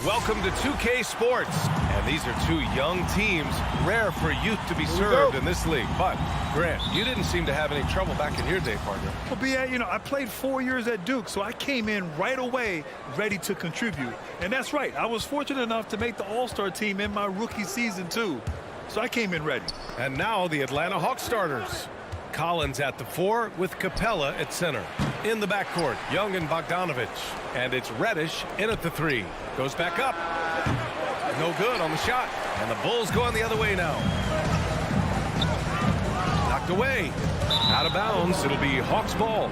Welcome to 2K Sports. And these are two young teams. Rare for youth to be served in this league. But, Grant, you didn't seem to have any trouble back in your day, partner. Well, B.A., I played 4 years at Duke, so I came in right away ready to contribute. And that's right. I was fortunate enough to make the All-Star team in my rookie season, too. So I came in ready. And now the Atlanta Hawks starters. Collins at the 4 with Capella at center. In the backcourt, Young and Bogdanovich. And it's Reddish in at the 3. Goes back up. No good on the shot. And the Bulls going the other way now. Knocked away. Out of bounds. It'll be Hawks ball.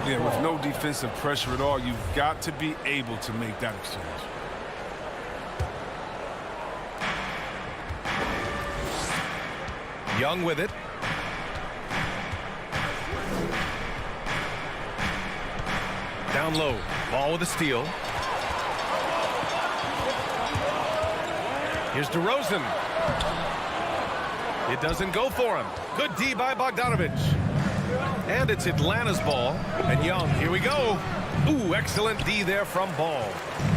Yeah, with no defensive pressure at all, you've got to be able to make that exchange. Young with it. Down low. Ball with a steal. Here's DeRozan. It doesn't go for him. Good D by Bogdanovich. And it's Atlanta's ball. And Young, here we go. Ooh, excellent D there from Ball.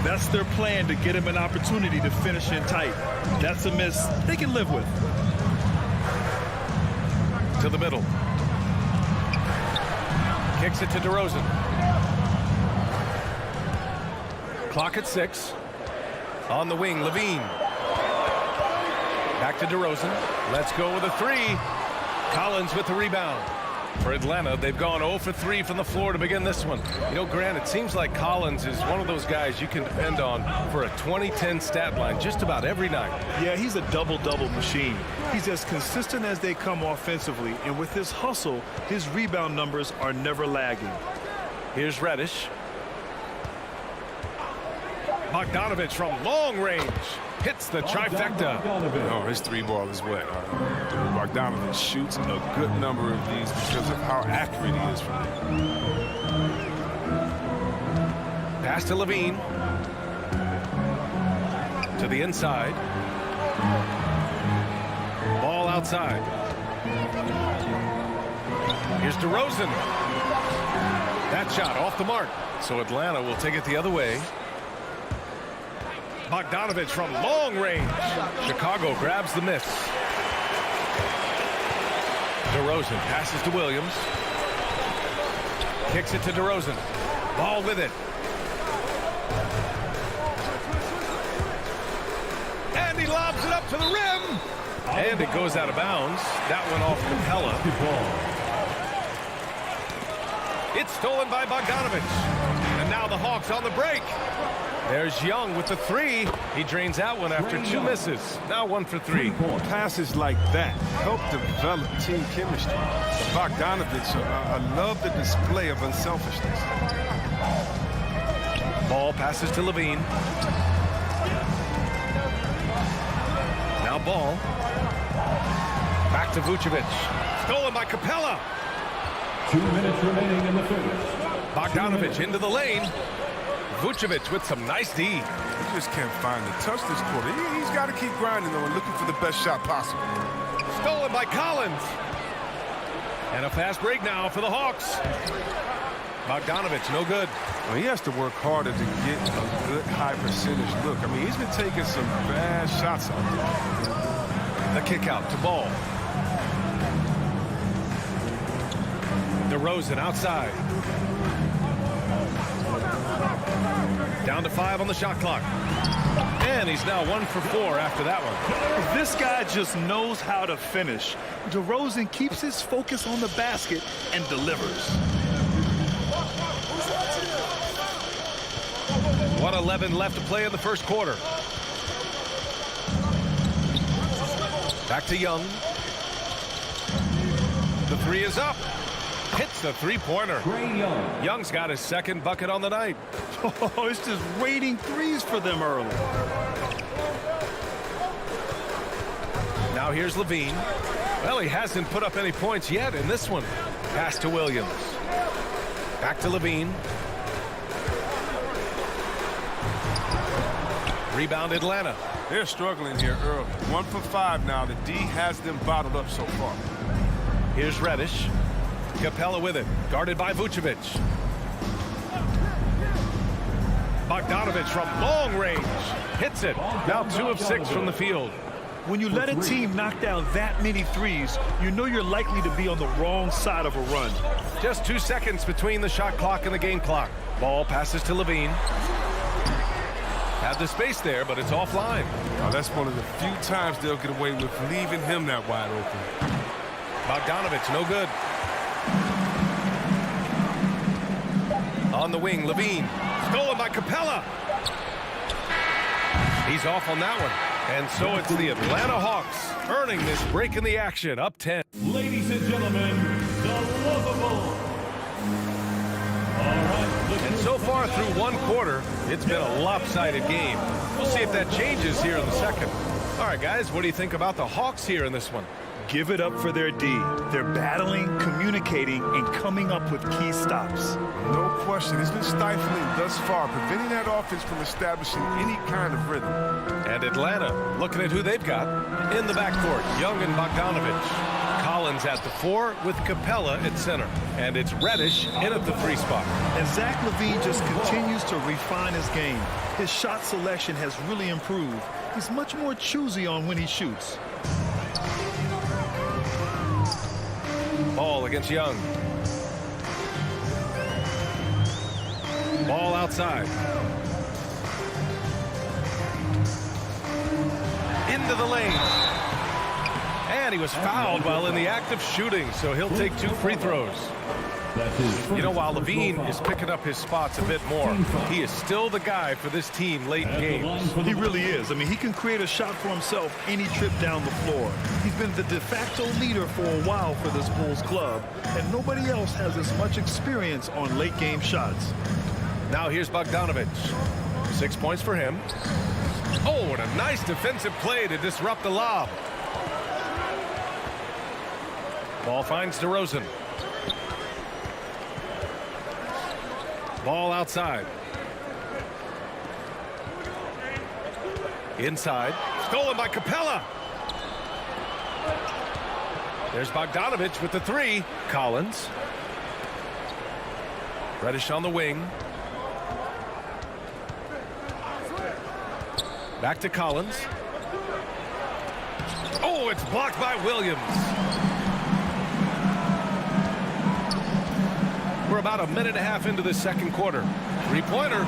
That's their plan, to get him an opportunity to finish in tight. That's a miss they can live with. To the middle. Kicks it to DeRozan. Clock at 6. On the wing, Levine. Back to DeRozan. Let's go with a 3. Collins with the rebound. For Atlanta, they've gone 0 for 3 from the floor to begin this one. Grant, it seems like Collins is one of those guys you can depend on for a 2010 stat line just about every night. Yeah, he's a double-double machine. He's as consistent as they come offensively, and with his hustle, his rebound numbers are never lagging. Here's Reddish. Bogdanovich from long range. Hits the trifecta. Oh, his 3-ball is wet. Bogdanovich shoots a good number of these because of how accurate he is from there. Pass to Levine. To the inside. Ball outside. Here's DeRozan. That shot off the mark. So Atlanta will take it the other way. Bogdanovich from long range. Chicago grabs the miss. DeRozan passes to Williams. Kicks it to DeRozan. Ball with it. And he lobs it up to the rim. And it goes out of bounds. That one off Capella. It's stolen by Bogdanovich. And now the Hawks on the break. There's Young with the 3. He drains that one after 2 misses. Now 1 for 3. Passes like that help develop team chemistry. Bogdanovich, I love the display of unselfishness. Ball passes to Levine. Now Ball. Back to Vucevic. Stolen by Capella. 2 minutes remaining in the first. Bogdanovich into the lane. Vucevic with some nice D. He just can't find the touch this quarter. He's got to keep grinding, though, and looking for the best shot possible. Stolen by Collins. And a fast break now for the Hawks. Bogdanovich, no good. Well, he has to work harder to get a good high percentage look. I mean, he's been taking some bad shots out there. The kick out to Ball. DeRozan outside. Down to 5 on the shot clock. And he's now 1 for 4 after that one. This guy just knows how to finish. DeRozan keeps his focus on the basket and delivers. 1:11 left to play in the first quarter. Back to Young. The 3 is up. Hits the 3-pointer. Young's got his 2nd bucket on the night. Oh, it's just raining 3s for them early. Now here's Levine. Well, he hasn't put up any points yet in this one. Pass to Williams. Back to Levine. Rebound Atlanta. They're struggling here early. 1 for 5 now. The D has them bottled up so far. Here's Reddish. Capella with it. Guarded by Vucevic. Bogdanovich from long range. Hits it. Now 2 of 6 from the field. When you let a team knock down that many threes, you know you're likely to be on the wrong side of a run. Just 2 seconds between the shot clock and the game clock. Ball passes to Levine. Had the space there, but it's offline. Now, that's one of the few times they'll get away with leaving him that wide open. Bogdanovich, no good. On the wing, Levine. Stolen by Capella. He's off on that one. And so it's the Atlanta Hawks earning this break in the action, up 10. Ladies and gentlemen, the lovable. And so far through one quarter, it's been a lopsided game. We'll see if that changes here in the second. All right, guys, what do you think about the Hawks here in this one? Give it up for their D. They're battling, communicating, and coming up with key stops. No question. It's been stifling thus far, preventing that offense from establishing any kind of rhythm. And Atlanta, looking at who they've got. In the backcourt, Young and Bogdanovich. Collins at the 4 with Capella at center. And it's Reddish in at the 3 spot. And Zach LaVine just continues to refine his game. His shot selection has really improved. He's much more choosy on when he shoots. Ball against Young. Ball outside. Into the lane. And he was fouled while in the act of shooting, so he'll take 2 free throws. You know, while Levine is picking up his spots a bit more, he is still the guy for this team late in games. He really is. I mean, he can create a shot for himself any trip down the floor. He's been the de facto leader for a while for this Bulls club, and nobody else has as much experience on late game shots. Now here's Bogdanovich. 6 points for him. Oh, and a nice defensive play to disrupt the lob. Ball finds DeRozan. Ball outside. Inside. Stolen by Capella. There's Bogdanovich with the 3. Collins. Reddish on the wing. Back to Collins. Oh, it's blocked by Williams. We're about a minute and a half into the second quarter. 3-pointer.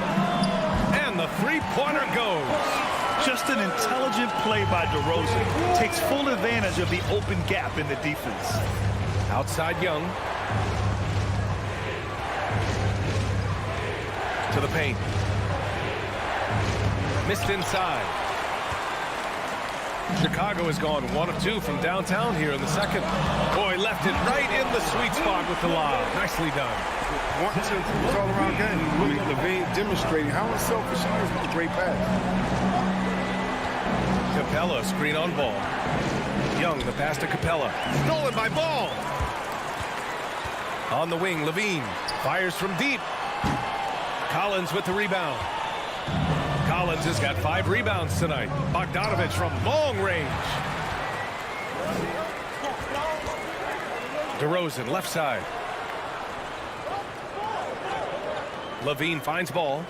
And the 3-pointer goes. Just an intelligent play by DeRozan. Takes full advantage of the open gap in the defense. Outside Young. To the paint. Missed inside. Chicago has gone 1 of 2 from downtown here in the second. Boy, left it right in the sweet spot with the lob. Nicely done. It's all around game. Really, Levine demonstrating how unselfish he is with a great pass. Capella, screen on Ball. Young, the pass to Capella. Stolen by Ball. On the wing, Levine fires from deep. Collins with the rebound. Collins has got 5 rebounds tonight. Bogdanovich from long range. DeRozan, left side. Levine finds Ball.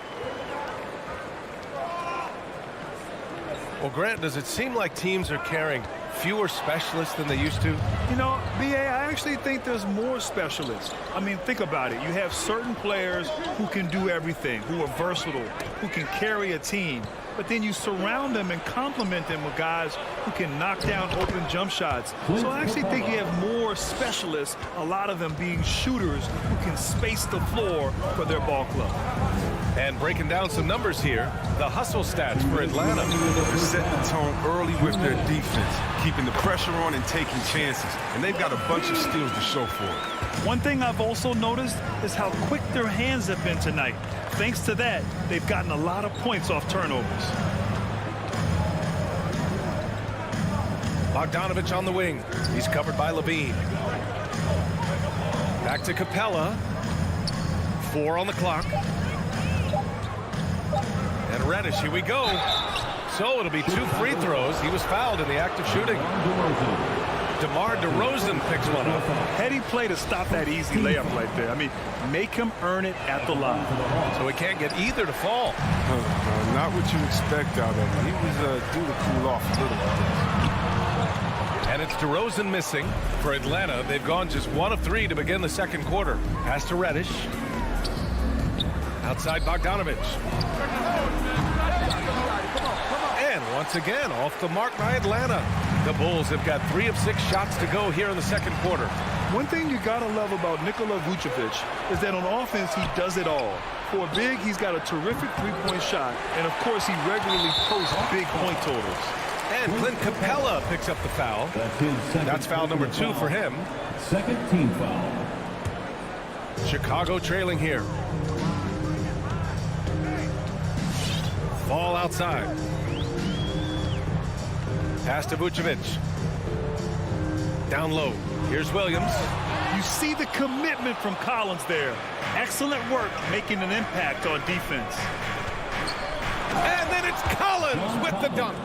Well, Grant, does it seem like teams are carrying fewer specialists than they used to? You know, B.A., I actually think there's more specialists. I mean, think about it. You have certain players who can do everything, who are versatile, who can carry a team. But then you surround them and complement them with guys who can knock down open jump shots. So I actually think you have more specialists, a lot of them being shooters who can space the floor for their ball club. And breaking down some numbers here, the hustle stats for Atlanta. They're setting the tone early with their defense, keeping the pressure on and taking chances. And they've got a bunch of steals to show for it. One thing I've also noticed is how quick their hands have been tonight. Thanks to that, they've gotten a lot of points off turnovers. Bogdanovich on the wing. He's covered by Levine. Back to Capella. 4 on the clock. And Reddish, here we go. So it'll be 2 free throws. He was fouled in the act of shooting. DeMar DeRozan picks one up. Heady play to stop that easy layup right there. I mean, make him earn it at the line. So he can't get either to fall. Not what you expect out of him. He was due to cool off a little bit. And it's DeRozan missing for Atlanta. They've gone just 1 of 3 to begin the second quarter. Pass to Reddish. Outside Bogdanovich. And once again, off the mark by Atlanta. The Bulls have got 3 of 6 shots to go here in the second quarter. One thing you got to love about Nikola Vucevic is that on offense, he does it all. For a big, he's got a terrific three-point shot. And, of course, he regularly posts big point totals. And Clint Capella picks up the foul. That's foul number 2 for him. Second team foul. Chicago trailing here. Ball outside. Pass to Vucevic. Down low. Here's Williams. You see the commitment from Collins there. Excellent work making an impact on defense. And then it's Collins with the dunk.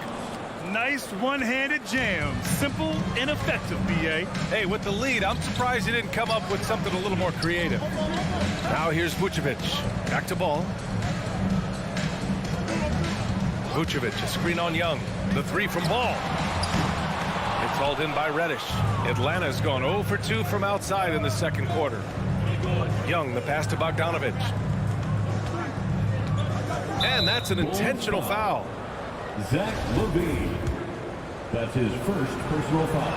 Nice one-handed jam. Simple and effective, B.A. Hey, with the lead, I'm surprised he didn't come up with something a little more creative. Now here's Vucevic. Back to ball. Vucevic, a screen on Young. The 3 from Ball. It's hauled in by Reddish. Atlanta's gone 0 for 2 from outside in the second quarter. Young, the pass to Bogdanovich. And that's an intentional foul. Zach LaVine. That's his first personal foul.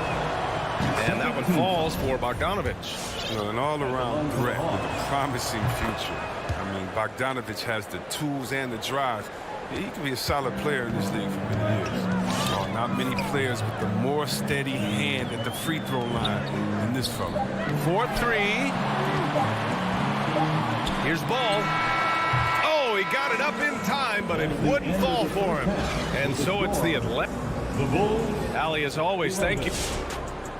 And that one falls for Bogdanovich. You know, an all-around threat with a promising future. I mean, Bogdanovich has the tools and the drive. He can be a solid player in this league for many years. Oh, not many players with the more steady hand at the free throw line than this fella. 4-3. Here's Ball. Oh, he got it up in time, but it wouldn't fall for him. And so it's the Atlanta. The Bulls. Allie, as always, thank you.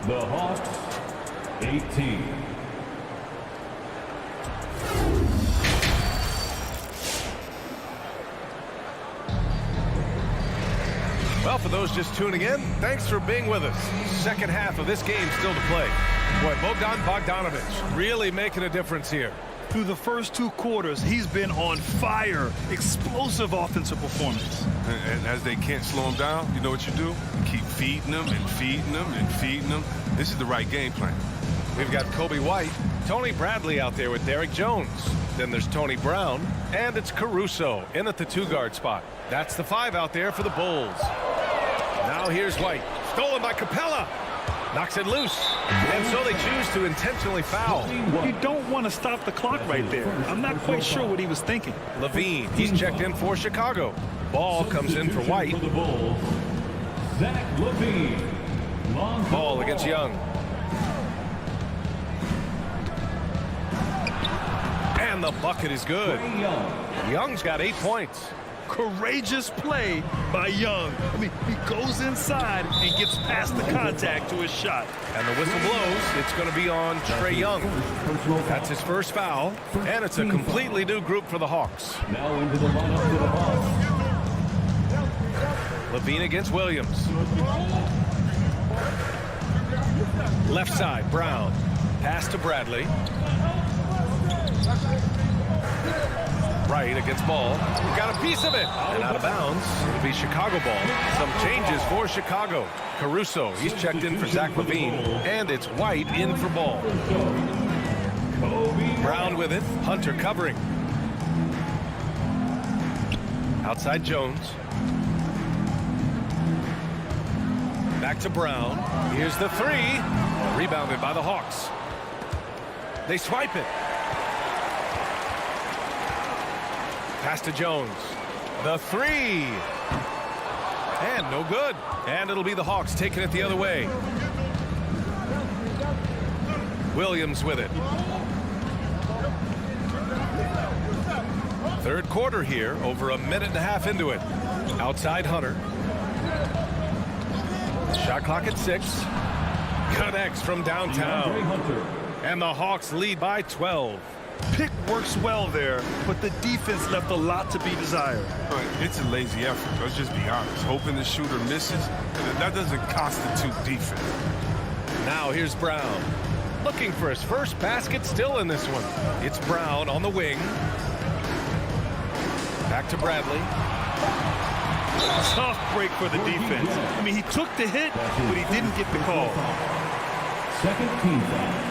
The Hawks, 18. Well, for those just tuning in, thanks for being with us. Second half of this game still to play. Boy, Bogdanovich really making a difference here. Through the first 2 quarters, he's been on fire. Explosive offensive performance. And as they can't slow him down, you know what you do? You keep feeding them and feeding them and feeding them. This is the right game plan. We've got Kobe White, Tony Bradley out there with Derek Jones. Then there's Tony Brown, and it's Caruso in at the 2-guard spot. That's the 5 out there for the Bulls. Now here's White. Stolen by Capella. Knocks it loose. And so they choose to intentionally foul. You don't want to stop the clock right there. I'm not quite sure what he was thinking. LaVine, he's checked in for Chicago. Ball comes in for White. For the Bulls, Zach LaVine. Ball against Young. And the bucket is good. Young's got 8 points. Courageous play by Young. I mean, he goes inside and gets past the contact to his shot. And the whistle blows. It's going to be on Trae Young. That's his first foul. And it's a completely new group for the Hawks. Now into the lineup for the Hawks. LaVine against Williams. Left side, Brown. Pass to Bradley. Right against Ball. Got a piece of it. And out of bounds. It'll be Chicago ball. Some changes for Chicago. Caruso, he's checked in for Zach LaVine. And it's White in for Ball. Brown with it. Hunter covering. Outside Jones. Back to Brown. Here's the 3. Rebounded by the Hawks. They swipe it. Pass to Jones. The 3. And no good. And it'll be the Hawks taking it the other way. Williams with it. Third quarter here, over a minute and a half into it. Outside Hunter. Shot clock at 6. Connects from downtown. And the Hawks lead by 12. Pick works well there, but the defense left a lot to be desired. But it's a lazy effort. Let's just be honest. Hoping the shooter misses, that doesn't constitute defense. Now here's Brown. Looking for his first basket still in this one. It's Brown on the wing. Back to Bradley. Tough break for the defense. I mean, he took the hit, but he didn't get the call. Second team foul.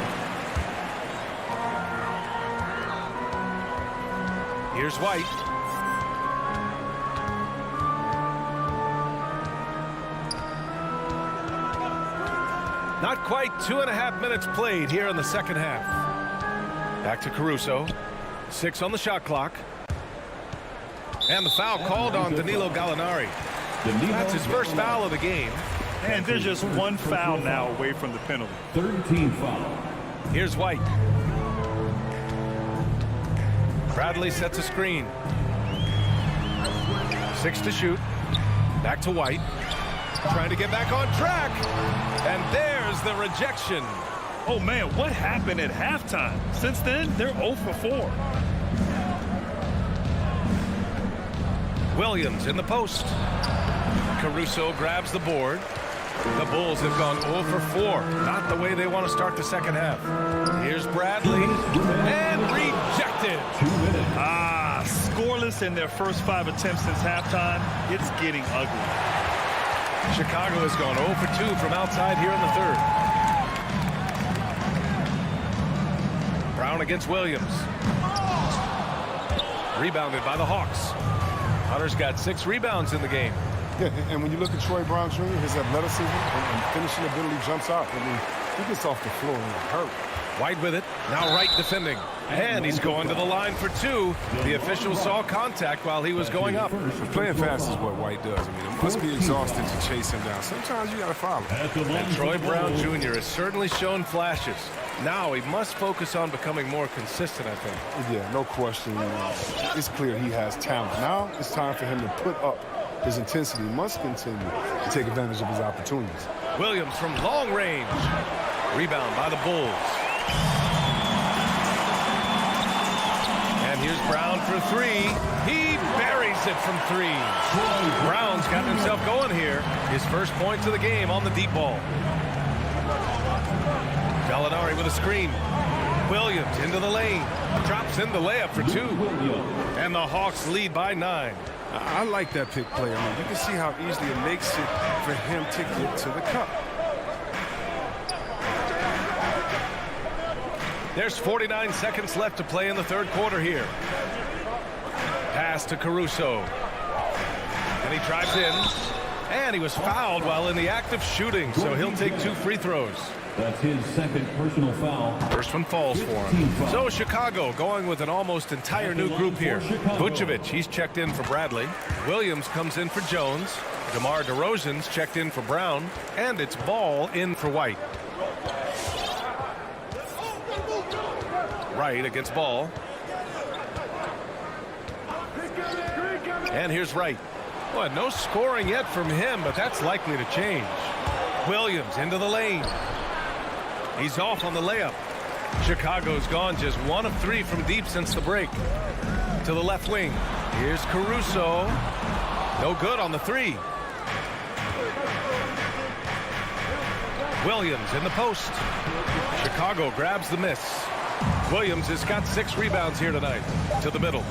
Here's White. Not quite 2.5 minutes played here in the second half. Back to Caruso. 6 on the shot clock. And the foul called on Danilo Gallinari. That's his first foul of the game. And there's just one foul now away from the penalty. Third team foul. Here's White. Bradley sets a screen. 6 to shoot. Back to White. Trying to get back on track. And there's the rejection. Oh, man, what happened at halftime? Since then, they're 0 for 4. Williams in the post. Caruso grabs the board. The Bulls have gone 0 for 4. Not the way they want to start the second half. Here's Bradley. And rejected. Scoreless in their first 5 attempts since halftime. It's getting ugly. Chicago has gone 0 for 2 from outside here in the third. Brown against Williams. Rebounded by the Hawks. Hunter's got 6 rebounds in the game. Yeah, and when you look at Troy Brown Jr., his athleticism and finishing ability jumps out. I mean, he gets off the floor and it hurt. White with it. Now Wright defending. And he's going to the line for 2. The official saw contact while he was going up. Playing fast is what White does. I mean, it must be exhausting to chase him down. Sometimes you got to foul him. And Troy Brown Jr. has certainly shown flashes. Now he must focus on becoming more consistent, I think. Yeah, no question. It's clear he has talent. Now it's time for him to put up his intensity. He must continue to take advantage of his opportunities. Williams from long range. Rebound by the Bulls. And here's Brown for 3. He buries it from 3. Brown's got himself going here. His first points of the game on the deep ball. Gallinari with a screen. Williams into the lane. Drops in the layup for 2. And the Hawks lead by 9. I like that pick play. I mean, you can see how easily it makes it for him to get to the cup. There's 49 seconds left to play in the third quarter here. Pass to Caruso. And he drives in. And he was fouled while in the act of shooting, so he'll take 2 free throws. That's his second personal foul. First one falls for him. So Chicago going with an almost entire new group here. Vucevic, he's checked in for Bradley. Williams comes in for Jones. DeMar DeRozan's checked in for Brown. And it's Ball in for White. Wright against Ball. And here's Wright. Well, no scoring yet from him, but that's likely to change. Williams into the lane. He's off on the layup. Chicago's gone just 1 of 3 from deep since the break. To the left wing. Here's Caruso. No good on the 3. Williams in the post. Chicago grabs the miss. Williams has got 6 rebounds here tonight. To the middle.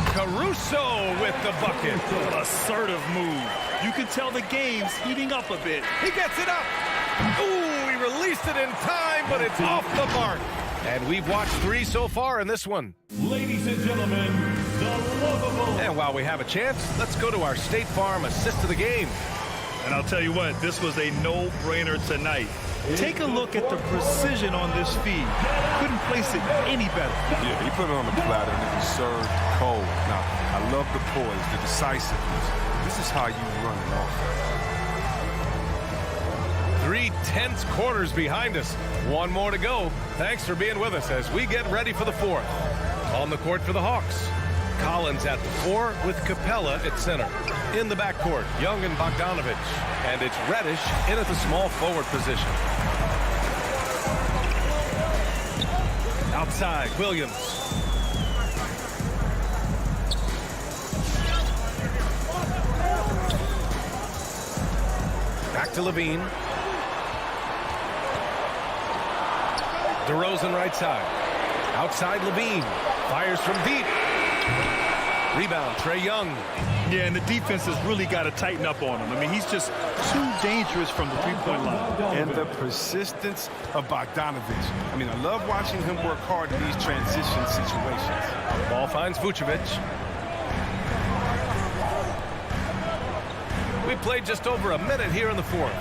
Caruso with the bucket. Assertive move. You can tell the game's heating up a bit. He gets it up. Ooh, he released it in time, but it's off the mark. And we've watched 3 so far in this one. Ladies and gentlemen, the lovable. And while we have a chance, let's go to our State Farm assist of the game. And I'll tell you what, this was a no-brainer tonight. Take a look at the precision on this feed. Couldn't place it any better. Yeah, he put it on the platter and it was served cold. Now, I love the poise, the decisiveness. This is how you run an offense. 3 tense quarters behind us. 1 more to go. Thanks for being with us as we get ready for the 4th. On the court for the Hawks. Collins at the 4 with Capella at center. In the backcourt, Young and Bogdanovich. And it's Reddish in at the small forward position. Outside, Williams. Back to Levine. DeRozan right side. Outside Levine. Fires from deep. Rebound, Trae Young. Yeah, and the defense has really got to tighten up on him. I mean, he's just too dangerous from the three-point line. And the persistence of Bogdanovich. I mean, I love watching him work hard in these transition situations. Ball finds Vucevic. We played just over a minute here in the fourth.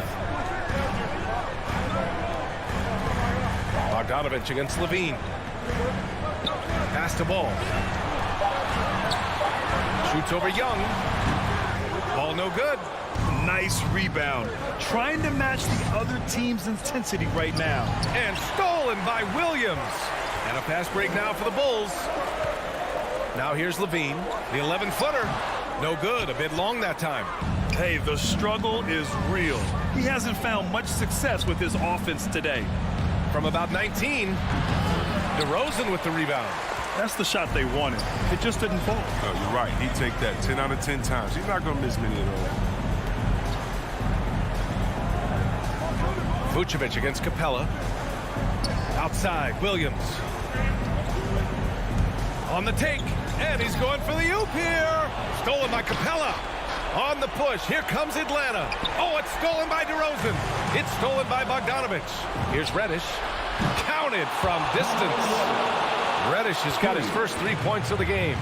Bogdanovich against Levine. Pass to Ball. Shoots over Young. Ball no good. Nice rebound. Trying to match the other team's intensity right now. And stolen by Williams. And a fast break now for the Bulls. Now here's Levine. The 11-footer. No good. A bit long that time. Hey, the struggle is real. He hasn't found much success with his offense today. From about 19, DeRozan with the rebound. That's the shot they wanted. It just didn't fall. No, you're right. He'd take that 10 out of 10 times. He's not going to miss many of those. Vucevic against Capella. Outside, Williams. On the take, and he's going for the oop here. Stolen by Capella. On the push, here comes Atlanta. Oh, it's stolen by DeRozan. It's stolen by Bogdanovich. Here's Reddish. Counted from distance. Reddish has got his first 3 points of the game.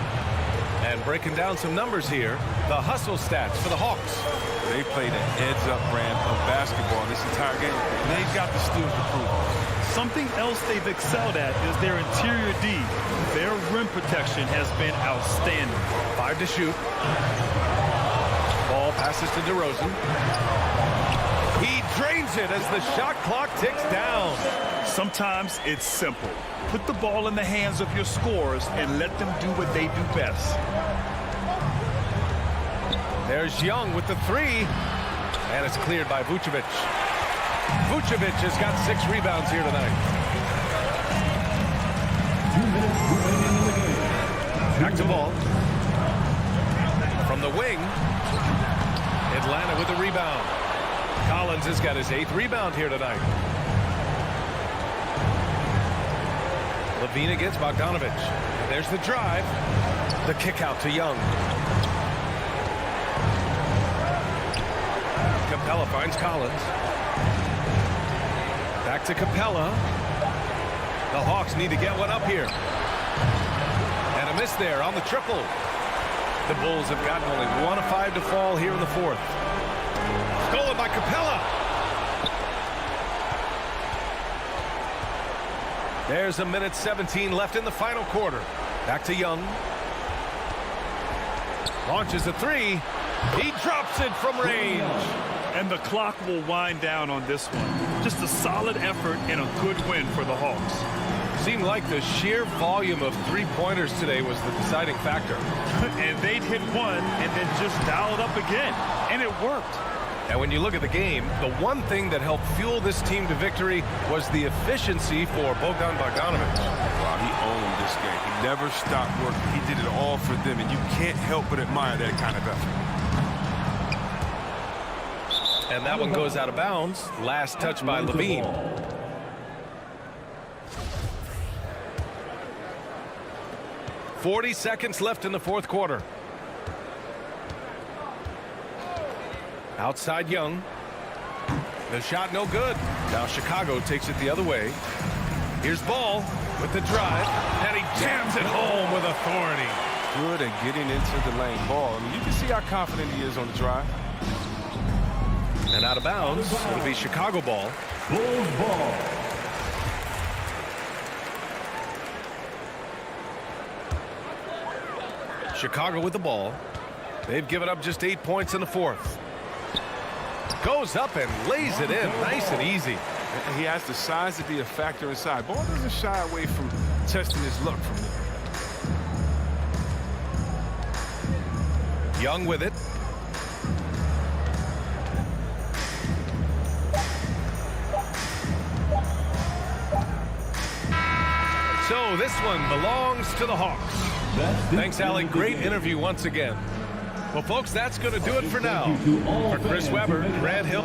And breaking down some numbers here, the hustle stats for the Hawks. They played an heads-up brand of basketball this entire game. They've got the steals to prove it. Something else they've excelled at is their interior D. Their rim protection has been outstanding. 5 to shoot. Ball passes to DeRozan. He drains it as the shot clock ticks down. Sometimes it's simple. Put the ball in the hands of your scorers and let them do what they do best. There's Young with the 3. And it's cleared by Vucevic. Vucevic has got 6 rebounds here tonight. 2 minutes remaining in the game. Back to Ball. From the wing. Atlanta with the rebound. Collins has got his 8th rebound here tonight. Levine against Bogdanovich. There's the drive. The kick out to Young. Capella finds Collins. Back to Capella. The Hawks need to get one up here. And a miss there on the triple. The Bulls have gotten only 1 of 5 to fall here in the fourth. Stolen by Capella. There's a minute 17 left in the final quarter. Back to Young. Launches a 3. He drops it from range. And the clock will wind down on this one. Just a solid effort and a good win for the Hawks. Seemed like the sheer volume of 3-pointers today was the deciding factor. And they'd hit one and then just dial it up again. And it worked. And when you look at the game, the one thing that helped fuel this team to victory was the efficiency for Bogdan Bogdanovich. Wow, he owned this game. He never stopped working. He did it all for them, and you can't help but admire that kind of effort. And that one goes out of bounds. Last touch by Levine. .40 seconds left in the fourth quarter. Outside Young. The shot no good. Now Chicago takes it the other way. Here's Ball with the drive. And he jams it home with authority. Good at getting into the lane. Ball. I mean, you can see how confident he is on the drive. And out of bounds. It'll be Chicago ball. Bulls ball. Chicago with the ball. They've given up just 8 points in the fourth. Goes up and lays it in nice and easy. He has the size to be a factor inside. Ball doesn't shy away from testing his luck from there. Young with it. So this one belongs to the Hawks. Thanks, Alec. Great interview once again. Well, folks, that's going to do it for now. For Chris Webber, Grant Hill.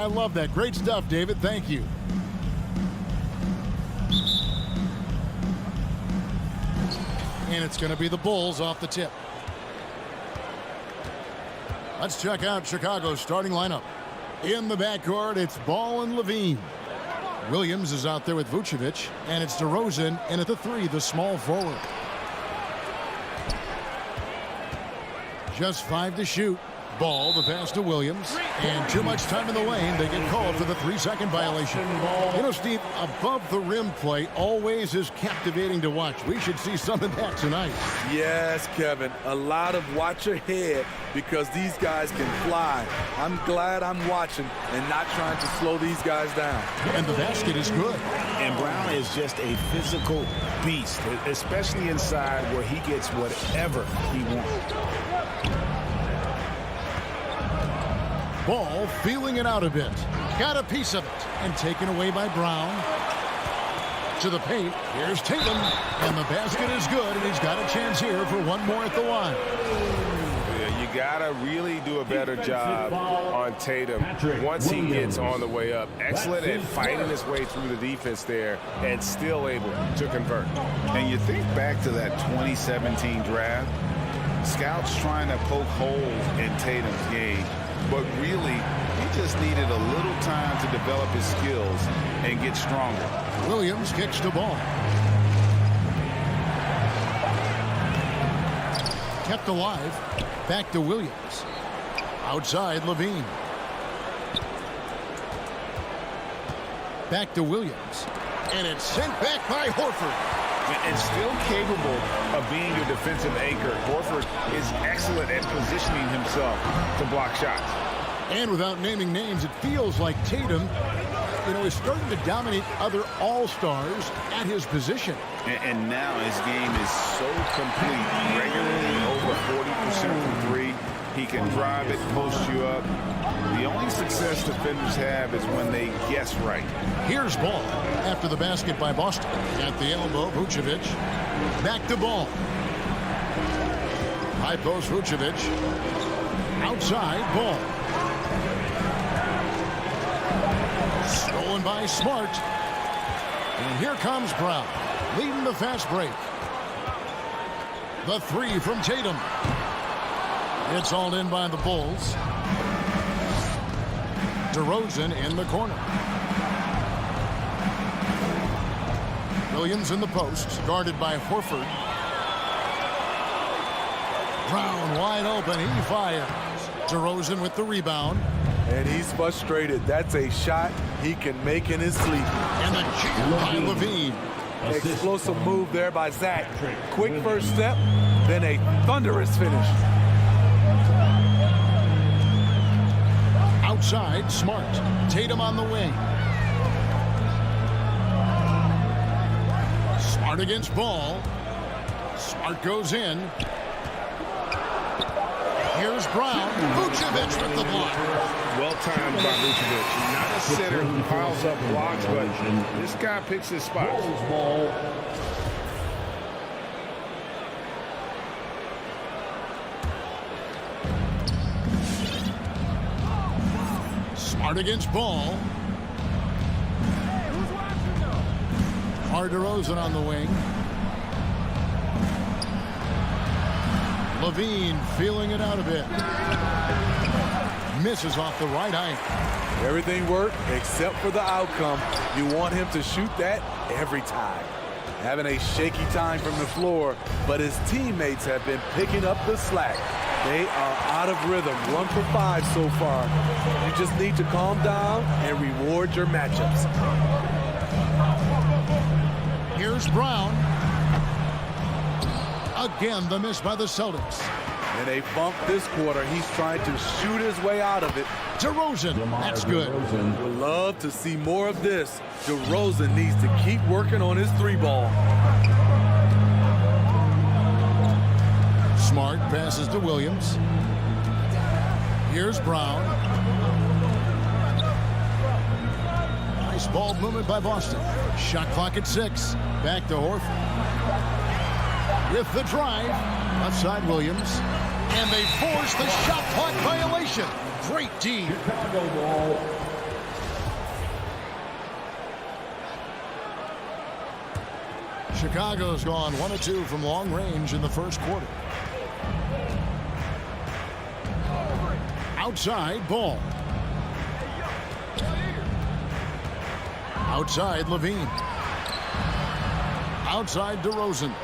I love that. Great stuff, David. Thank you. And it's going to be the Bulls off the tip. Let's check out Chicago's starting lineup. In the backcourt, it's Ball and Levine. Williams is out there with Vucevic, and it's DeRozan in at the 3, the small forward. Just 5 to shoot. Ball, the pass to Williams, and too much time in the lane. They get called for the 3-second violation. You know, Steve, above the rim play always is captivating to watch. We should see some of that tonight. Yes, Kevin, a lot of watch ahead because these guys can fly. I'm glad I'm watching and not trying to slow these guys down. And the basket is good. And Brown is just a physical beast, especially inside where he gets whatever he wants. Ball feeling it out a bit. Got a piece of it. And taken away by Brown. To the paint. Here's Tatum. And the basket is good. And he's got a chance here for one more at the line. Yeah, you got to really do a better job on Tatum once he gets on the way up. Excellent at fighting his way through the defense there and still able to convert. And you think back to that 2017 draft, scouts trying to poke holes in Tatum's game. But really, he just needed a little time to develop his skills and get stronger. Williams kicks the ball. Kept alive. Back to Williams. Outside, Levine. Back to Williams. And it's sent back by Horford. And still capable of being your defensive anchor. Horford is excellent at positioning himself to block shots. And without naming names, it feels like Tatum, is starting to dominate other all-stars at his position. And now his game is so complete. Regularly over 40% from 3. He can drive it, post you up. The only success defenders have is when they guess right. Here's Ball after the basket by Boston. At the elbow, Vucevic. Back to Ball. High post, Vucevic. Outside, Ball. Stolen by Smart. And here comes Brown, leading the fast break. The 3 from Tatum. It's all in by the Bulls. DeRozan in the corner. Williams in the post, guarded by Horford. Brown wide open, he fires. DeRozan with the rebound. And he's frustrated. That's a shot he can make in his sleep. And the jam by Levine. Explosive move there by Zach. Quick first step, then a thunderous finish. Outside, Smart. Tatum on the wing. Smart against Ball. Smart goes in. Here's Brown. Vucevic with the block. Well timed by Vucevic. Not a center who piles up blocks, but this guy picks his spots. Smart against Ball. DeRozan on the wing. Levine feeling it out a bit. Misses off the right eye. Everything worked except for the outcome. You want him to shoot that every time. Having a shaky time from the floor, but his teammates have been picking up the slack. They are out of rhythm. 1 for 5 so far. You just need to calm down and reward your matchups. Here's Brown. Again, the miss by the Celtics. And they bump this quarter. He's trying to shoot his way out of it. DeRozan, that's good. Would love to see more of this. DeRozan needs to keep working on his 3-ball. Smart passes to Williams. Here's Brown. Nice ball movement by Boston. Shot clock at 6. Back to Horford. With the drive. Left side Williams. And they force the shot clock violation. Great D. Chicago's gone 1 of 2 from long range in the first quarter. Outside ball. Outside Levine. Outside DeRozan.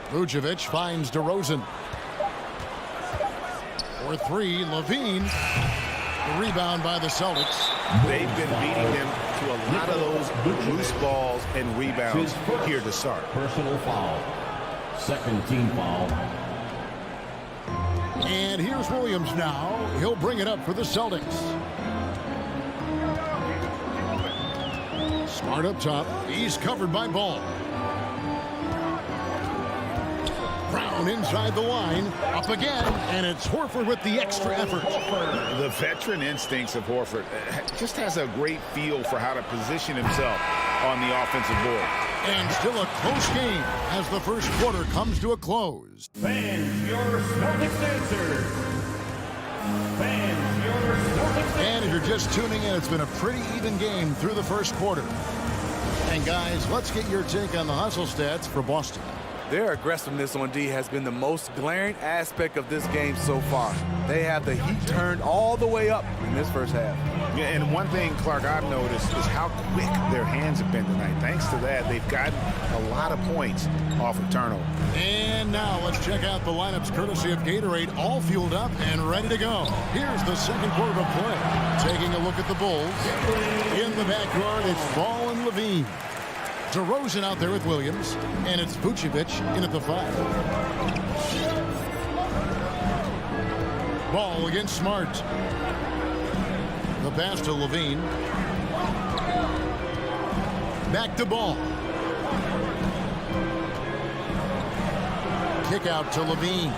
Vucevic finds DeRozan. For 3, Levine. The rebound by the Celtics. They've been beating them to a lot of those loose balls and rebounds here to start. Personal foul. Second team foul. And here's Williams now. He'll bring it up for the Celtics. Smart up top. He's covered by Ball. Brown inside the line. Up again. And it's Horford with the extra effort. The veteran instincts of Horford just has a great feel for how to position himself on the offensive board. And still a close game as the first quarter comes to a close. Fans, your Celtics answer. Fans, your Celtics answer. And if you're just tuning in, it's been a pretty even game through the first quarter. And guys, let's get your take on the hustle stats for Boston. Their aggressiveness on D has been the most glaring aspect of this game so far. They have the heat turned all the way up in this first half. Yeah, and one thing, Clark, I've noticed is how quick their hands have been tonight. Thanks to that, they've gotten a lot of points off of turnover. And now let's check out the lineups courtesy of Gatorade, all fueled up and ready to go. Here's the second quarter of play. Taking a look at the Bulls. In the backyard, it's Ball and Levine. DeRozan out there with Williams, and it's Vucevic in at the 5. Ball against Smart. The pass to Levine. Back to Ball. Kick out to Levine.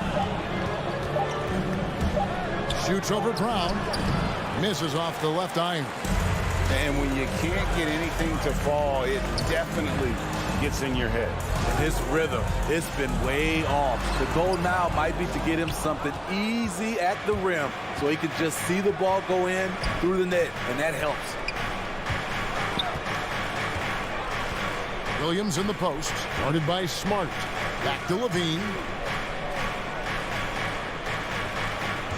Shoots over Brown. Misses off the left iron. And when you can't get anything to fall, it definitely gets in your head. His rhythm, it's been way off. The goal now might be to get him something easy at the rim so he can just see the ball go in through the net, and that helps. Williams in the post, guarded by Smart. Back to Levine.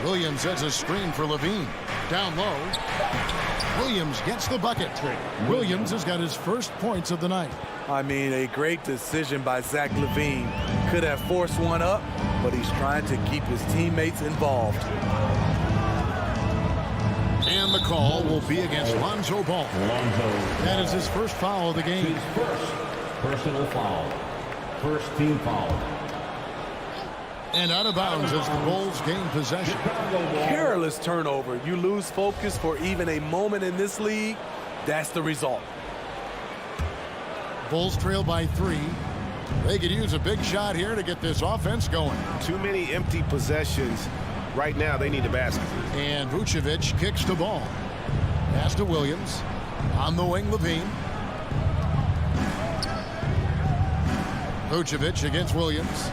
Williams has a screen for Levine. Down low. Williams gets the bucket. Williams has got his first points of the night. I mean, a great decision by Zach LaVine. Could have forced one up, but he's trying to keep his teammates involved. And the call will be against Lonzo Ball. That is his first foul of the game. His first personal foul. First team foul. And out of bounds as the Bulls gain possession. Careless turnover. You lose focus for even a moment in this league. That's the result. Bulls trail by 3. They could use a big shot here to get this offense going. Too many empty possessions. Right now, they need a basket. And Vucevic kicks the ball. Pass to Williams. On the wing, Levine. Vucevic against Williams.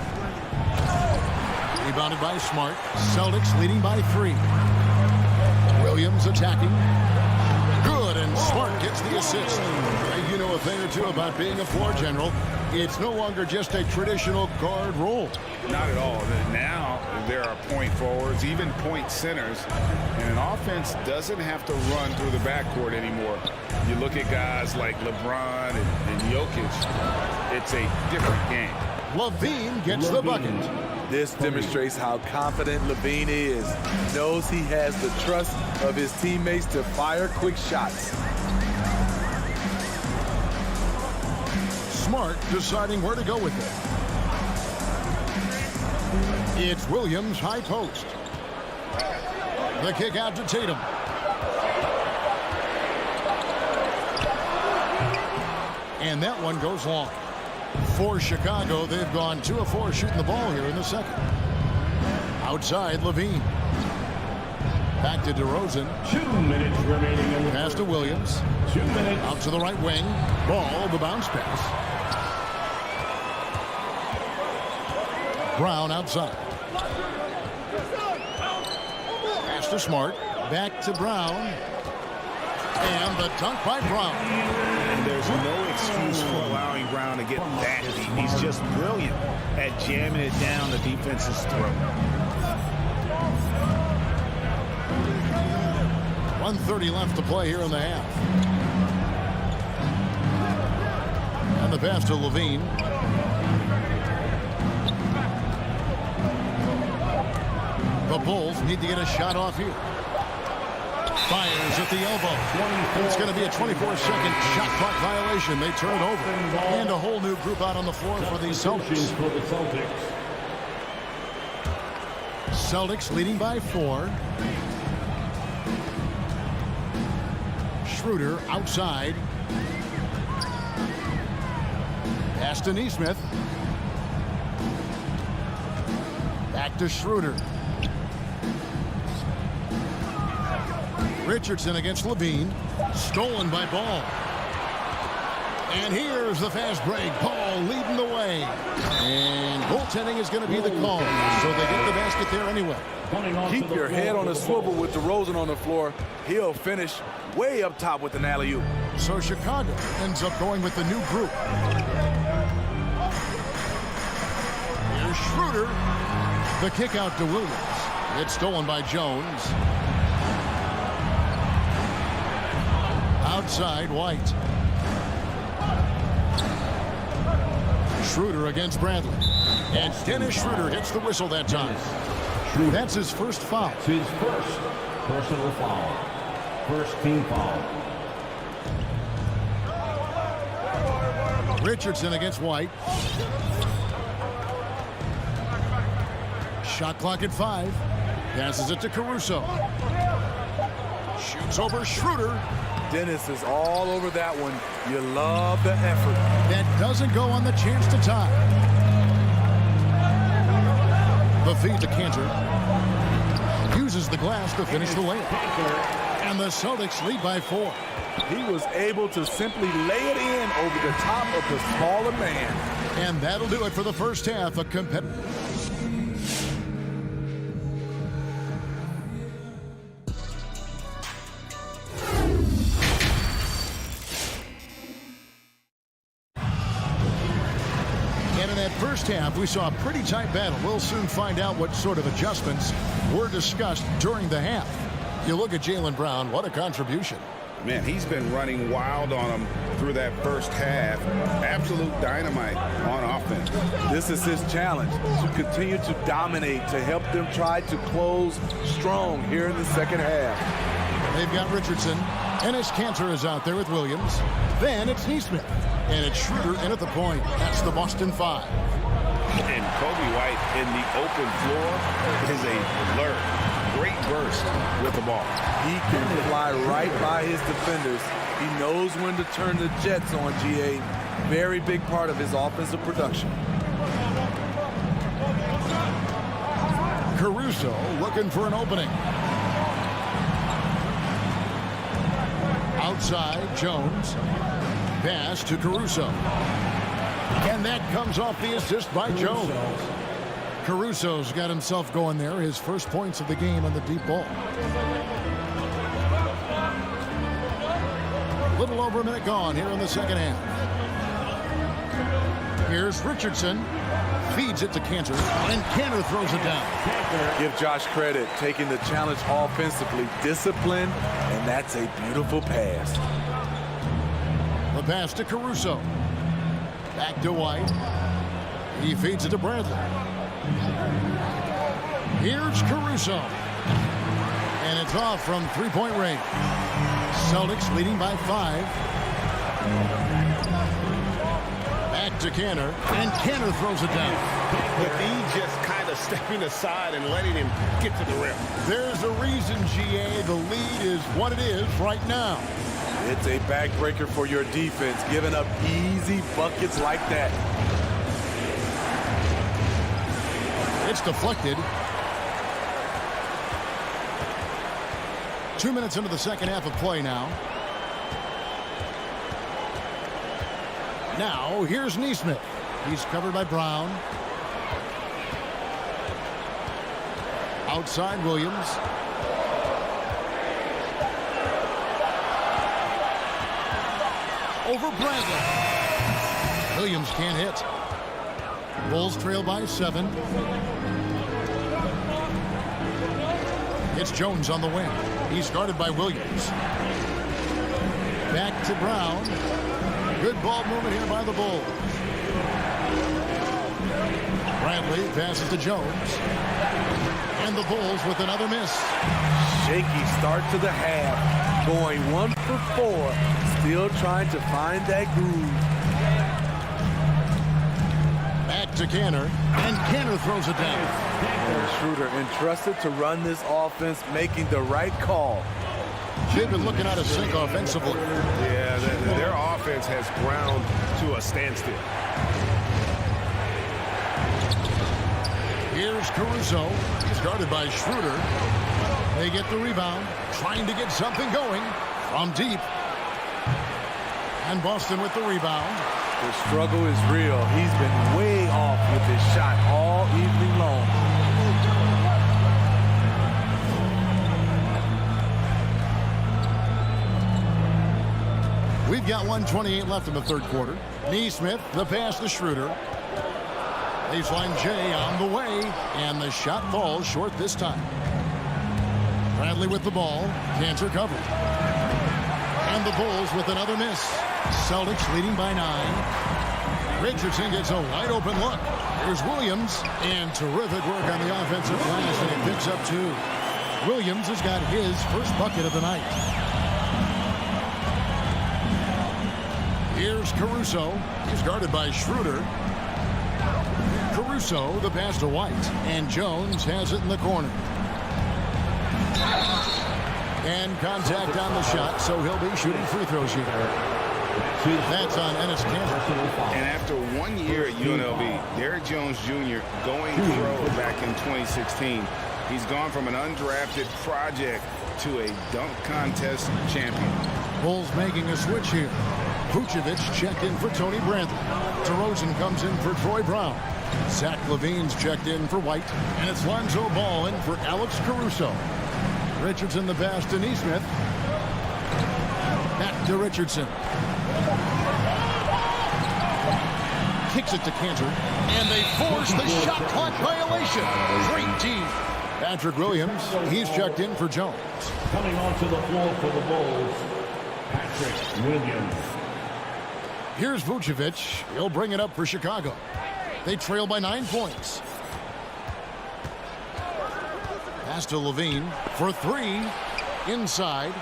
Rebounded by Smart. Celtics leading by 3. Williams attacking. Good, and Smart gets the assist. You know a thing or two about being a floor general. It's no longer just a traditional guard role. Not at all. Now there are point forwards, even point centers, and an offense doesn't have to run through the backcourt anymore. You look at guys like LeBron and Jokic, it's a different game. Levine gets the bucket. This demonstrates how confident Levine is. He knows he has the trust of his teammates to fire quick shots. Smart deciding where to go with it. It's Williams, high post. The kick out to Tatum. And that one goes long. For Chicago, they've gone 2 of 4 shooting the ball here in the second. Outside, Levine. Back to DeRozan. 2 minutes remaining in the Pass to Williams. 2 minutes. Out to the right wing. Ball, the bounce pass. Brown outside. Pass to Smart. Back to Brown. And the dunk by Brown. And there's no excuse for allowing Brown to get that deep. He's just brilliant at jamming it down the defense's throat. 1:30 left to play here in the half. And the pass to Levine. The Bulls need to get a shot off here. Fires at the elbow. It's going to be a 24-second shot clock violation. They turn it over. And a whole new group out on the floor for the Celtics. Celtics leading by 4. Schroeder outside. Pass to Nesmith. Back to Schroeder. Richardson against Levine. Stolen by Ball. And here's the fast break. Ball leading the way. And goaltending is going to be the call. So they get the basket there anyway. Keep your head on a swivel with DeRozan on the floor. He'll finish way up top with an alley-oop. So Chicago ends up going with the new group. Here's Schroeder. The kick out to Williams. It's stolen by Jones. Outside, White. Schroeder against Bradley. And Dennis Schroeder hits the whistle that time. That's his first foul. It's his first personal foul. First team foul. Richardson against White. Shot clock at 5. Passes it to Caruso. Shoots over Schroeder. Dennis is all over that one. You love the effort. That doesn't go on the chance to tie. The feed to Cantor. Uses the glass to finish the layup. And the Celtics lead by 4. He was able to simply lay it in over the top of the smaller man. And that'll do it for the first half. A competitive. First half, we saw a pretty tight battle. We'll soon find out what sort of adjustments were discussed during the half. You look at Jaylen Brown, what a contribution. Man, he's been running wild on him through that first half. Absolute dynamite on offense. This is his challenge, to continue to dominate, to help them try to close strong here in the second half. They've got Richardson. Enes Kanter is out there with Williams. Then it's Nesmith. And it's Schroeder in at the point. That's the Boston 5. And Kobe White in the open floor is a alert. Great burst with the ball. He can fly right by his defenders. He knows when to turn the jets on, GA. Very big part of his offensive production. Caruso looking for an opening. Outside, Jones. Pass to Caruso. And that comes off the assist by Jones. Caruso's got himself going there. His first points of the game on the deep ball. A little over a minute gone here in the second half. Here's Richardson. Feeds it to Cantor. And Cantor throws it down. Give Josh credit, taking the challenge offensively. Discipline, and that's a beautiful pass. The pass to Caruso. Back to White. He feeds it to Bradley. Here's Caruso. And it's off from three-point range. Celtics leading by 5. Back to Cantor. And Cantor throws it down. But he just kind of stepping aside and letting him get to the rim. There's a reason, GA. The lead is what it is right now. It's a backbreaker for your defense, giving up easy buckets like that. It's deflected. 2 minutes into the second half of play now. Now, here's Nesmith. He's covered by Brown. Outside, Williams. over Bradley. Williams can't hit. Bulls trail by 7. It's Jones on the wing. He's guarded by Williams. Back to Brown. Good ball movement here by the Bulls. Bradley passes to Jones. And the Bulls with another miss. Shaky start to the half. Going 1 for 4. Still trying to find that groove. Back to Canner. And Canner throws it down. And Schroeder entrusted to run this offense, making the right call. They've been looking out of sync offensively. Yeah, their offense has ground to a standstill. Here's Caruso. He's guarded by Schroeder. They get the rebound, trying to get something going from deep. And Boston with the rebound. The struggle is real. He's been way off with his shot all evening long. We've got 1:28 left in the third quarter. Neesmith, the pass to Schroeder. Baseline J on the way, and the shot falls short this time. Bradley with the ball, can't recover. And the Bulls with another miss. Celtics leading by 9. Richardson gets a wide open look. Here's Williams, and terrific work on the offensive glass, and he picks up 2. Williams has got his first bucket of the night. Here's Caruso. He's guarded by Schroeder. Caruso, the pass to White. And Jones has it in the corner. And contact on the shot, so he'll be shooting free throws here. That's on Enes Kanter. And after 1 year at UNLV, Derrick Jones Jr. going pro back in 2016. He's gone from an undrafted project to a dunk contest champion. Bulls making a switch here. Vucevic checked in for Tony Bradley. DeRozan comes in for Troy Brown. Zach LaVine's checked in for White. And it's Lonzo Ball in for Alex Caruso. Richardson the pass to Neesmith. Back to Richardson. Kicks it to Kanter. And they force the shot clock violation. Great team. Patrick Williams, he's checked in for Jones. Coming onto the floor for the Bulls, Patrick Williams. Here's Vucevic. He'll bring it up for Chicago. They trail by 9 points. Pass to Levine for 3. Inside.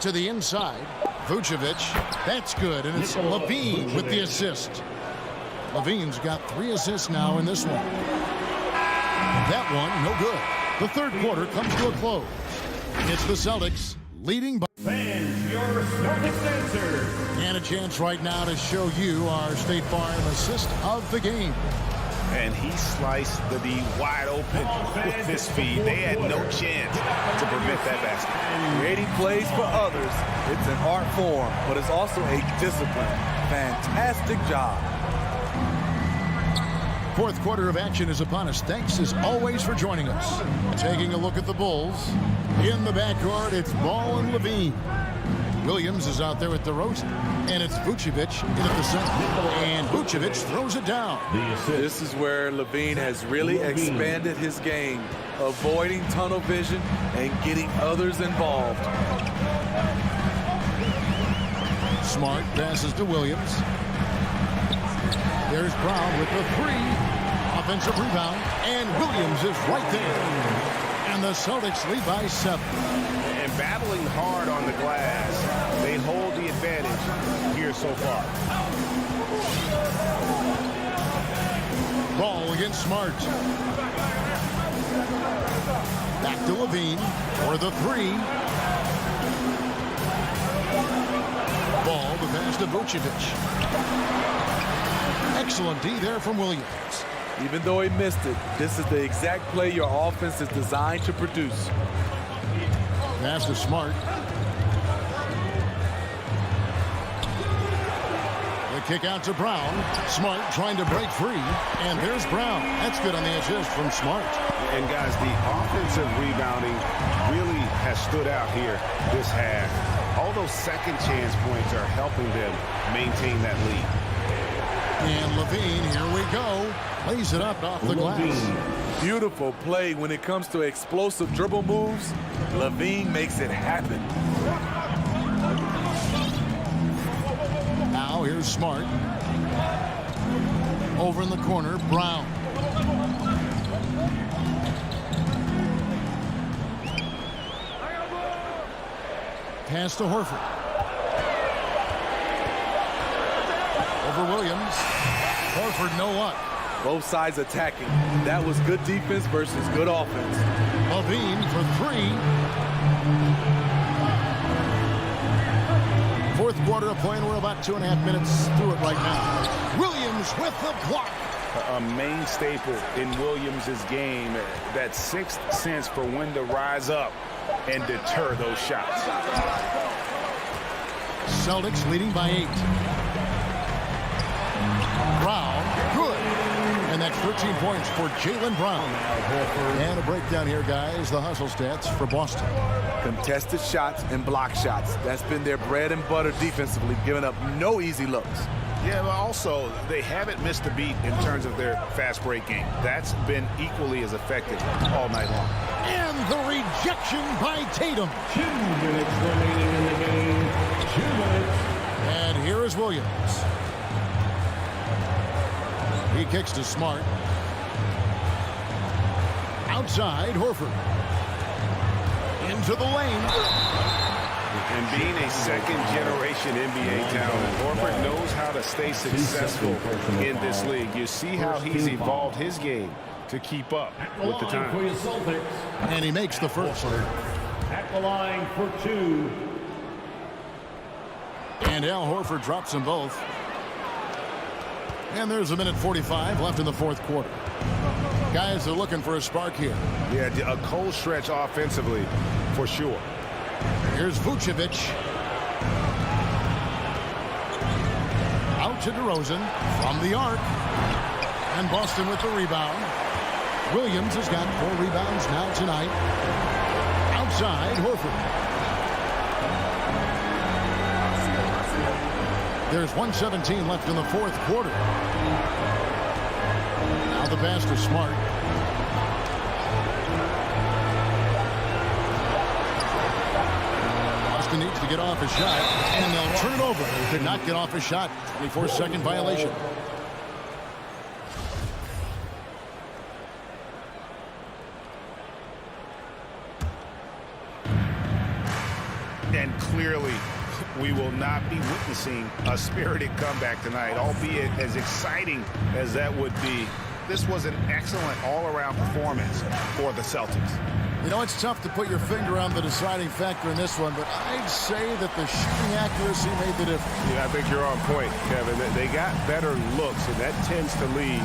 To the inside. Vucevic. That's good. And it's Levine with the assist. Levine's got 3 assists now in this one. That one, no good. The third quarter comes to a close. It's the Celtics leading by... Fans, your Celtics answer. And a chance right now to show you our State Farm assist of the game. And he sliced the D wide open with this feed. They had no chance to prevent that basket. Creating plays for others. It's an art form, but it's also a discipline. Fantastic job. Fourth quarter of action is upon us. Thanks as always for joining us. Taking a look at the Bulls. In the backcourt, it's Ball and Levine. Williams is out there with DeRozan. And it's Vucevic in at the center. And Vucevic throws it down. This is where Levine has really expanded his game, avoiding tunnel vision and getting others involved. Smart passes to Williams. There's Brown with the 3. Offensive rebound. And Williams is right there. And the Celtics lead by 7. And battling hard on the glass, they hold the advantage here so far. Ball against Smart. Back to Levine for the 3. Ball, the pass to Vucevic. Excellent D there from Williams. Even though he missed it, this is the exact play your offense is designed to produce. Pass to Smart. The kick out to Brown. Smart trying to break free. And there's Brown. That's good on the assist from Smart. And guys, the offensive rebounding really has stood out here this half. All those second chance points are helping them maintain that lead. And Levine, here we go. Lays it up off the glass. Beautiful play when it comes to explosive dribble moves. Levine makes it happen. Now here's Smart. Over in the corner, Brown. Pass to Horford. Over Williams. Horford, no luck. Both sides attacking. That was good defense versus good offense. Levine for three. Fourth quarter of play, and we're about 2.5 minutes through it right now. Williams with the block. A main staple in Williams' game, that sixth sense for when to rise up and deter those shots. Celtics leading by 8. Brown, good. And that's 13 points for Jaylen Brown. And a breakdown here, guys. The hustle stats for Boston. Contested shots and block shots. That's been their bread and butter defensively, giving up no easy looks. Yeah, but also, they haven't missed a beat in terms of their fast break game. That's been equally as effective all night long. And the rejection by Tatum. 2 minutes remaining in the game. 2 minutes. And here is Williams. He kicks to Smart. Outside, Horford. Into the lane. And being a second-generation NBA talent, Horford knows how to stay successful in this league. You see how he's evolved his game to keep up with the time. And he makes the first. At the line for 2. And Al Horford drops them both. And there's 1:45 left in the fourth quarter. Guys are looking for a spark here. Yeah, a cold stretch offensively, for sure. Here's Vucevic. Out to DeRozan from the arc. And Boston with the rebound. Williams has got 4 rebounds now tonight. Outside, Horford. There's 1:17 left in the fourth quarter. Now the pass to Smart. Boston needs to get off a shot, and they'll turn it over. Did not get off a shot. 24-second violation. And clearly, we will not be witnessing a spirited comeback tonight, albeit as exciting as that would be. This was an excellent all-around performance for the Celtics. You know, it's tough to put your finger on the deciding factor in this one, but I'd say that the shooting accuracy made the difference. Yeah, I think you're on point, Kevin. They got better looks, and that tends to lead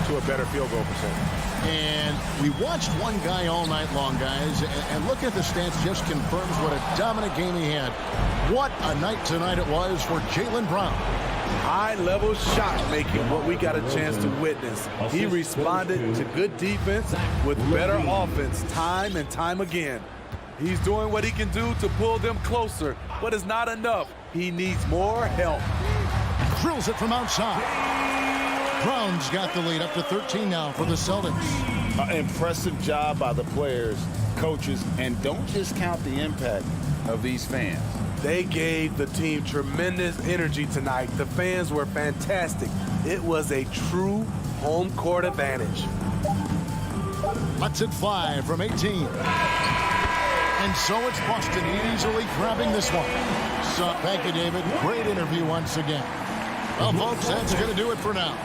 to a better field goal percentage. And we watched one guy all night long, guys, and looking at the stats just confirms what a dominant game he had. What a night tonight it was for Jaylen Brown. High-level shot making, what we got a chance to witness. He responded to good defense with better offense time and time again. He's doing what he can do to pull them closer, but it's not enough. He needs more help. Drills it from outside. Brown's got the lead up to 13 now for the Celtics. Impressive job by the players, coaches, and don't discount the impact of these fans. They gave the team tremendous energy tonight. The fans were fantastic. It was a true home court advantage. Lets it fly from 18. And so it's Boston easily grabbing this one. So thank you, David. Great interview once again. Well, folks, that's going to do it for now.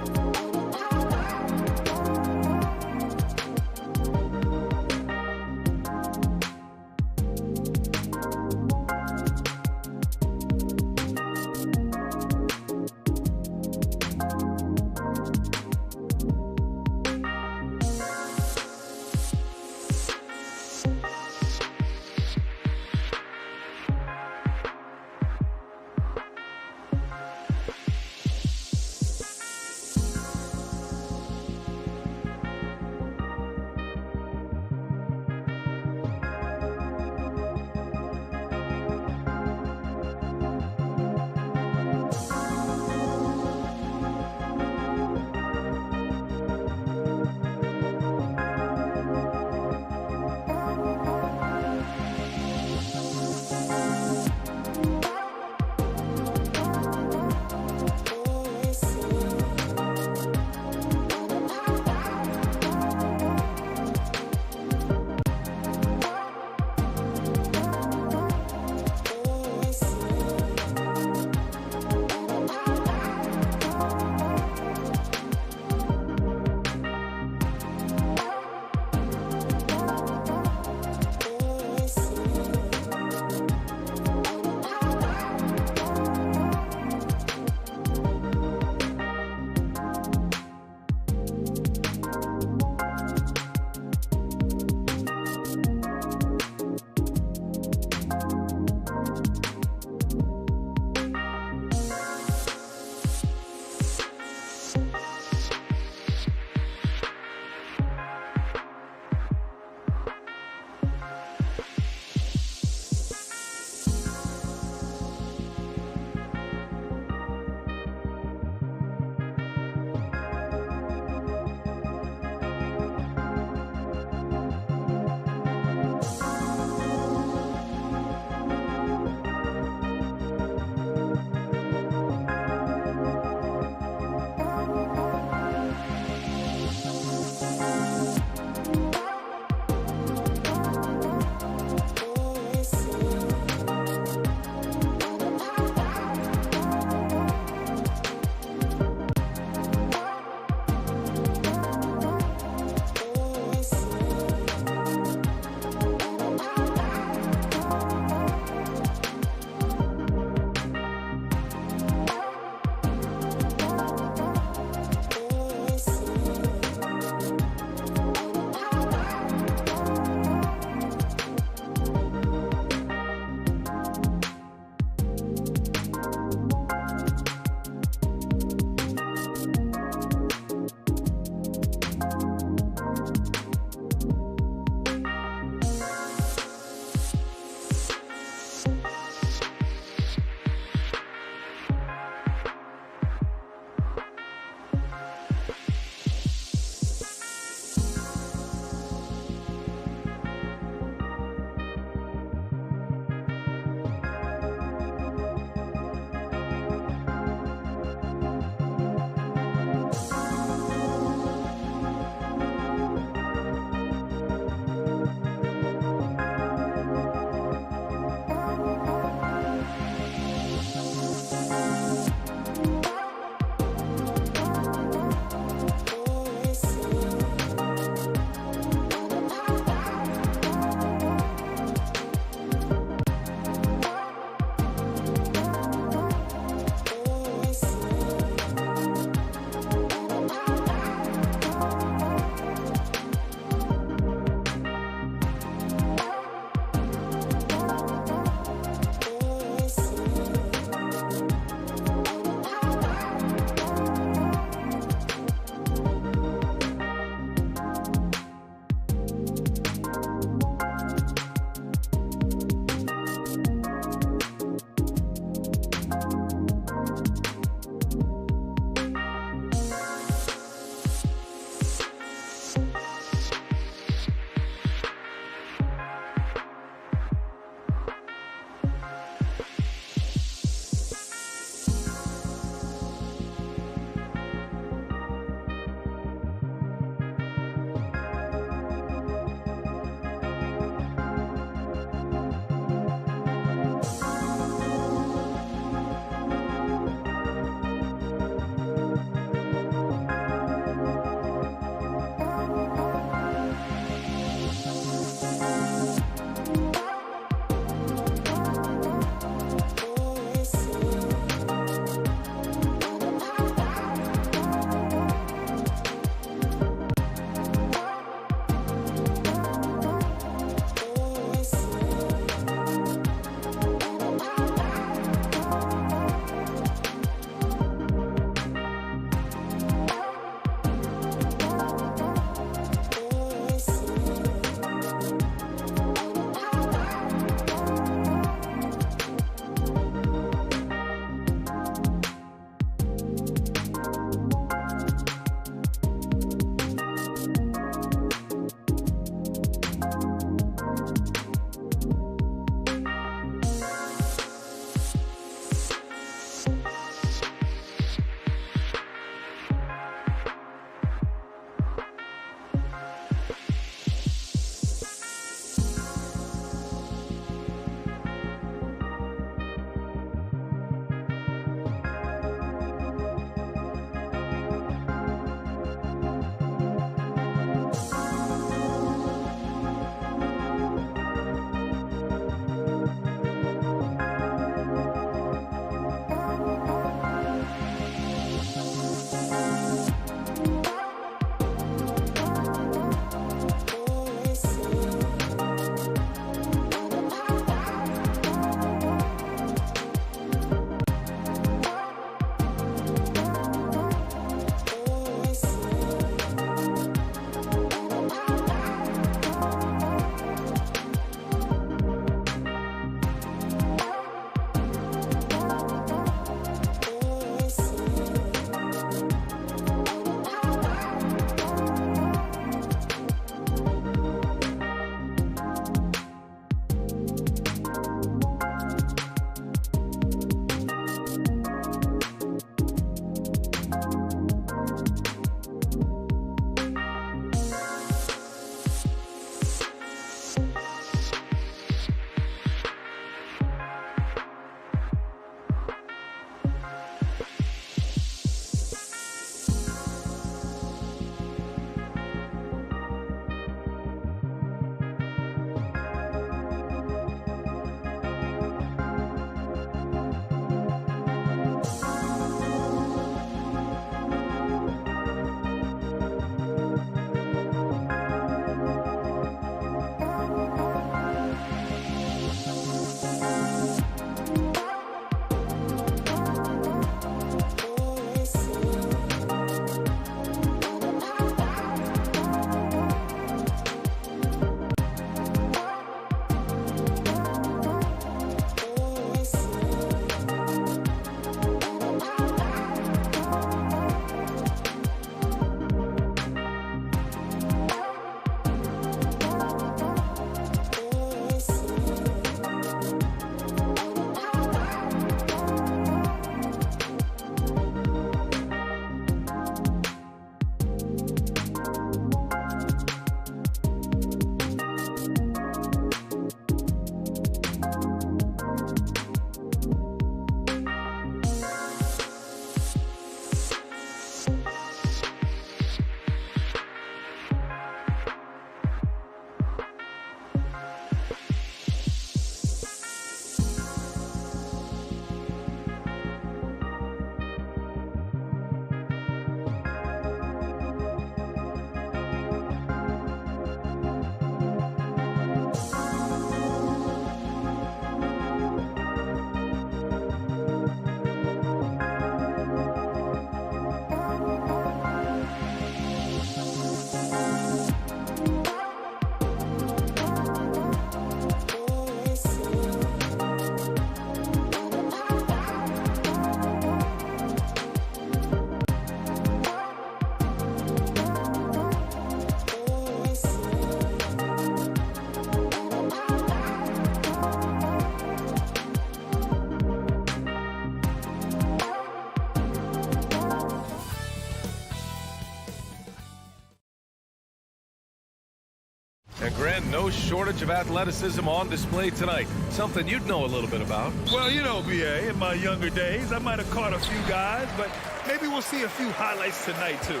And no shortage of athleticism on display tonight. Something you'd know a little bit about. Well, you know, BA, in my younger days, I might have caught a few guys, but maybe we'll see a few highlights tonight, too.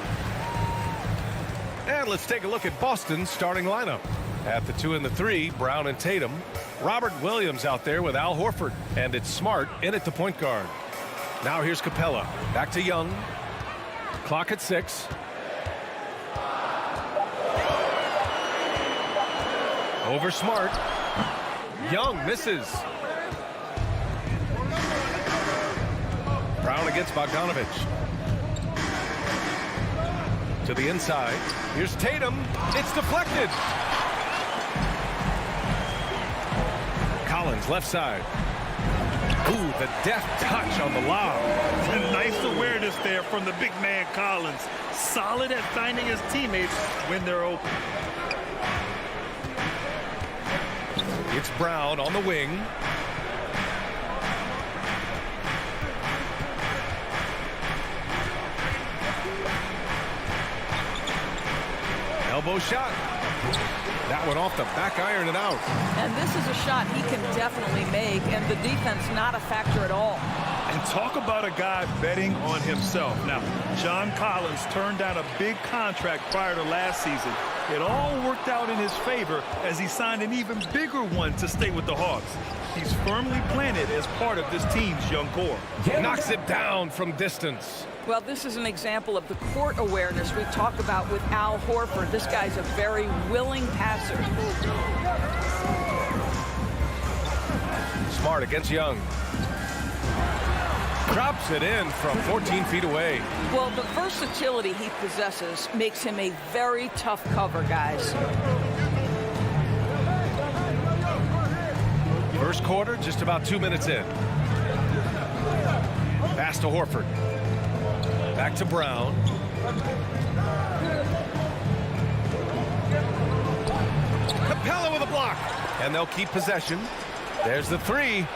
And let's take a look at Boston's starting lineup. At the 2 and the 3, Brown and Tatum. Robert Williams out there with Al Horford. And it's Smart in at the point guard. Now here's Capella. Back to Young. Clock at 6. Over Smart. Young misses. Brown against Bogdanovich. To the inside. Here's Tatum. It's deflected. Collins left side. Ooh, the deft touch on the lob. A nice awareness there from the big man Collins. Solid at finding his teammates when they're open. It's Brown on the wing. Elbow shot. That one off the back iron and out. And this is a shot he can definitely make, and the defense not a factor at all. And talk about a guy betting on himself. Now, John Collins turned down a big contract prior to last season. It all worked out in his favor as he signed an even bigger one to stay with the Hawks. He's firmly planted as part of this team's young core. Knocks it down from distance. Well, this is an example of the court awareness we talk about with Al Horford. This guy's a very willing passer. Smart against Young. Drops it in from 14 feet away. Well, the versatility he possesses makes him a very tough cover, guys. First quarter, just about 2 minutes in. Pass to Horford. Back to Brown. Capella with a block. And they'll keep possession. There's the 3.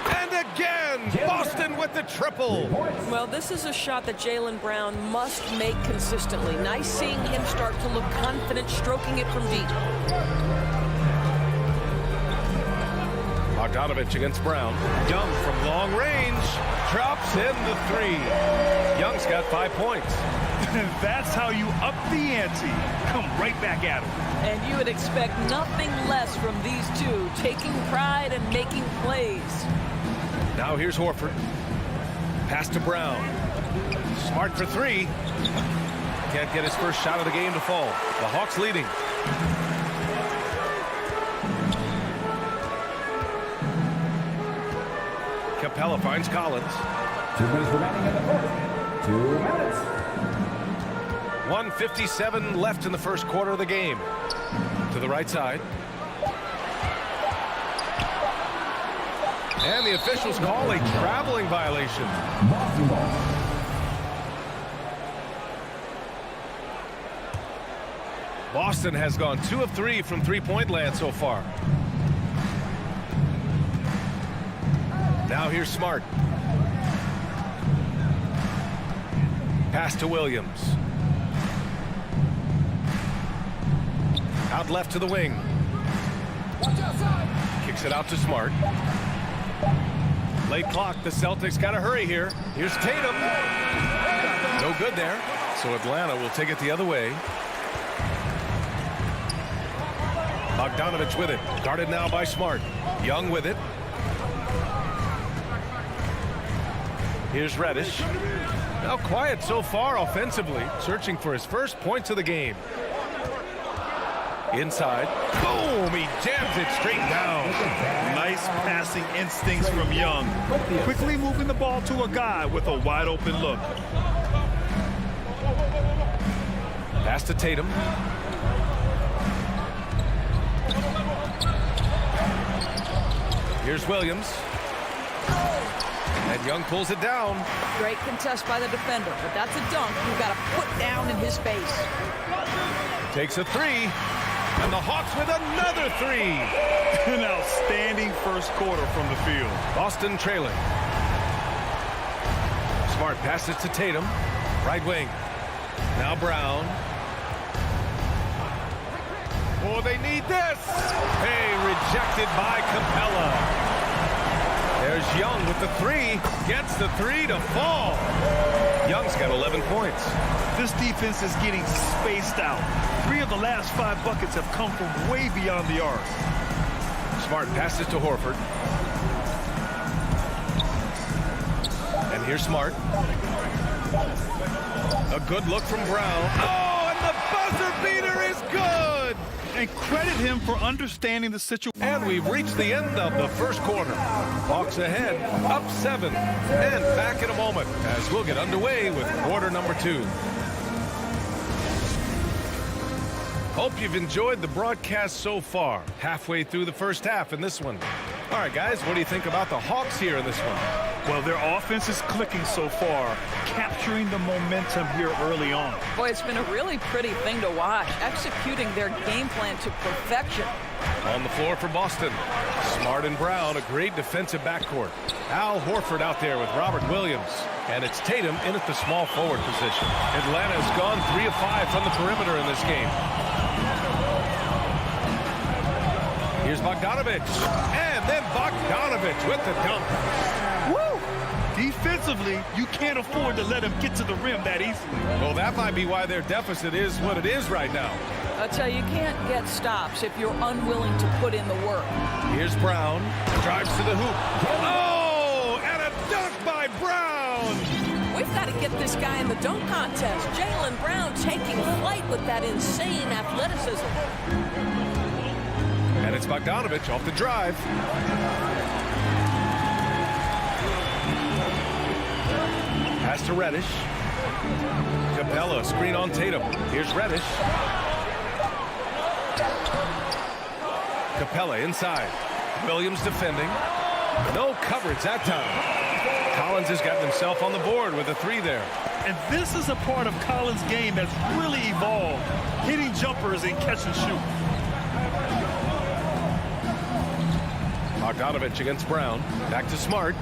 And again, Boston with the triple. Well, this is a shot that Jaylen Brown must make consistently. Nice seeing him start to look confident, stroking it from deep. Bogdanovich against Brown. Young from long range. Drops in the 3. Young's got 5 points. That's how you up the ante. Come right back at him. And you would expect nothing less from these two, taking pride and making plays. Now here's Horford. Pass to Brown. Smart for 3. Can't get his first shot of the game to fall. The Hawks leading. Capella finds Collins. 2 minutes remaining in the first. 2 minutes. 1:57 left in the first quarter of the game. To the right side. And the officials call a traveling violation. Boston has gone 2 of 3 from three-point land so far. Now here's Smart. Pass to Williams. Out left to the wing. Kicks it out to Smart. Late clock. The Celtics got to hurry here. Here's Tatum. No good there. So Atlanta will take it the other way. Bogdanovich with it. Guarded now by Smart. Young with it. Here's Reddish. Now quiet so far offensively. Searching for his first points of the game. Inside. Boom! He jams it straight down. Nice passing instincts from Young. Quickly moving the ball to a guy with a wide open look. Pass to Tatum. Here's Williams. And Young pulls it down. Great contest by the defender, but that's a dunk you've got to put down in his face. Takes a 3. And the Hawks with another 3. An outstanding first quarter from the field. Boston trailing. Smart passes to Tatum. Right wing. Now Brown. Oh, they need this. Hey, rejected by Capella. There's Young with the three. Gets the three to fall. Young's got 11 points. This defense is getting spaced out. 3 of the last 5 buckets have come from way beyond the arc. Smart passes to Horford. And here's Smart. A good look from Brown. Oh, and the buzzer beater is good. And credit him for understanding the situation. And we've reached the end of the first quarter. Hawks ahead, up 7. And back in a moment as we'll get underway with quarter number 2. Hope you've enjoyed the broadcast so far. Halfway through the first half in this one. All right, guys, what do you think about the Hawks here in this one? Well, their offense is clicking so far, capturing the momentum here early on. Boy, it's been a really pretty thing to watch, executing their game plan to perfection. On the floor for Boston. Smart and Brown, a great defensive backcourt. Al Horford out there with Robert Williams. And it's Tatum in at the small forward position. Atlanta's gone 3 of 5 from the perimeter in this game. Here's Bogdanovich. And then Bogdanovich with the dunk. Woo! Defensively, you can't afford to let him get to the rim that easily. Well, that might be why their deficit is what it is right now. I tell you, you can't get stops if you're unwilling to put in the work. Here's Brown. Drives to the hoop. Oh, and a dunk by Brown. We've got to get this guy in the dunk contest. Jaylen Brown taking flight with that insane athleticism. And it's Bogdanovich off the drive. Pass to Reddish. Capella, screen on Tatum. Here's Reddish. Capella inside. Williams defending. No coverage that time. Collins has gotten himself on the board with a 3 there. And this is a part of Collins' game that's really evolved, hitting jumpers and catch and shoot. Bogdanovich against Brown. Back to Smart.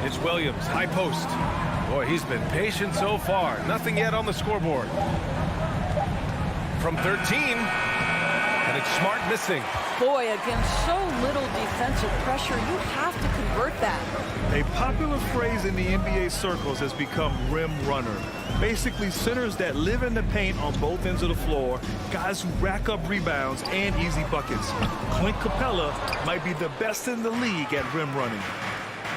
It's Williams, high post. Boy, he's been patient so far. Nothing yet on the scoreboard. From 13, and it's Smart missing. Boy, against so little defensive pressure, you have to convert that. A popular phrase in the NBA circles has become rim runner. Basically, centers that live in the paint on both ends of the floor, guys who rack up rebounds and easy buckets. Clint Capella might be the best in the league at rim running.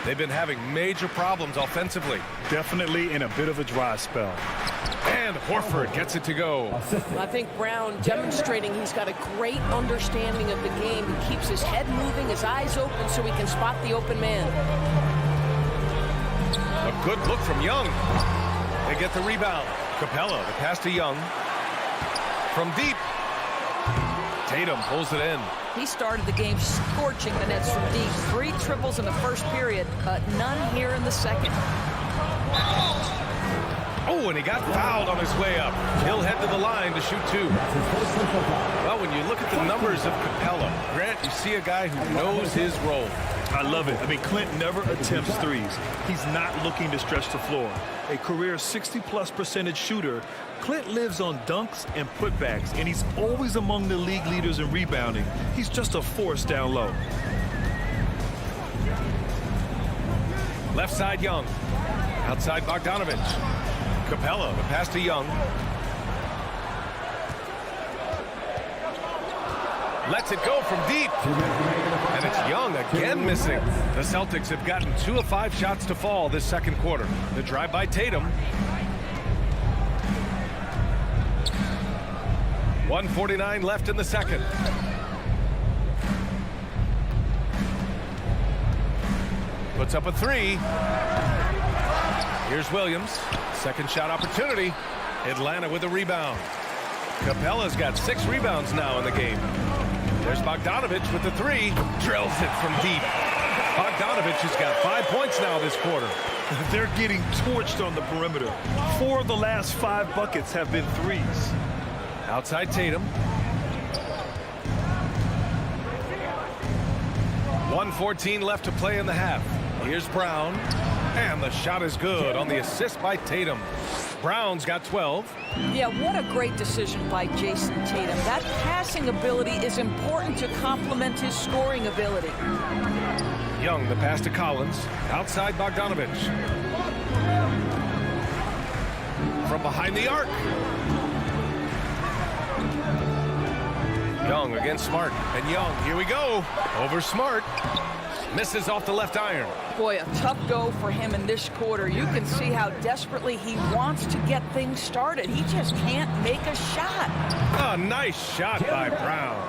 They've been having major problems offensively. Definitely in a bit of a dry spell. And Horford gets it to go. I think Brown demonstrating he's got a great understanding of the game. He keeps his head moving, his eyes open so he can spot the open man. A good look from Young. They get the rebound. Capella, the pass to Young. From deep. Tatum pulls it in. He started the game scorching the Nets from deep. 3 triples in the first period, but none here in the second. Oh, and he got fouled on his way up. He'll head to the line to shoot 2. Well, when you look at the numbers of Capella, Grant, you see a guy who knows his role. I love it. I mean, Clint never attempts threes. He's not looking to stretch the floor. A career 60+% shooter, Clint lives on dunks and putbacks, and he's always among the league leaders in rebounding. He's just a force down low. Left side, Young. Outside, Bogdanovich. Capella, the pass to Young. Lets it go from deep. And it's Young again missing. The Celtics have gotten 2 of 5 shots to fall this second quarter. The drive by Tatum. 1:49 left in the second. Puts up a 3. Here's Williams. Second shot opportunity. Atlanta with a rebound. Capella's got 6 rebounds now in the game. There's Bogdanovich with the 3. Drills it from deep. Bogdanovich has got 5 points now this quarter. They're getting torched on the perimeter. 4 of the last 5 buckets have been threes. Outside Tatum. 1:14 left to play in the half. Here's Brown. And the shot is good on the assist by Tatum. Brown's got 12. Yeah, what a great decision by Jason Tatum. That passing ability is important to complement his scoring ability. Young, the pass to Collins. Outside Bogdanovich. From behind the arc. Young against Smart. And Young, here we go. Over Smart. Misses off the left iron. Boy, a tough go for him in this quarter. You can see how desperately he wants to get things started. He just can't make a shot. A nice shot by Brown.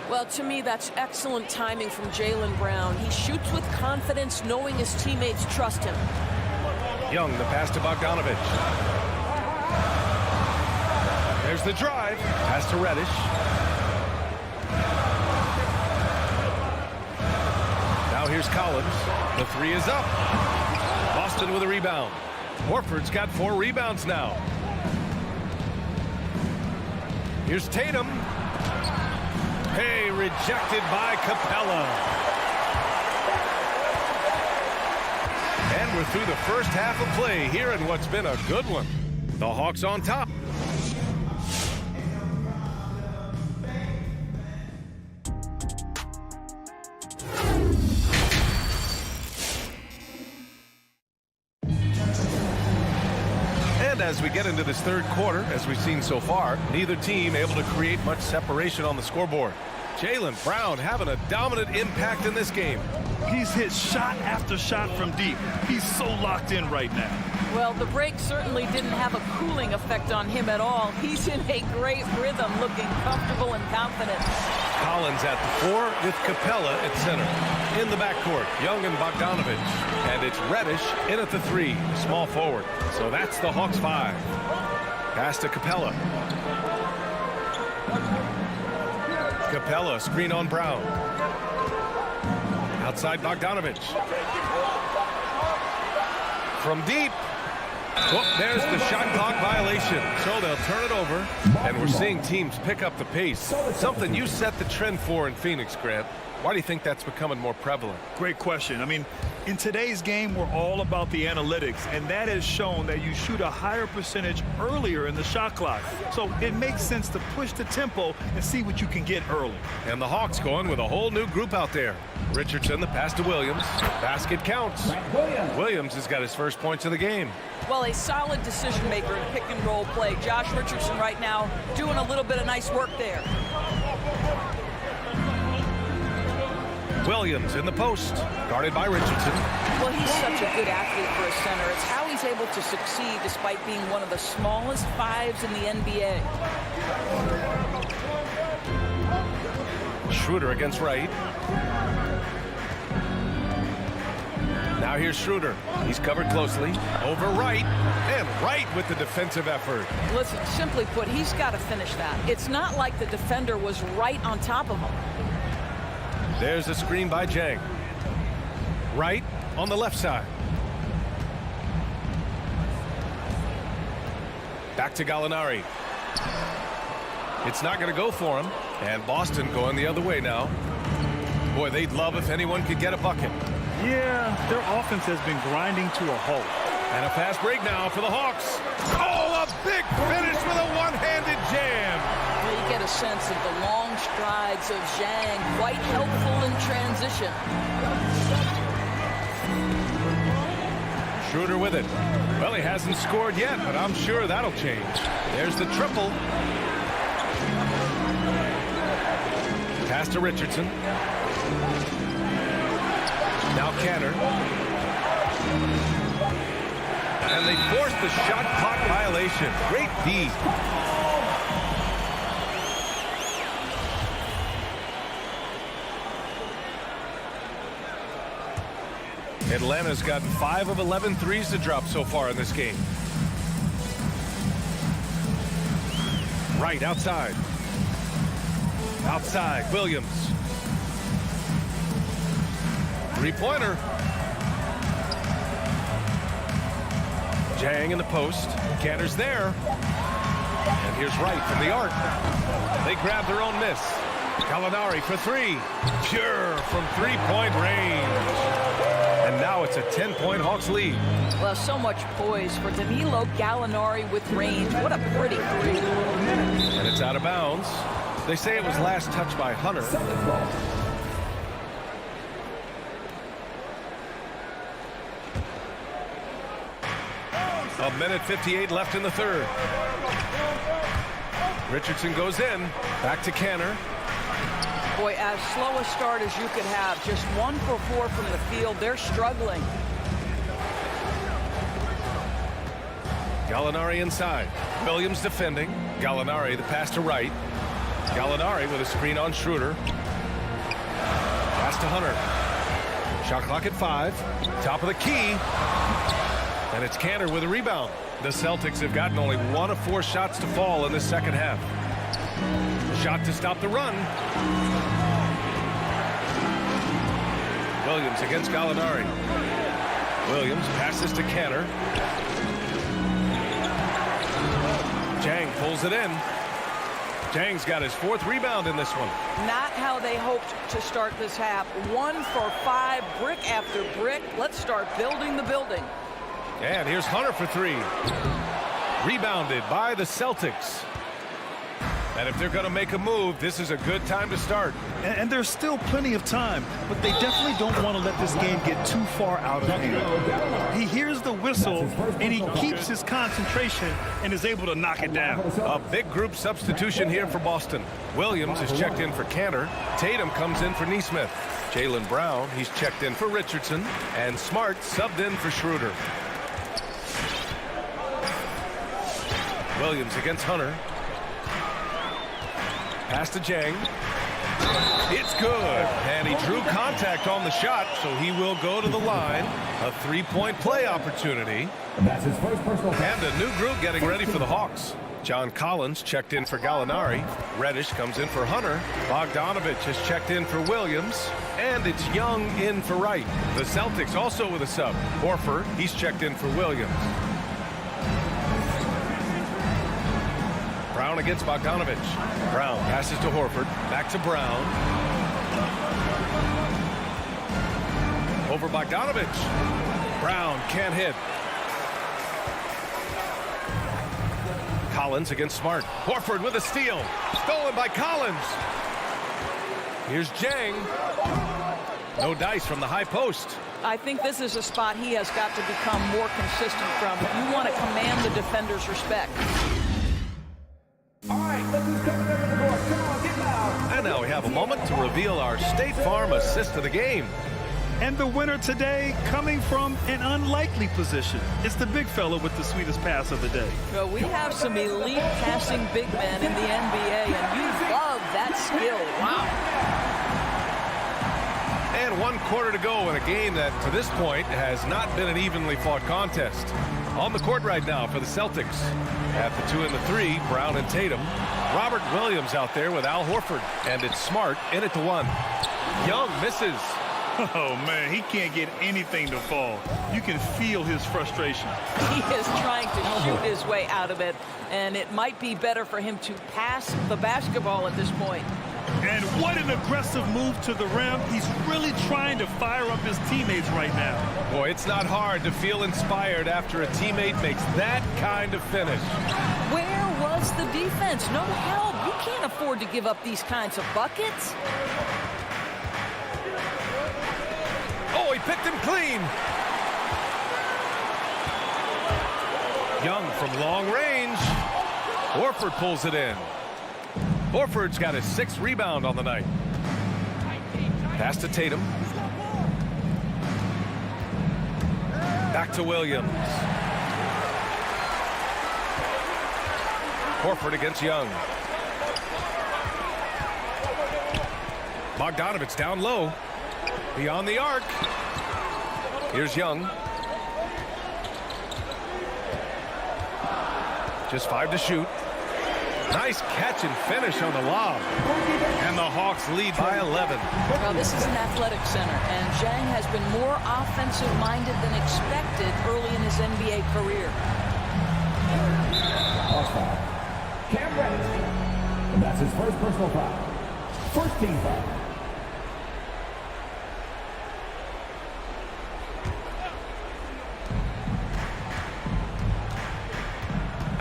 Well, to me, that's excellent timing from Jaylen Brown. He shoots with confidence, knowing his teammates trust him. Young, the pass to Bogdanovich. There's the drive. Pass to Reddish. Now here's Collins. The three is up. Boston with a rebound. Horford's got 4 rebounds now. Here's Tatum. Hey, rejected by Capella. And we're through the first half of play here in what's been a good one. The Hawks on top. As we get into this third quarter, as we've seen so far, neither team able to create much separation on the scoreboard. Jaylen Brown having a dominant impact in this game. He's hit shot after shot from deep. He's so locked in right now. Well, the break certainly didn't have a cooling effect on him at all. He's in a great rhythm, looking comfortable and confident. Collins at the 4 with Capella at center. In the backcourt, Young and Bogdanovich. And it's Reddish in at the 3, small forward. So that's the Hawks 5. Pass to Capella. Capella, screen on Brown. Outside Bogdanovich. From deep. Oh, there's the shot clock violation. So they'll turn it over. And we're seeing teams pick up the pace. Something you set the trend for in Phoenix, Grant. Why do you think that's becoming more prevalent? Great question. I mean, in today's game, we're all about the analytics, and that has shown that you shoot a higher percentage earlier in the shot clock. So it makes sense to push the tempo and see what you can get early. And the Hawks going with a whole new group out there. Richardson, the pass to Williams. Basket counts. Williams has got his first points of the game. Well, a solid decision maker in pick and roll play. Josh Richardson right now doing a little bit of nice work there. Williams in the post, guarded by Richardson. Well, he's such a good athlete for a center. It's how he's able to succeed despite being one of the smallest 5s in the NBA. Schroeder against Wright. Now here's Schroeder. He's covered closely. Over Wright. And Wright with the defensive effort. Listen, simply put, he's got to finish that. It's not like the defender was right on top of him. There's a screen by Jang. Wright on the left side. Back to Gallinari. It's not going to go for him. And Boston going the other way now. Boy, they'd love if anyone could get a bucket. Yeah, their offense has been grinding to a halt. And a fast break now for the Hawks. Oh, a big finish with a one-handed jam. Well, you get a sense of the long strides of Zhang, quite helpful in transition. Schroeder with it. Well, he hasn't scored yet, but I'm sure that'll change. There's the triple. Pass to Richardson. Now Canner. And they forced the shot clock violation. Great D. Atlanta's gotten 5 of 11 threes to drop so far in this game. Right outside. Outside, Williams. Three-pointer. Jang in the post. Cantor's there. And here's Wright from the arc. They grab their own miss. Gallinari for 3. Pure from three-point range. And now it's It's a 10-point Hawks lead. Well, so much poise for Danilo Gallinari with range. What a pretty three. And it's out of bounds. They say it was last touched by Hunter. A minute 58 left in the third. Richardson goes in. Back to Canner. Boy, as slow a start as you could have. Just 1 for 4 from the field. They're struggling. Gallinari inside. Williams defending. Gallinari, the pass to right. Gallinari with a screen on Schroeder. Pass to Hunter. Shot clock at 5. Top of the key. And it's Canner with a rebound. The Celtics have gotten only 1 of 4 shots to fall in the second half. Shot to stop the run. Williams against Gallinari. Williams passes to Canner. Jang pulls it in. Jang's got his 4th rebound in this one. Not how they hoped to start this half. 1 for 5, brick after brick. Let's start building the building. And here's Hunter for 3. Rebounded by the Celtics. And if they're going to make a move, this is a good time to start. And there's still plenty of time, but they definitely don't want to let this game get too far out of hand. He hears the whistle, and he keeps his concentration and is able to knock it down. A big group substitution here for Boston. Williams is checked in for Canner. Tatum comes in for Nesmith. Jaylen Brown, he's checked in for Richardson. And Smart subbed in for Schroeder. Williams against Hunter. Pass to Jang. It's good. And he drew contact on the shot, so he will go to the line. A 3-point play opportunity. That's his first personal foul. And a new group getting ready for the Hawks. John Collins checked in for Gallinari. Reddish comes in for Hunter. Bogdanovich has checked in for Williams. And it's Young in for Wright. The Celtics also with a sub. Horford, he's checked in for Williams. Brown against Bogdanovich. Brown passes to Horford. Back to Brown. Over Bogdanovich. Brown can't hit. Collins against Smart. Horford with a steal. Stolen by Collins. Here's Jang. No dice from the high post. I think this is a spot he has got to become more consistent from. You want to command the defender's respect. And now we have a moment to reveal our State Farm assist of the game. And the winner today coming from an unlikely position. It's the big fella with the sweetest pass of the day. Well, we have some elite passing big men in the NBA, and you love that skill. Wow. And 1 quarter to go in a game that, to this point, has not been an evenly fought contest. On the court right now for the Celtics. At the 2 and the 3, Brown and Tatum. Robert Williams out there with Al Horford. And it's Smart in at the 1. Young misses. Oh, man, he can't get anything to fall. You can feel his frustration. He is trying to shoot his way out of it, and it might be better for him to pass the basketball at this point. And what an aggressive move to the rim. He's really trying to fire up his teammates right now. Boy, it's not hard to feel inspired after a teammate makes that kind of finish. Where was the defense? No help. You can't afford to give up these kinds of buckets. Oh, he picked him clean. Young from long range. Horford pulls it in. Horford's got his 6th rebound on the night. Pass to Tatum. Back to Williams. Horford against Young. Bogdanovich down low. Beyond the arc. Here's Young. Just 5 to shoot. Nice catch and finish on the lob. And the Hawks lead by 11. Well, this is an athletic center, and Jang has been more offensive-minded than expected early in his NBA career. Cam Reddish. And that's his first personal foul. First team foul.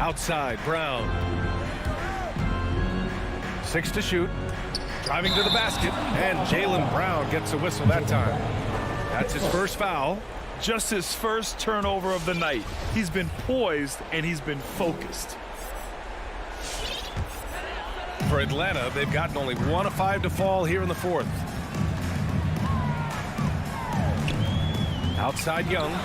Outside, Brown. 6 to shoot. Driving to the basket. And Jaylen Brown gets a whistle that time. That's his first foul. Just his first turnover of the night. He's been poised and he's been focused. For Atlanta, they've gotten only 1 of 5 to fall here in the fourth. Outside Young.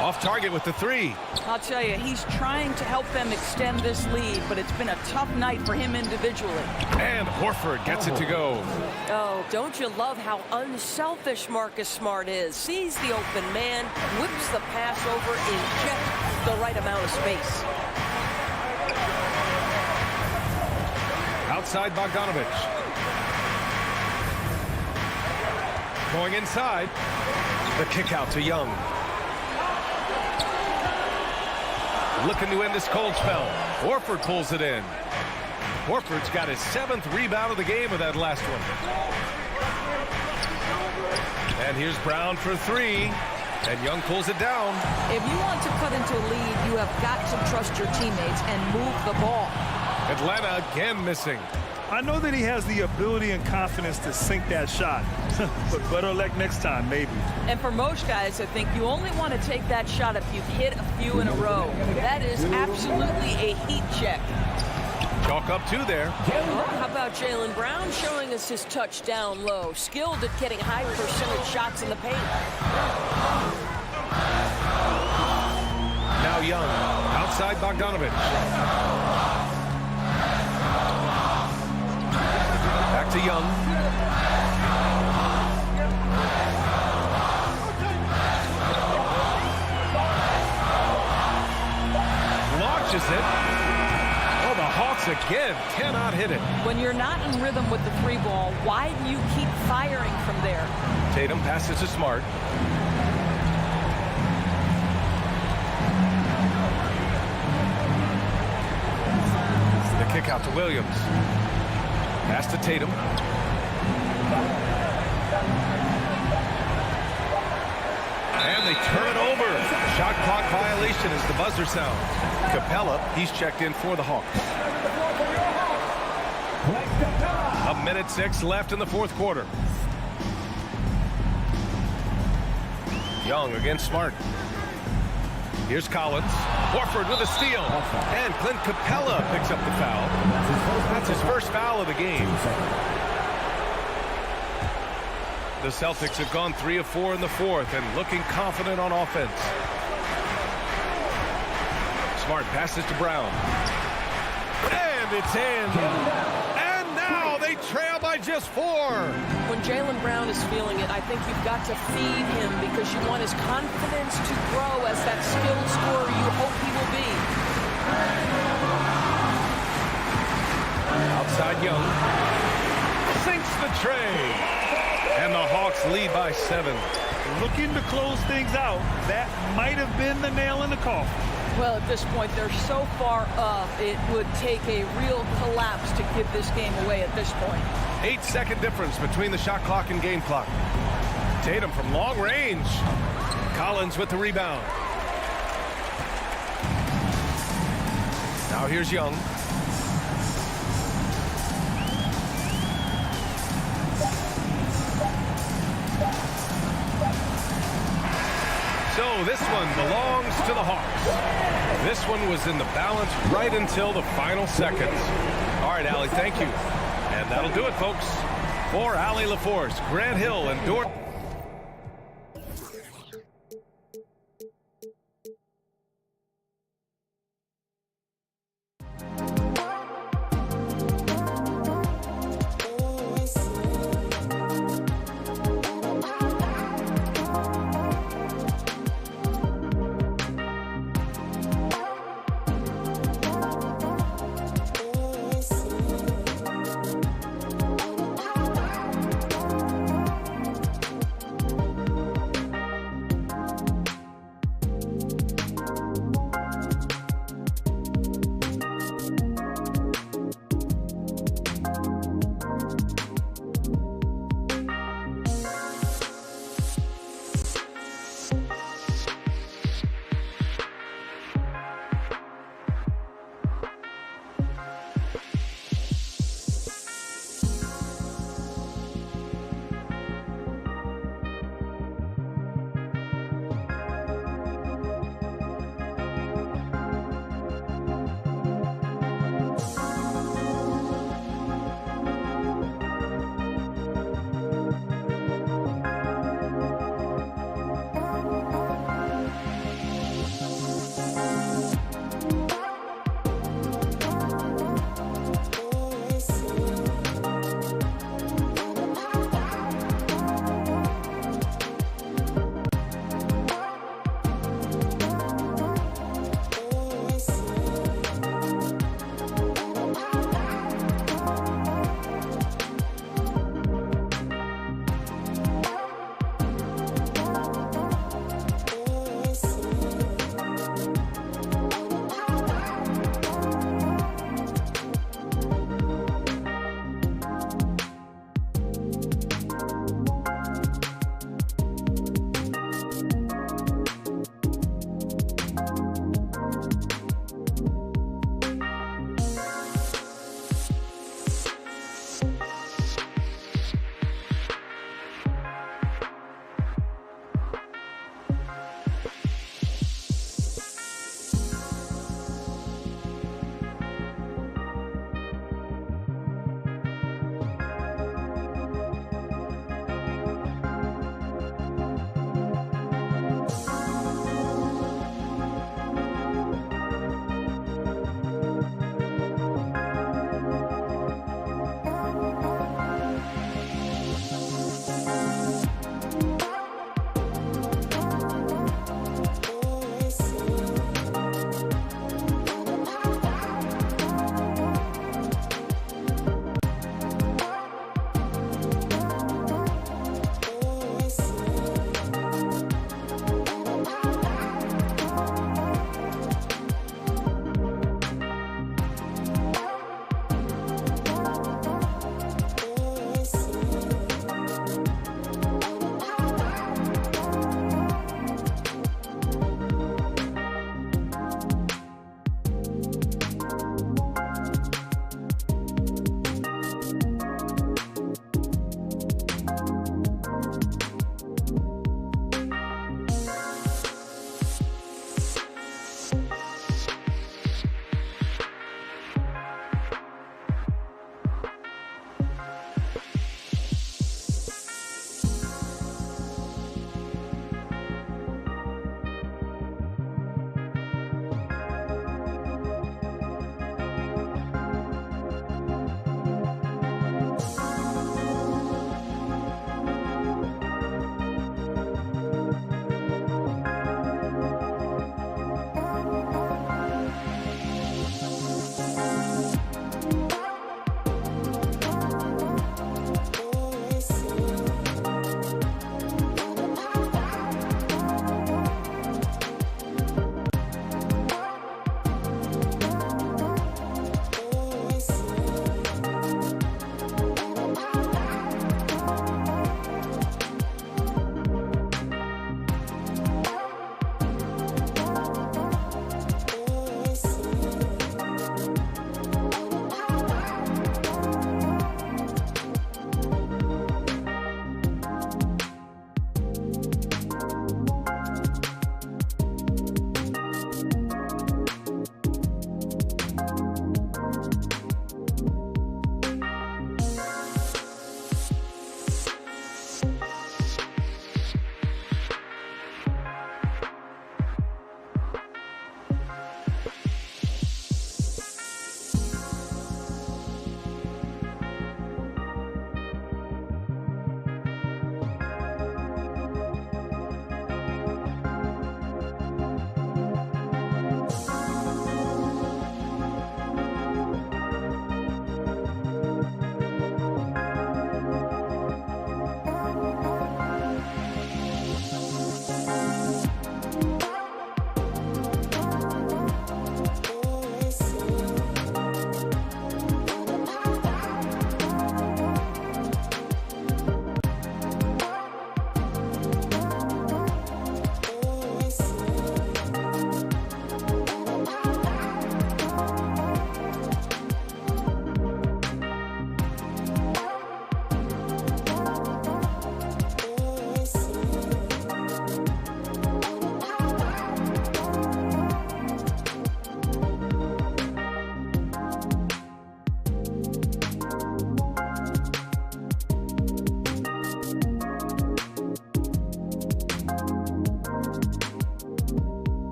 Off target with the 3. I'll tell you, he's trying to help them extend this lead, but it's been a tough night for him individually. And Horford gets it to go. Oh, don't you love how unselfish Marcus Smart is? Sees the open man, whips the pass over in just the right amount of space. Outside Bogdanovich. Going inside. The kick out to Young. Looking to end this cold spell. Horford pulls it in. Horford's got his 7th rebound of the game with that last one. And here's Brown for 3. And Young pulls it down. If you want to cut into a lead, you have got to trust your teammates and move the ball. Atlanta again missing. I know that he has the ability and confidence to sink that shot, but better luck next time, maybe. And for most guys, I think you only want to take that shot if you've hit a few in a row. That is absolutely a heat check. Chalk up 2 there. Well, how about Jaylen Brown showing us his touchdown low? Skilled at getting high percentage shots in the paint. Now Young. Outside Bogdanovich. Back to Young. Launches it. Oh, the Hawks again cannot hit it. When you're not in rhythm with the 3 ball, why do you keep firing from there? Tatum passes to Smart. The kick out to Williams. Pass to Tatum. And they turn it over. Shot clock violation as the buzzer sounds. Capella, he's checked in for the Hawks. 1:06 left in the fourth quarter. Young against Smart. Here's Collins. Horford with a steal. And Clint Capella picks up the foul. That's his first foul of the game. The Celtics have gone 3 of 4 in the fourth and looking confident on offense. Smart passes to Brown. And it's in. And now they trail by just 4. When Jaylen Brown is feeling it, I think you've got to feed him because you want his confidence to grow as that skilled scorer you hope he will be. Outside Young. Sinks the tray. And the Hawks lead by 7. Looking to close things out. That might have been the nail in the coffin. Well, at this point, they're so far up, it would take a real collapse to give this game away at this point. 8-second difference between the shot clock and game clock. Tatum from long range. Collins with the rebound. Now here's Young. So this one belongs to the Hawks. This one was in the balance right until the final seconds. All right, Allie, thank you. And that'll do it, folks. For Allie LaForce, Grant Hill, and Dort.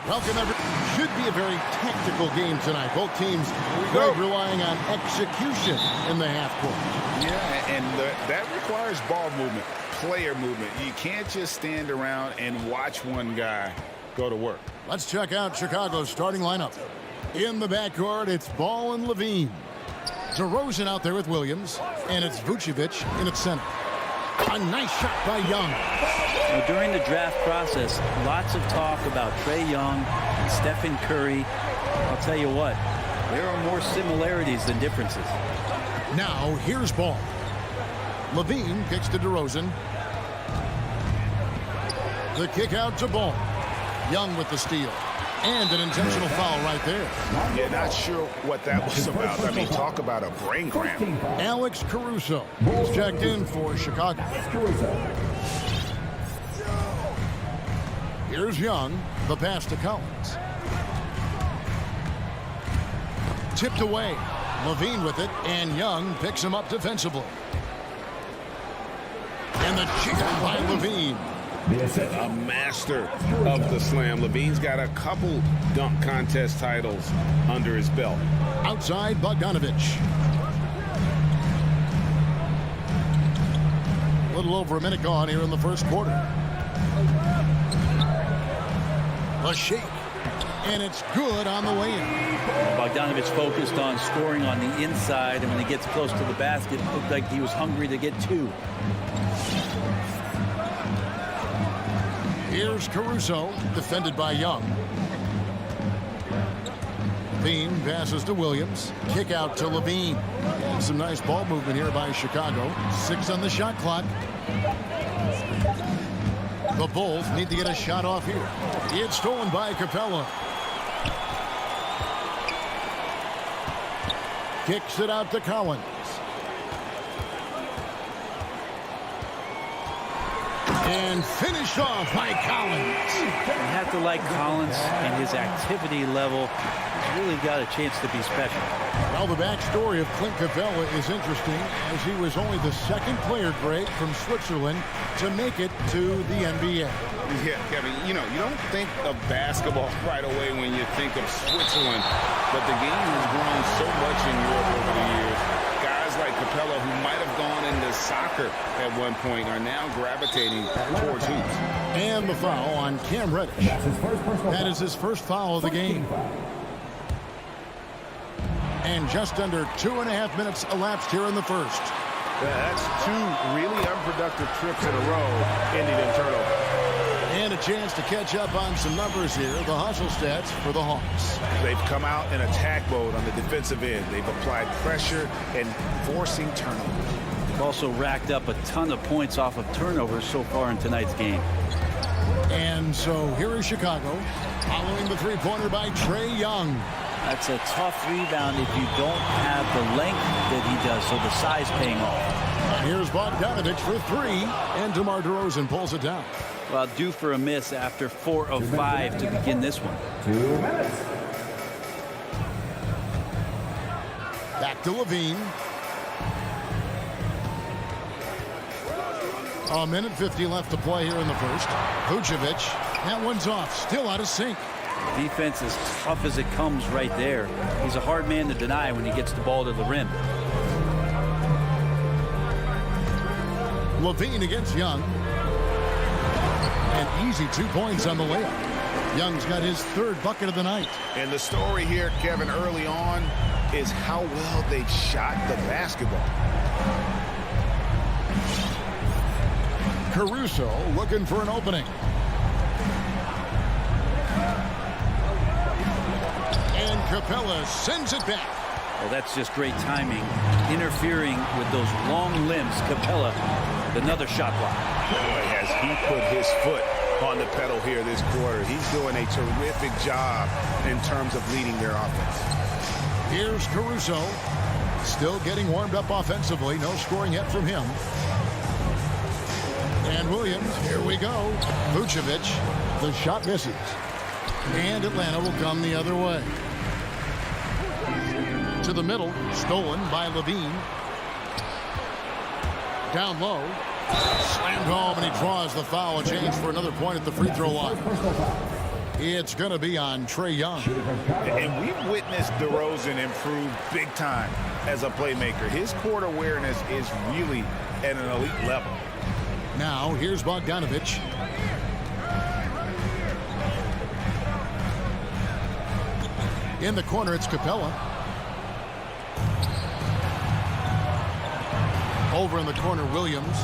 Welcome, everyone. Should be a very tactical game tonight. Both teams relying on execution in the half court. Yeah, and that requires ball movement, player movement. You can't just stand around and watch one guy go to work. Let's check out Chicago's starting lineup. In the backcourt, it's Ball and Levine. DeRozan out there with Williams, and it's Vucevic in its center. A nice shot by Young. During the draft process, lots of talk about Trae Young and Stephen Curry. I'll tell you what, there are more similarities than differences. Now, here's Ball. Levine kicks to DeRozan. The kick out to Ball. Young with the steal. And an intentional foul right there. Yeah, not sure what that was about. I mean, talk about a brain cramp. Alex Caruso is checked in for Chicago. Here's Young. The pass to Collins. Tipped away. Levine with it, and Young picks him up defensively. And the chip by Levine. A master of the slam. Levine's got a couple dunk contest titles under his belt. Outside, Bogdanovich. A little over a minute gone here in the first quarter. A shake. And it's good on the way in. Bogdanovich focused on scoring on the inside, and when he gets close to the basket, it looked like he was hungry to get two. Here's Caruso, defended by Young. Levine passes to Williams. Kick out to Levine. Some nice ball movement here by Chicago. 6 on the shot clock. The Bulls need to get a shot off here. It's stolen by Capella. Kicks it out to Collins. And finished off by Collins. You have to like Collins, and his activity level has really got a chance to be special. Well, the backstory of Clint Capella is interesting, as he was only the second player, Greg, from Switzerland to make it to the NBA. Yeah, Kevin, you know, you don't think of basketball right away when you think of Switzerland, but the game has grown so much in Europe over the years. Guys like Capella, who might have gone into soccer at one point, are now gravitating towards hoops. And the foul on Cam Reddish. That is his first foul of the game. And just under 2.5 minutes elapsed here in the first. That's 2 really unproductive trips in a row, ending in turnover. And a chance to catch up on some numbers here. The hustle stats for the Hawks. They've come out in attack mode on the defensive end. They've applied pressure and forcing turnovers. They've also racked up a ton of points off of turnovers so far in tonight's game. And so here is Chicago, following the three-pointer by Trae Young. That's a tough rebound if you don't have the length that he does, so the size paying off. Here's Bogdanovich for 3, and DeMar DeRozan pulls it down. Well, due for a miss after 4 of 5 to begin this one. 2 minutes. Back to Levine. A minute 50 left to play here in the first. Vucevic, that one's off, still out of sync. Defense is tough as it comes right there. He's a hard man to deny when he gets the ball to the rim. Levine against Young. An easy 2 points on the layup. Young's got his 3rd bucket of the night. And the story here, Kevin, early on is how well they've shot the basketball. Caruso looking for an opening. And Capella sends it back. Well, that's just great timing. Interfering with those long limbs. Capella, another shot block. Boy, has he put his foot on the pedal here this quarter. He's doing a terrific job in terms of leading their offense. Here's Caruso. Still getting warmed up offensively. No scoring yet from him. And Williams, here we go. Vucevic, the shot misses. And Atlanta will come the other way. To the middle, stolen by Levine. Down low. Slammed home, and he draws the foul. A change for another point at the free throw line. It's going to be on Trae Young. And we've witnessed DeRozan improve big time as a playmaker. His court awareness is really at an elite level. Now, here's Bogdanovich. In the corner, it's Capella. Over in the corner, Williams.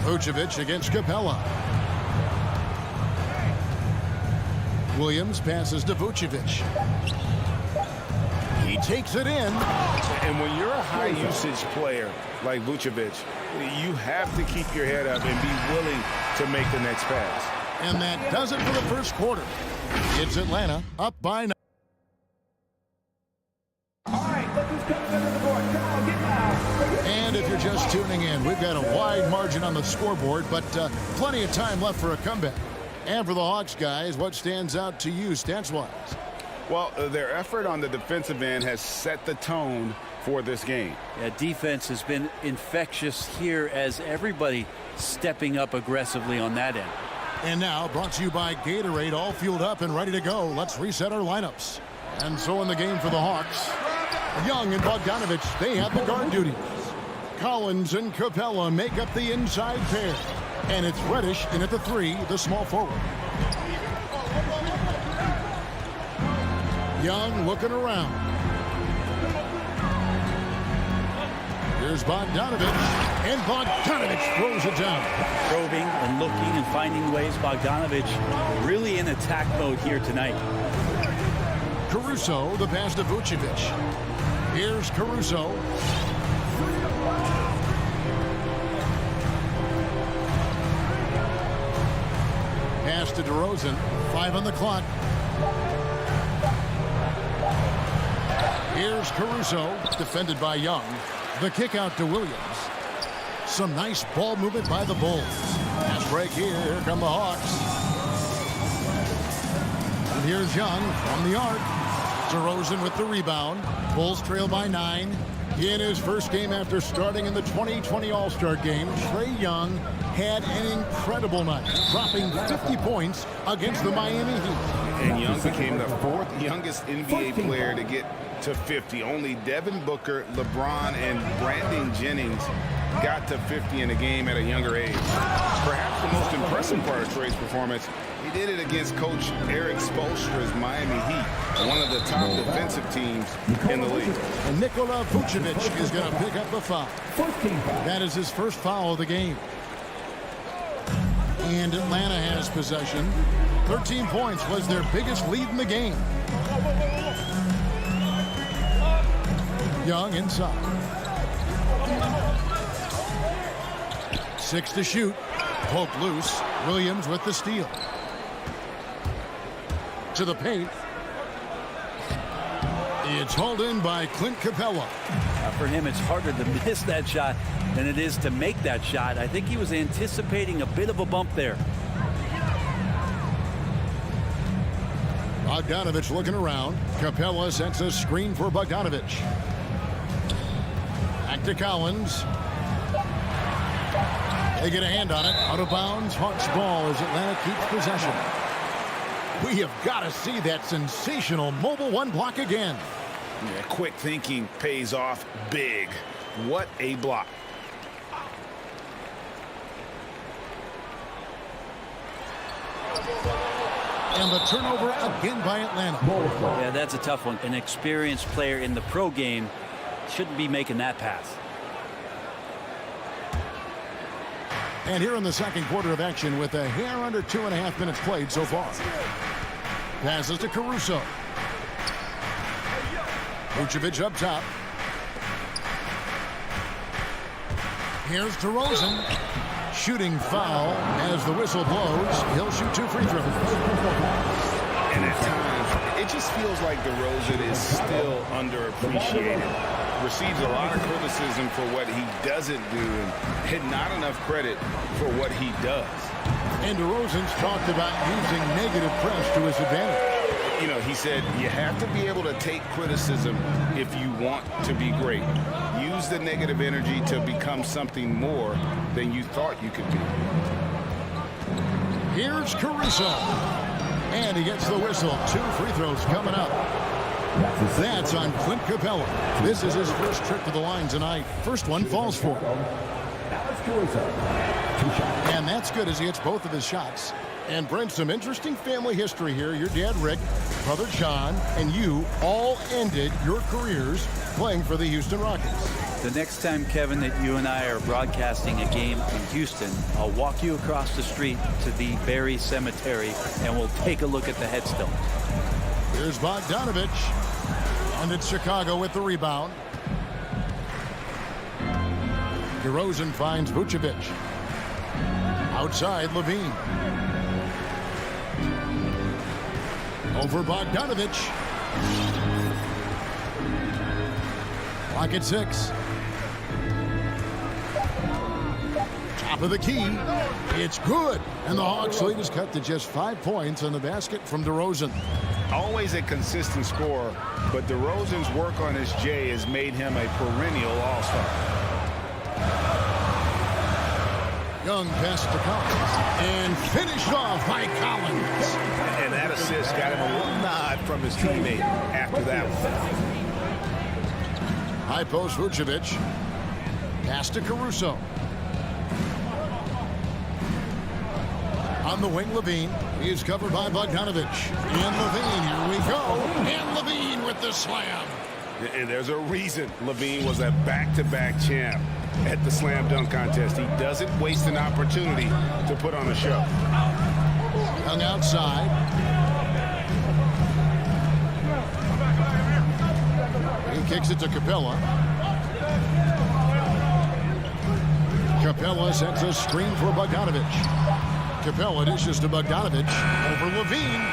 Vucevic against Capella. Williams passes to Vucevic. He takes it in. And when you're a high-usage player like Vucevic, you have to keep your head up and be willing to make the next pass. And that does it for the first quarter. It's Atlanta up by 9. And if you're just tuning in, we've got a wide margin on the scoreboard, but plenty of time left for a comeback. And for the Hawks, guys, what stands out to you stats-wise? Well, their effort on the defensive end has set the tone for this game. Yeah, defense has been infectious here as everybody stepping up aggressively on that end. And now, brought to you by Gatorade, all fueled up and ready to go. Let's reset our lineups. And so in the game for the Hawks, Young and Bogdanovich, they have the guard duties. Collins and Capella make up the inside pair. And it's Reddish in at the 3, the small forward. Young looking around. Here's Bogdanovich, and Bogdanovich throws it down. Probing and looking and finding ways. Bogdanovich really in attack mode here tonight. Caruso, the pass to Vucevic. Here's Caruso. Pass to DeRozan. 5 on the clock. Here's Caruso, defended by Young. The kick out to Williams. Some nice ball movement by the Bulls. Pass break here. Here come the Hawks. And here's Young from the arc. DeRozan with the rebound. Bulls trail by 9. In his first game after starting in the 2020 All-Star Game, Trae Young had an incredible night, dropping 50 points against the Miami Heat. And Young became the 4th youngest NBA player to get to 50. Only Devin Booker, LeBron, and Brandon Jennings got to 50 in a game at a younger age. Perhaps the most impressive part of Trae's performance, he did it against Coach Eric Spoelstra's Miami Heat, one of the top defensive teams in the league. And Nikola Vucevic is going to pick up the foul. That is his first foul of the game. And Atlanta has possession. 13 points was their biggest lead in the game. Young inside. 6 to shoot. Poke loose. Williams with the steal. To the paint. It's hauled in by Clint Capella. For him, it's harder to miss that shot than it is to make that shot. I think he was anticipating a bit of a bump there. Bogdanovich looking around. Capella sets a screen for Bogdanovich. Back to Collins. They get a hand on it. Out of bounds. Hawks ball as Atlanta keeps possession. We have got to see that sensational mobile one block again. Yeah, quick thinking pays off big. What a block. And the turnover again by Atlanta. Yeah, that's a tough one. An experienced player in the pro game shouldn't be making that pass. And here in the second quarter of action with a hair under 2.5 minutes played so far. Passes to Caruso. Vucevic up top. Here's DeRozan. Shooting foul as the whistle blows. He'll shoot 2 free throws. And at times, it just feels like DeRozan is still underappreciated. Receives a lot of criticism for what he doesn't do and not enough credit for what he does. And DeRozan's talked about using negative press to his advantage. You know, he said you have to be able to take criticism if you want to be great. Use the negative energy to become something more than you thought you could be. Here's Caruso. And he gets the whistle. 2 free throws coming up. That's on Clint Capella. This is his first trip to the line tonight. First one falls for him. And that's good as he hits both of his shots. And Brent, some interesting family history here. Your dad, Rick, brother John, and you all ended your careers playing for the Houston Rockets. The next time, Kevin, that you and I are broadcasting a game in Houston, I'll walk you across the street to the Berry Cemetery, and we'll take a look at the headstone. Here's Bogdanovich. And it's Chicago with the rebound. DeRozan finds Vucevic. Outside, Levine. Over Bogdanovich. Clock at 6. Top of the key. It's good. And the Hawks lead is cut to just 5 points on the basket from DeRozan. Always a consistent scorer, but DeRozan's work on his J has made him a perennial all-star. Young pass to Collins. And finished off by Collins. And that assist got him a little nod from his teammate after that one. High post Vucevic. Pass to Caruso. On the wing, Levine. He is covered by Bogdanovich. And Levine, here we go. And Levine with the slam. And there's a reason Levine was a back-to-back champ at the slam dunk contest. He doesn't waste an opportunity to put on a show. Hung outside. He kicks it to Capella. Capella sets a screen for Bogdanovich. Capella dishes to Bogdanovich over Levine.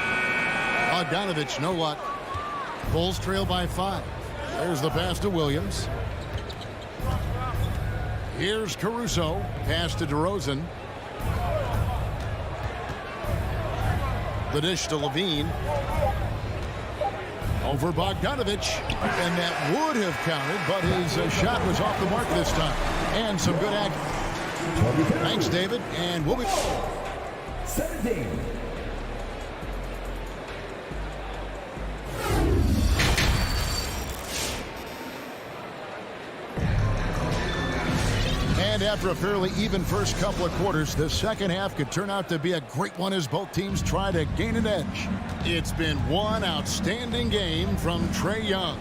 Bogdanovich, no luck. Bulls trail by 5. There's the pass to Williams. Here's Caruso. Pass to DeRozan. The dish to Levine. Over Bogdanovich. And that would have counted, but his shot was off the mark this time. And some good action. Thanks, David. And we'll be... 17. And after a fairly even first couple of quarters, the second half could turn out to be a great one as both teams try to gain an edge. It's been one outstanding game from Trae Young.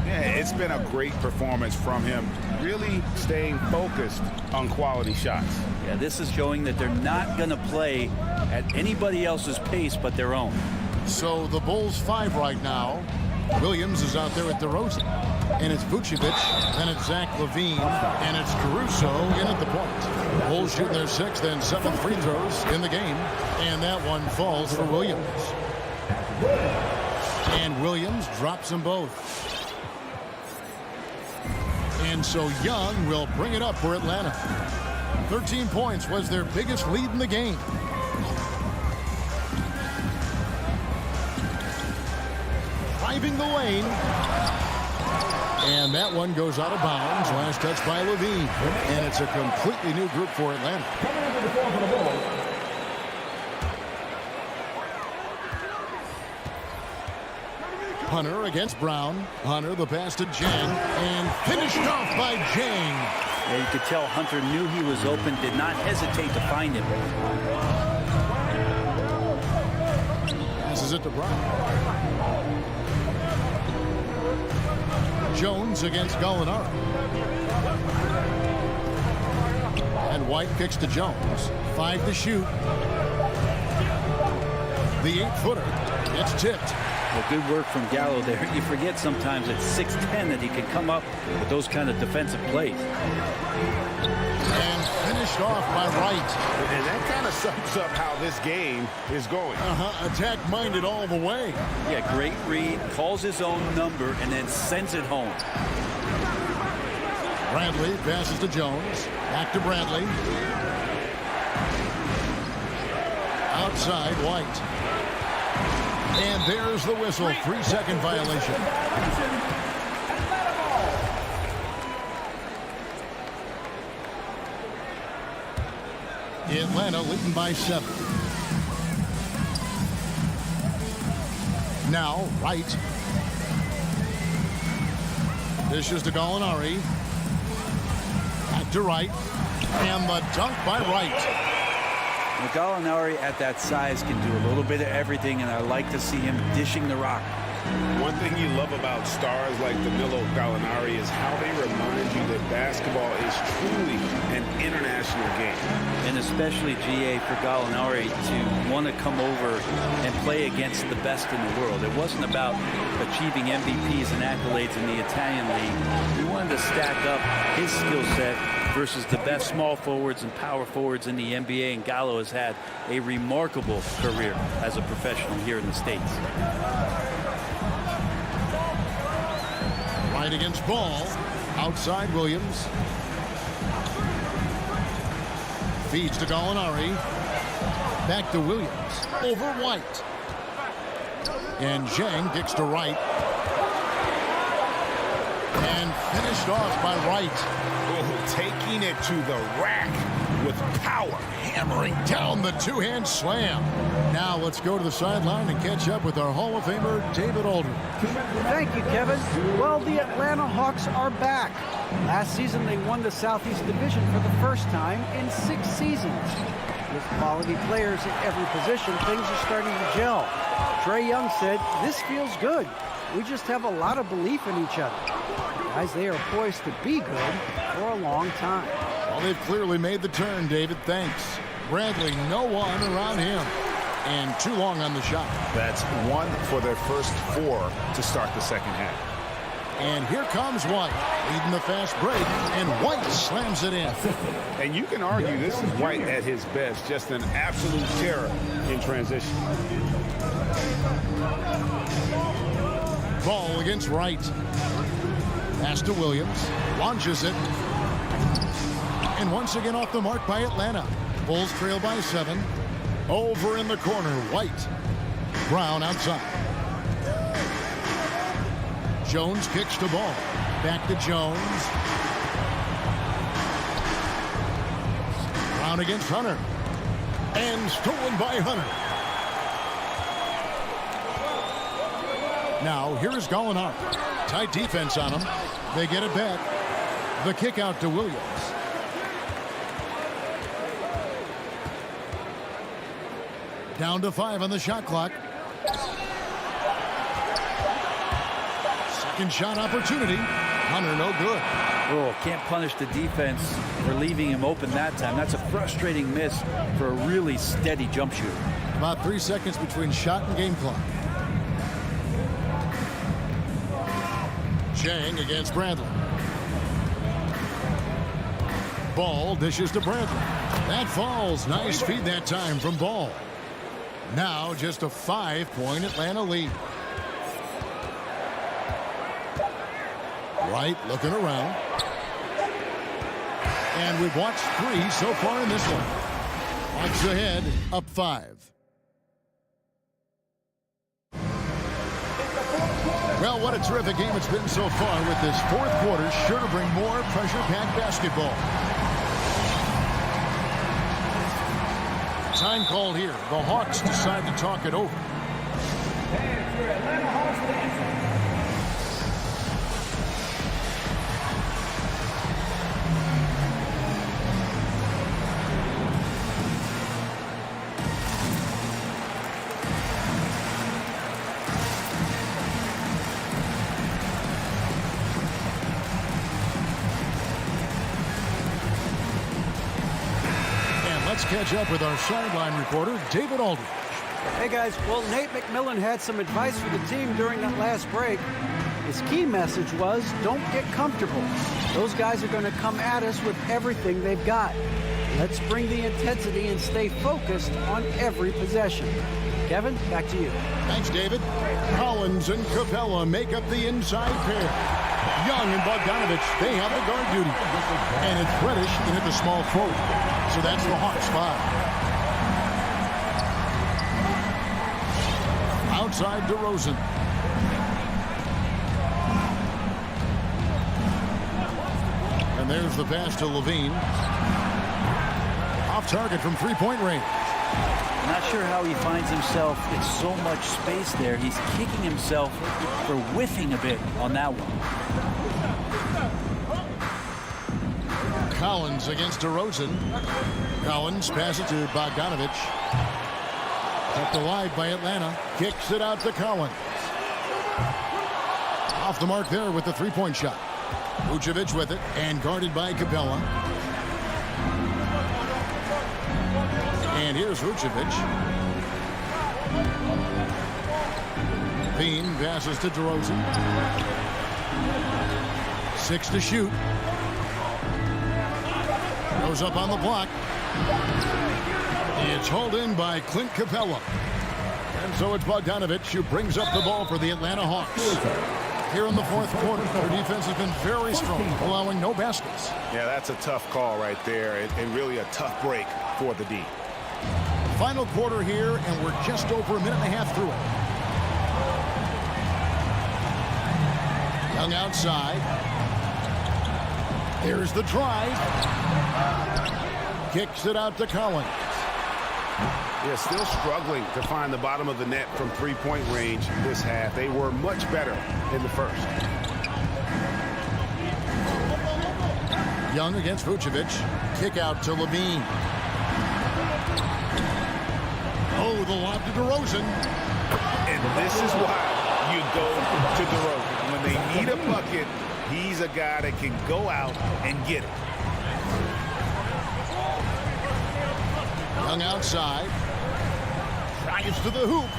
Yeah, it's been a great performance from him, really staying focused on quality shots. Yeah, this is showing that they're not going to play at anybody else's pace but their own. So the Bulls 5 right now. Williams is out there at DeRozan. And it's Vucevic, then it's Zach LaVine, and it's Caruso in at the point. Bulls shooting their 6th and 7th free throws in the game. And that one falls for Williams. And Williams drops them both. And so Young will bring it up for Atlanta. 13 points was their biggest lead in the game. Driving the lane. And that one goes out of bounds. Last touch by Levine. And it's a completely new group for Atlanta. Hunter against Brown. Hunter the pass to Jang. And finished off by Jang. Yeah, you could tell Hunter knew he was open, did not hesitate to find him. Passes it to Brown. Jones against Gallinari. And White kicks to Jones. 5 to shoot. The 8-footer. It's tipped. Well, good work from Gallo there. You forget sometimes at 6'10" that he can come up with those kind of defensive plays. And finished off by Wright. And that kind of sums up how this game is going. Attack-minded all the way. Yeah, great read, calls his own number, and then sends it home. Bradley passes to Jones. Back to Bradley. Outside, White. And there's the whistle. 3-second violation. Atlanta leading by 7. Now, Wright. Dishes to Gallinari. Back to Wright. And the dunk by Wright. Gallinari at that size can do a little bit of everything, and I like to see him dishing the rock. One thing you love about stars like Danilo Gallinari is how they remind you that basketball is truly an international game. And especially, GA, for Gallinari to want to come over and play against the best in the world. It wasn't about achieving MVPs and accolades in the Italian league. He wanted to stack up his skill set versus the best small forwards and power forwards in the NBA, and Gallo has had a remarkable career as a professional here in the States. Right against Ball. Outside Williams. Feeds to Gallinari. Back to Williams. Over White. And Zhang kicks to Wright. And finished off by Wright. Oh, taking it to the rack with power. Hammering down the two-hand slam. Now let's go to the sideline and catch up with our Hall of Famer, David Aldridge. Thank you, Kevin. Well, the Atlanta Hawks are back. Last season, they won the Southeast Division for the first time in 6 seasons. With quality players at every position, things are starting to gel. Trae Young said, "This feels good. We just have a lot of belief in each other." Guys, they are poised to be good for a long time. Well, they've clearly made the turn, David. Thanks. Bradley, no one around him. And too long on the shot. That's 1 for their first 4 to start the second half. And here comes White, leading the fast break, and White slams it in. And you can argue this is White at his best, just an absolute terror in transition. Ball against Wright. Pass to Williams, launches it. And once again off the mark by Atlanta. Bulls trail by 7. Over in the corner, White. Brown outside. Jones kicks to Ball. Back to Jones. Brown against Hunter. And stolen by Hunter. Now, here is Gallinari. Tight defense on him. They get it back. The kick out to Williams. Down to 5 on the shot clock. Second shot opportunity. Hunter, no good. Oh, can't punish the defense for leaving him open that time. That's a frustrating miss for a really steady jump shooter. About 3 seconds between shot and game clock. Zhang against Bradley. Ball dishes to Bradley. That falls. Nice feed that time from Ball. Now just a 5-point Atlanta lead. Wright looking around. And we've watched 3 so far in this one. Hawks ahead, up 5. Well, what a terrific game it's been so far, with this 4th quarter sure to bring more pressure-packed basketball. Time called here. The Hawks decide to talk it over. And your Atlanta Hawks dancing. Let's catch up with our sideline reporter, David Aldridge. Hey, guys. Well, Nate McMillan had some advice for the team during that last break. His key message was, don't get comfortable. Those guys are going to come at us with everything they've got. Let's bring the intensity and stay focused on every possession. Kevin, back to you. Thanks, David. Collins and Capella make up the inside pair. Young and Bogdanovich, they have the guard duty. And it's Reddish in at the small forward. So that's the Hawks 5. Outside DeRozan. And there's the pass to Levine. Off target from 3-point range. I'm not sure how he finds himself in so much space there. He's kicking himself for whiffing a bit on that one. Collins against DeRozan. Collins passes to Bogdanovich. Kept wide by Atlanta. Kicks it out to Collins. Off the mark there with the three-point shot. Vucevic with it and guarded by Capella. And here's Vucevic. Bean passes to DeRozan. 6 to shoot. Goes up on the block. It's hauled in by Clint Capella. And so it's Bogdanovich who brings up the ball for the Atlanta Hawks. Here in the fourth quarter, their defense has been very strong, allowing no baskets. Yeah, that's a tough call right there, and really a tough break for the D. Final quarter here, and we're just over a minute and a half through it. Young outside. Here's the drive. Kicks it out to Collins. Yeah, still struggling to find the bottom of the net from three-point range this half. They were much better in the first. Young against Vucevic. Kick out to Levine. Oh, the lob to DeRozan. And this is why you go to DeRozan. When they need a bucket, he's a guy that can go out and get it. Young outside. Drives to the hoop.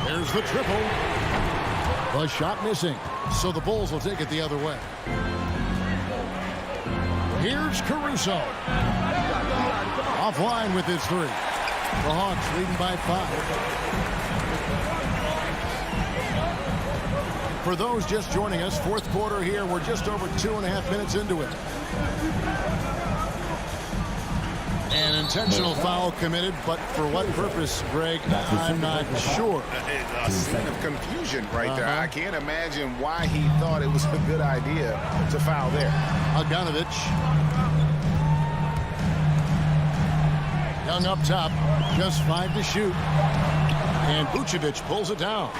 There's the triple. The shot missing. So the Bulls will take it the other way. Here's Caruso. Offline with his three. The Hawks leading by 5. For those just joining us, fourth quarter here. We're just over 2.5 minutes into it. An intentional foul committed, but for what purpose, Greg, I'm not sure. A scene of confusion right there. I can't imagine why he thought it was a good idea to foul there. Bogdanovich. Young up top, just 5 to shoot. And Vucevic pulls it down.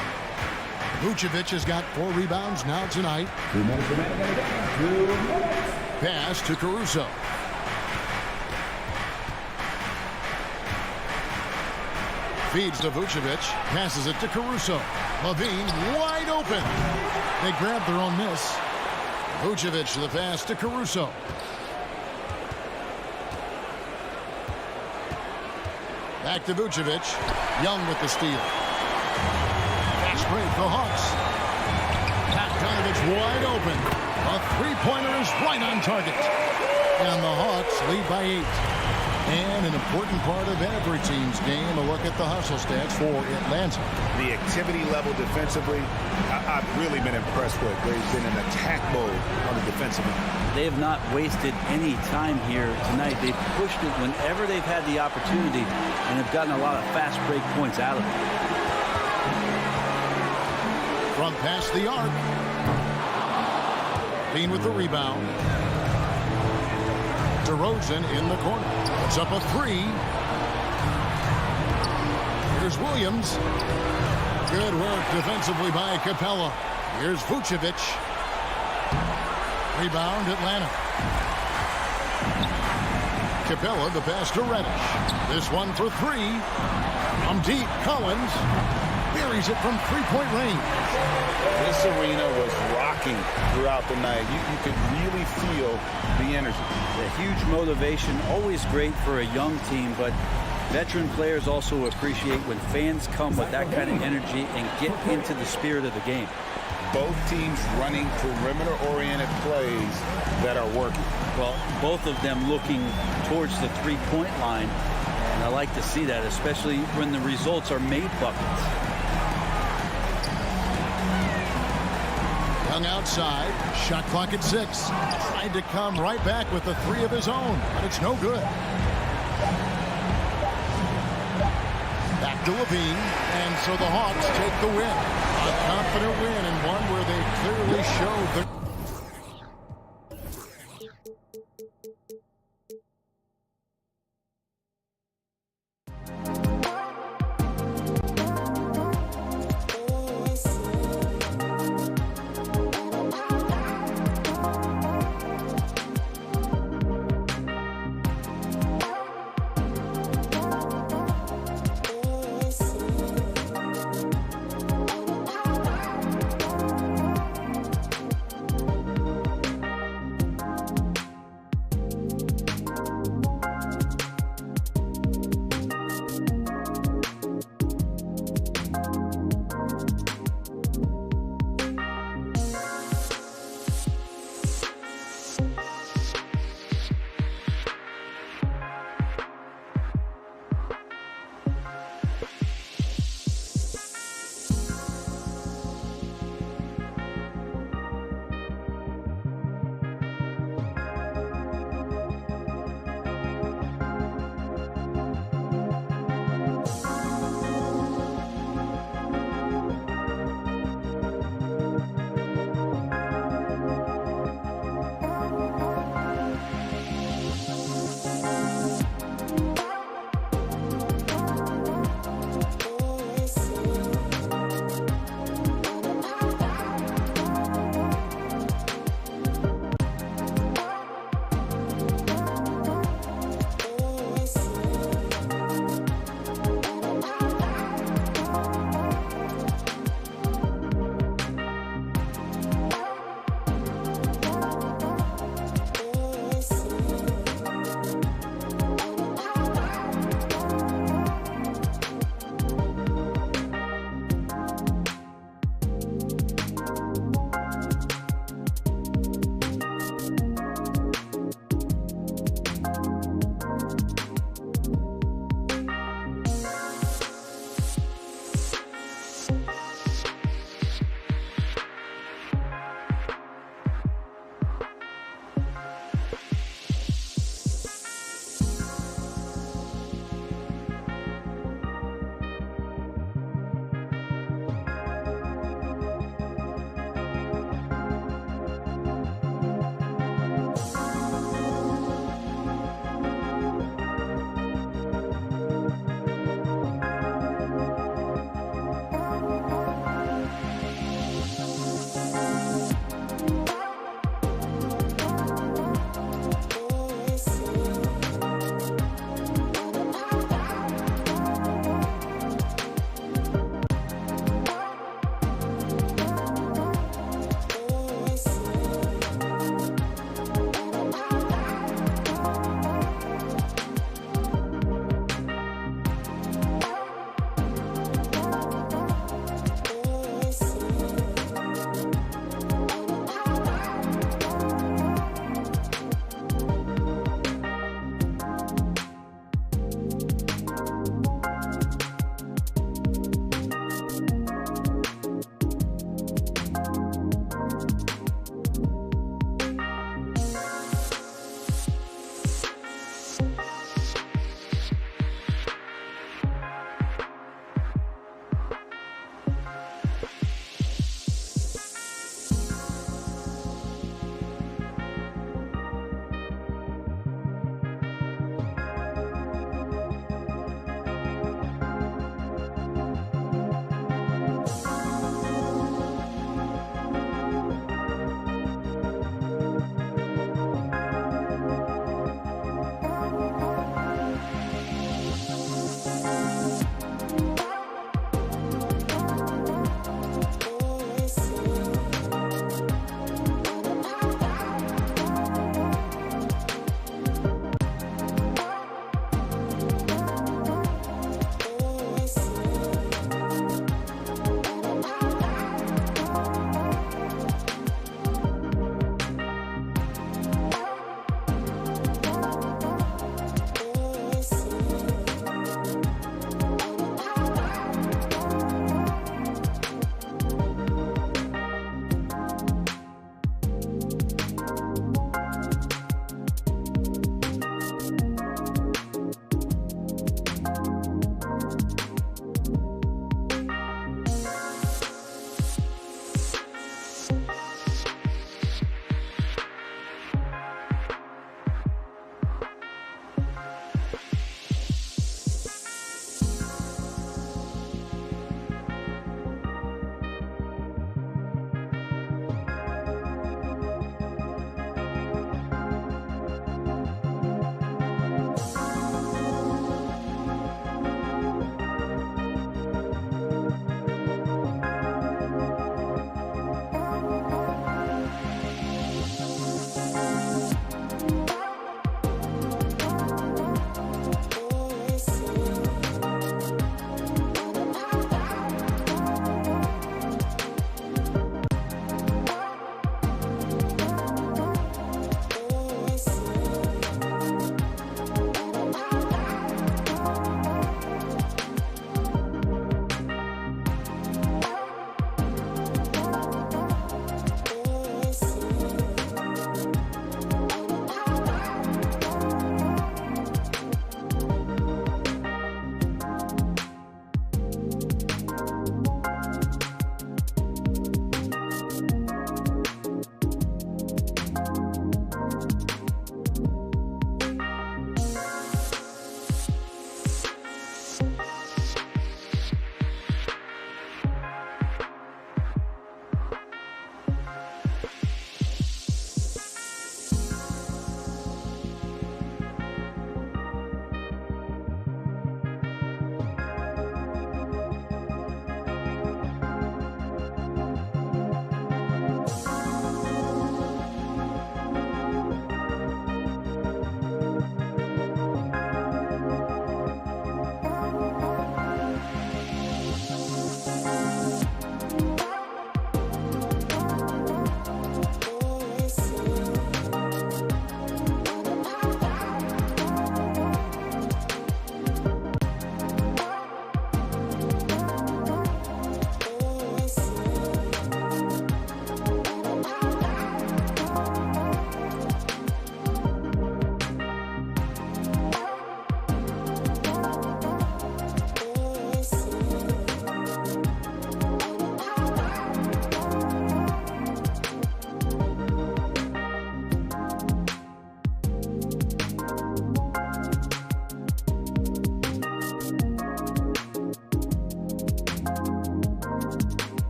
Vucevic has got 4 rebounds now tonight. Pass to Caruso. Feeds to Vucevic. Passes it to Caruso. Levine wide open. They grab their own miss. Vucevic the pass to Caruso. Back to Vucevic. Young with the steal. Fast break, the Hawks. Bogdanovich wide open. A three-pointer is right on target. And the Hawks lead by 8. And an important part of every team's game, a look at the hustle stats for Atlanta. The activity level defensively, I've really been impressed with. They've been in attack mode on the defensive end. They have not wasted any time here tonight. They've pushed it whenever they've had the opportunity and have gotten a lot of fast break points out of it. From past the arc. Bean with the rebound. DeRozan in the corner. Puts up a 3. Here's Williams. Good work defensively by Capella. Here's Vucevic. Rebound Atlanta. Capella the pass to Reddish. This one for 3. From deep, Collins buries it from three-point range. This arena was rocking throughout the night. You could really feel the energy. A huge motivation, always great for a young team, but veteran players also appreciate when fans come with that kind of energy and get into the spirit of the game. Both teams running perimeter-oriented plays that are working. Well, both of them looking towards the three-point line, and I like to see that, especially when the results are made buckets. Young outside, shot clock at 6. Tried to come right back with the 3 of his own, but it's no good. Back to Levine, and so the Hawks take the win. A confident win, and one where they clearly showed the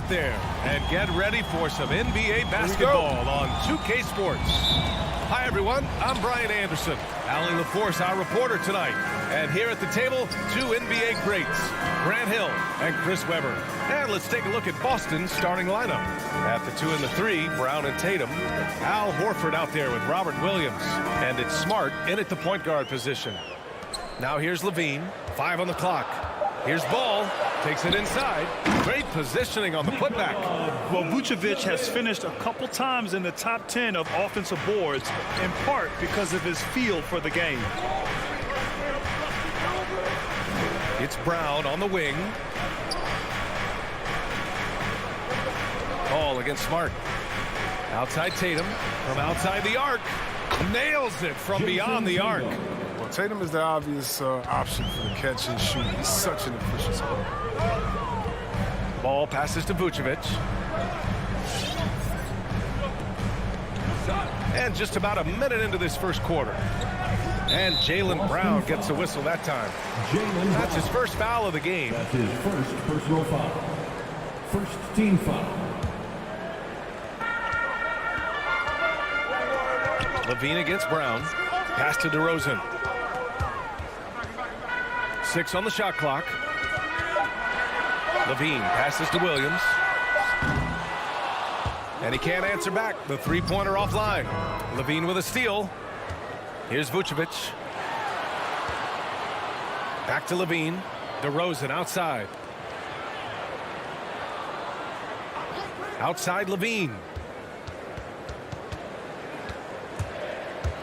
out there and get ready for some NBA basketball on 2K Sports. Hi, everyone. I'm Brian Anderson. Allie LaForce, our reporter tonight. And here at the table, two NBA greats, Grant Hill and Chris Webber. And let's take a look at Boston's starting lineup. At the 2 and the 3, Brown and Tatum. Al Horford out there with Robert Williams. And it's Smart in at the point guard position. Now here's Levine, 5 on the clock. Here's Ball, takes it inside. Great positioning on the putback. Well, Vucevic has finished a couple times in the top 10 of offensive boards, in part because of his feel for the game. It's Brown on the wing. Ball against Smart. Outside Tatum, from outside the arc. Nails it from beyond the arc. Well, Tatum is the obvious option for the catch and shoot. He's such an efficient scorer. Ball passes to Vucevic. And just about a minute into this first quarter. And Jaylen Brown gets a whistle that time. That's his first foul of the game. That's his first personal foul. First team foul. Levine against Brown. Pass to DeRozan. 6 on the shot clock. Levine passes to Williams. And he can't answer back. The three-pointer offline. Levine with a steal. Here's Vucevic. Back to Levine. DeRozan outside. Outside Levine.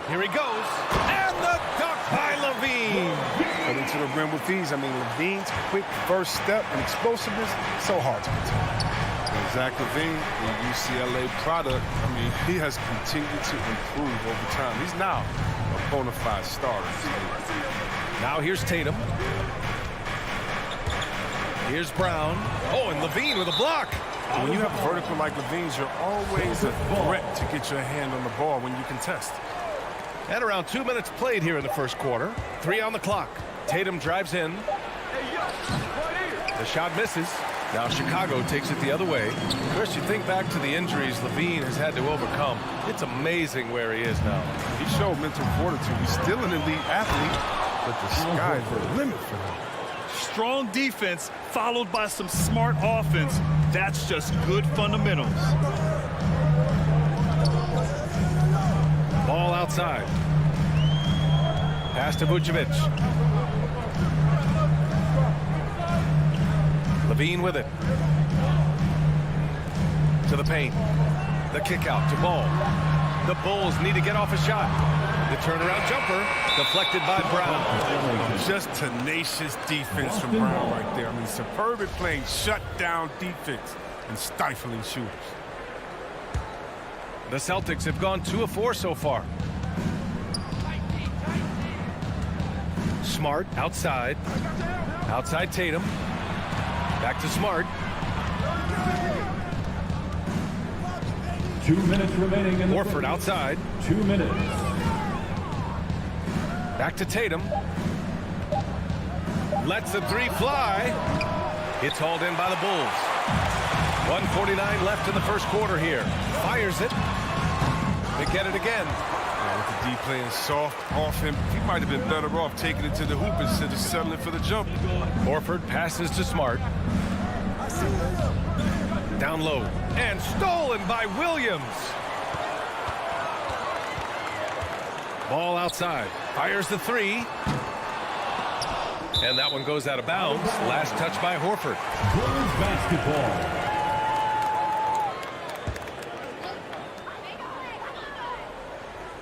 Here he goes. And the dunk by Levine. Coming to the rim with ease. I mean, Levine's quick first step and explosiveness, so hard to contain. Zach Levine, the UCLA product, I mean, he has continued to improve over time. He's now a bona fide starter. Now here's Tatum. Here's Brown. Oh, and Levine with a block. When you have a vertical like Levine's, you're always a threat to get your hand on the ball when you contest. And around 2 minutes played here in the first quarter. 3 on the clock. Tatum drives in. The shot misses. Now Chicago takes it the other way. Chris, you think back to the injuries Levine has had to overcome. It's amazing where he is now. He showed mental fortitude. He's still an elite athlete, but the sky's the limit for him. Strong defense followed by some smart offense. That's just good fundamentals. Ball outside. Pass to Vucevic. Levine with it. To the paint. The kick out to Ball. The Bulls need to get off a shot. The turnaround jumper deflected by Brown. Just tenacious defense from Brown right there. I mean, superb at playing shutdown defense and stifling shooters. The Celtics have gone 2 of 4 so far. Smart outside. Outside Tatum. Back to Smart. 2 minutes remaining in the Horford outside. 2 minutes. Back to Tatum. Lets the three fly. It's hauled in by the Bulls. 1:49 left in the first quarter here. Fires it. They get it again. With the D playing soft off him, he might have been better off taking it to the hoop instead of settling for the jump. Horford passes to Smart. Down low. And stolen by Williams. Ball outside. Fires the three. And that one goes out of bounds. Last touch by Horford. Bulls basketball.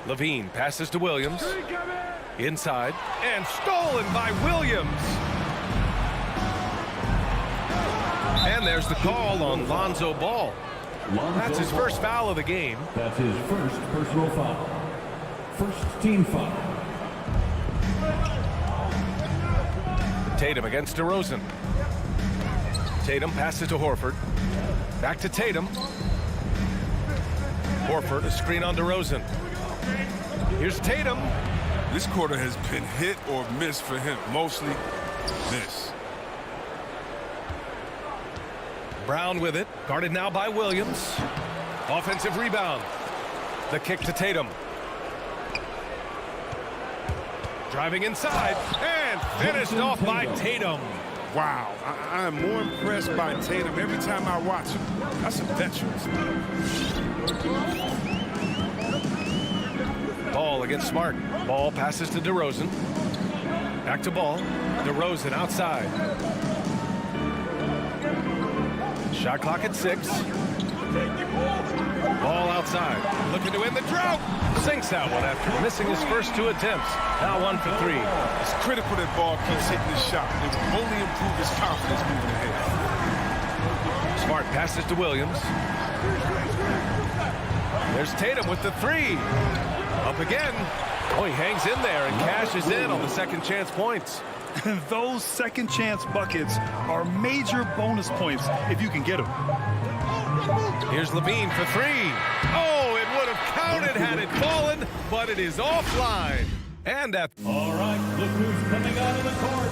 Levine passes to Williams. Inside. And stolen by Williams. And there's the call on Lonzo Ball. That's his first foul of the game. That's his first personal foul. First team foul. Tatum against DeRozan. Tatum passes to Horford. Back to Tatum. Horford, a screen on DeRozan. Here's Tatum. This quarter has been hit or miss for him. Mostly miss. Brown with it. Guarded now by Williams. Offensive rebound. The kick to Tatum. Driving inside and finished off by Tatum. Wow, I am more impressed by Tatum every time I watch him. That's a veteran. Ball against Smart. Ball passes to DeRozan. Back to Ball. DeRozan outside. Shot clock at 6. Ball outside. Looking to end the drought. Sinks that one after missing his first 2 attempts. Now 1 for 3. It's critical that Ball keeps hitting the shot. It will only improve his confidence moving ahead. Smart passes to Williams. There's Tatum with the 3. Up again. Oh, he hangs in there and cashes in on the second chance points. Those second chance buckets are major bonus points if you can get them. Here's Levine for 3. Oh, it would have counted had it fallen, but it is offline. And at... All right, look who's coming out of the court.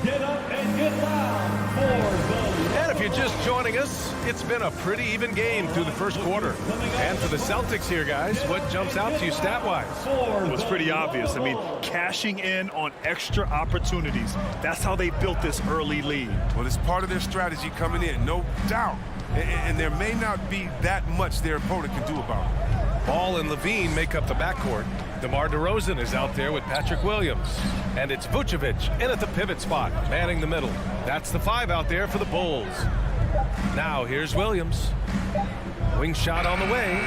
Get up and get loud for the... And if you're just joining us, it's been a pretty even game through the first quarter. And for the Celtics here, guys, what jumps out to you stat-wise? Well, it's pretty obvious. I mean, cashing in on extra opportunities. That's how they built this early lead. Well, it's part of their strategy coming in, no doubt. And there may not be that much their opponent can do about it. Ball and Levine make up the backcourt. DeMar DeRozan is out there with Patrick Williams. And it's Vucevic in at the pivot spot, manning the middle. That's the 5 out there for the Bulls. Now here's Williams. Wing shot on the way.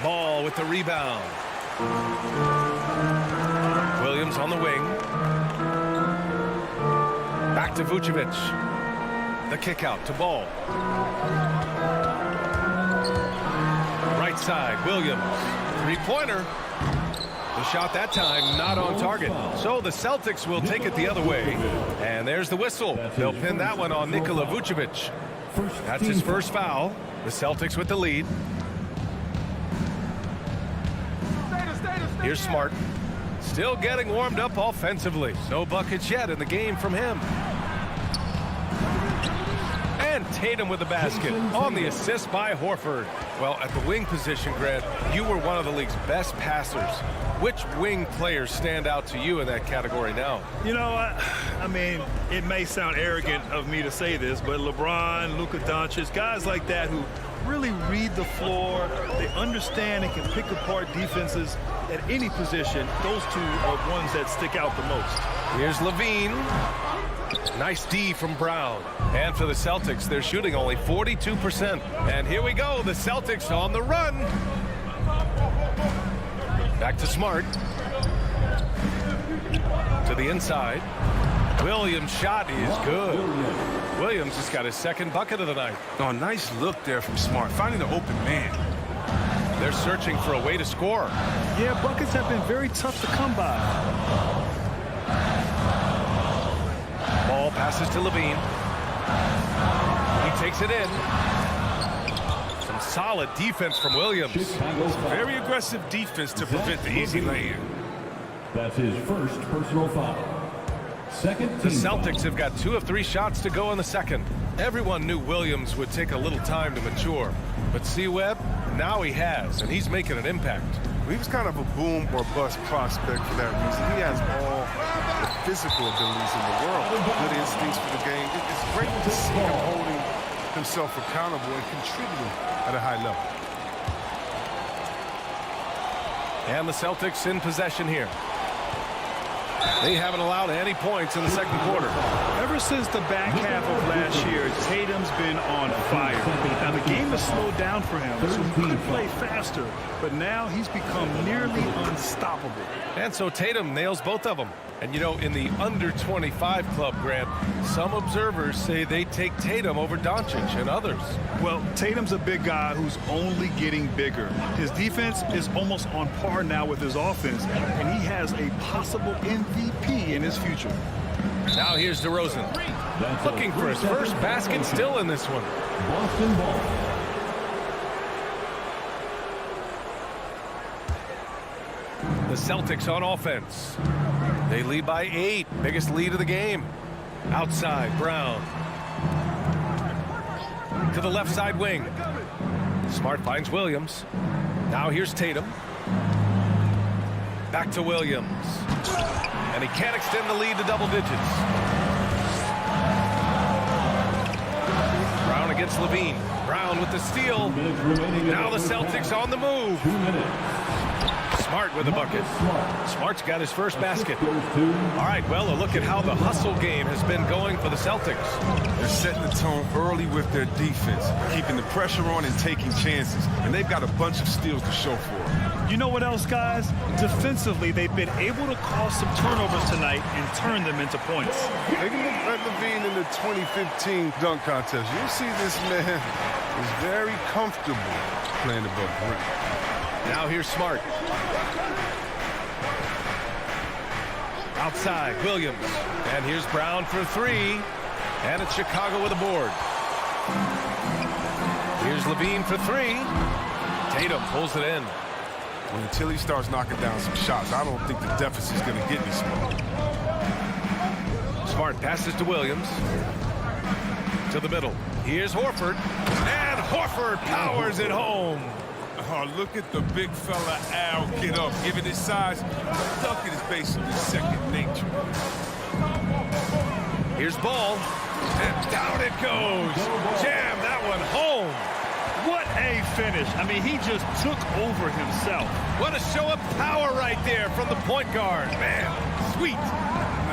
Ball with the rebound. Williams on the wing. Back to Vucevic. The kick out to Ball. Right side, Williams. 3-pointer. The shot that time not on target. So the Celtics will take it the other way. And there's the whistle. They'll pin that one on Nikola Vucevic. That's his first foul. The Celtics with the lead. Here's Smart. Still getting warmed up offensively. No buckets yet in the game from him. And Tatum with the basket on the assist by Horford. Well, at the wing position, Grant, you were one of the league's best passers. Which wing players stand out to you in that category now? You know, I mean, it may sound arrogant of me to say this, but LeBron, Luka Doncic, guys like that who really read the floor, they understand and can pick apart defenses at any position. Those 2 are ones that stick out the most. Here's Levine. Nice D from Brown. And for the Celtics, they're shooting only 42%. And here we go, the Celtics on the run. Back to Smart. To the inside. Williams' shot is good. Williams has got his second bucket of the night. Oh, nice look there from Smart, finding the open man. They're searching for a way to score. Yeah, buckets have been very tough to come by. Ball passes to Levine. He takes it in. Some solid defense from Williams. Very aggressive defense to prevent the easy lay-in. That's his first personal foul. Second The team Celtics have got 2 of 3 shots to go in the second. Everyone knew Williams would take a little time to mature. But C-Webb, now he has, and he's making an impact. He was kind of a boom or bust prospect for that reason. He has all the physical abilities in the world, good instincts for the game. It's great to see him holding himself accountable and contributing at a high level. And the Celtics in possession here. They haven't allowed any points in the second quarter. Ever since the back half of last year, Tatum's been on fire. Now, the game has slowed down for him, so he could play faster, but now he's become nearly unstoppable. And so Tatum nails both of them. And, you know, in the under-25 club, Grant, some observers say they take Tatum over Doncic and others. Well, Tatum's a big guy who's only getting bigger. His defense is almost on par now with his offense, and he has a possible MVP in his future. Now here's DeRozan. Looking for his first basket still in this one. Boston ball. The Celtics on offense. They lead by 8. Biggest lead of the game. Outside, Brown. to the left side wing. Smart finds Williams. Now here's Tatum. Back to Williams. And he can't extend the lead to double digits. Brown against Levine. Brown with the steal. Now the Celtics on the move. Smart with the bucket. Smart's got his first basket. All right, well, a look at how the hustle game has been going for the Celtics. They're setting the tone early with their defense, keeping the pressure on and taking chances. And they've got a bunch of steals to show for it. You know what else, guys? Defensively, they've been able to cause some turnovers tonight and turn them into points. They can look at Levine in the 2015 dunk contest. You'll see this man is very comfortable playing above the rim. Now here's Smart. Outside, Williams. And here's Brown for three. And it's Chicago with a board. Here's Levine for three. Tatum pulls it in. Well, until he starts knocking down some shots, I don't think the deficit's going to get any smaller. Smart passes to Williams. To the middle. Here's Horford. And Horford powers it home. Oh, look at the big fella Al get up. Given his size, dunking is basically second nature. Here's Ball. And down it goes. Jam that one home. What a finish. I mean, he just took over himself. What a show of power right there from the point guard. Man, sweet.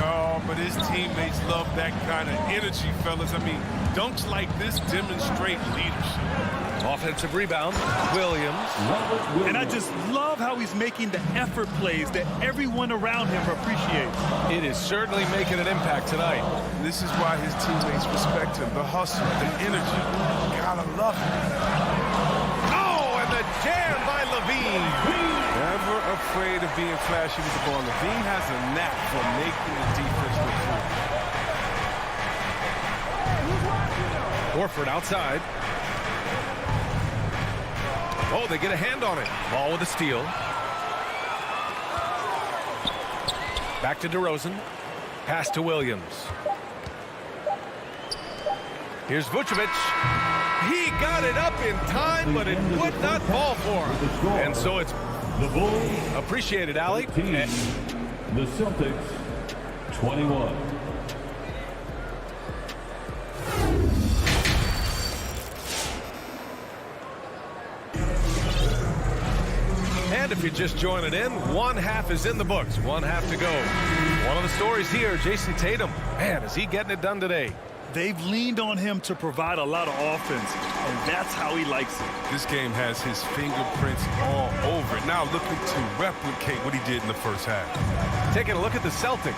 No, but his teammates love that kind of energy, fellas. I mean, dunks like this demonstrate leadership. Offensive rebound, Williams. And I just love how he's making the effort plays that everyone around him appreciates. It is certainly making an impact tonight. This is why his teammates respect him. The hustle, the energy. Gotta love it. Oh, and the jam by Levine. Never afraid of being flashy with the ball. Levine has a knack for making the defense look Horford good. outside. Oh, they get a hand on it. Ball with a steal. Back to DeRozan. Pass to Williams. Here's Vucevic. He got it up in time, but it would not fall for him. And so it's appreciated, Allie. The Celtics, 21. And if you're just joining in, one half is in the books. One half to go. One of the stories here, Jason Tatum. Man, is he getting it done today? They've leaned on him to provide a lot of offense, and that's how he likes it. This game has his fingerprints all over it. Now looking to replicate what he did in the first half. Taking a look at the Celtics.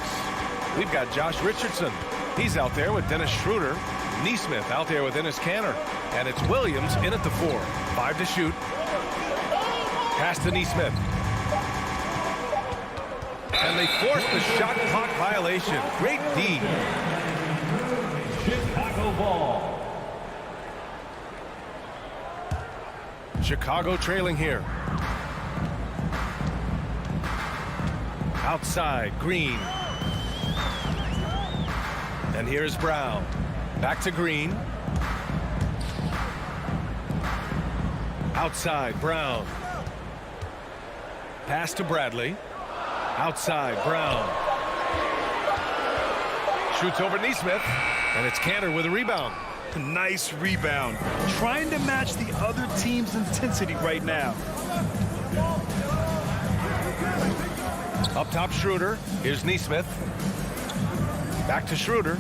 We've got Josh Richardson. He's out there with Dennis Schroeder. Neesmith out there with Enes Kanter. And it's Williams in at the 4. 5 to shoot. Pass to Neesmith. And they force the shot clock violation. Great D. Chicago ball. Chicago trailing here. Outside, Green. And here's Brown. Back to Green. Outside, Brown. Pass to Bradley. Outside, Brown. Shoots over Neesmith. And it's Kanter with a rebound. Nice rebound. Trying to match the other team's intensity right now. Up top, Schroeder. Here's Neesmith. Back to Schroeder.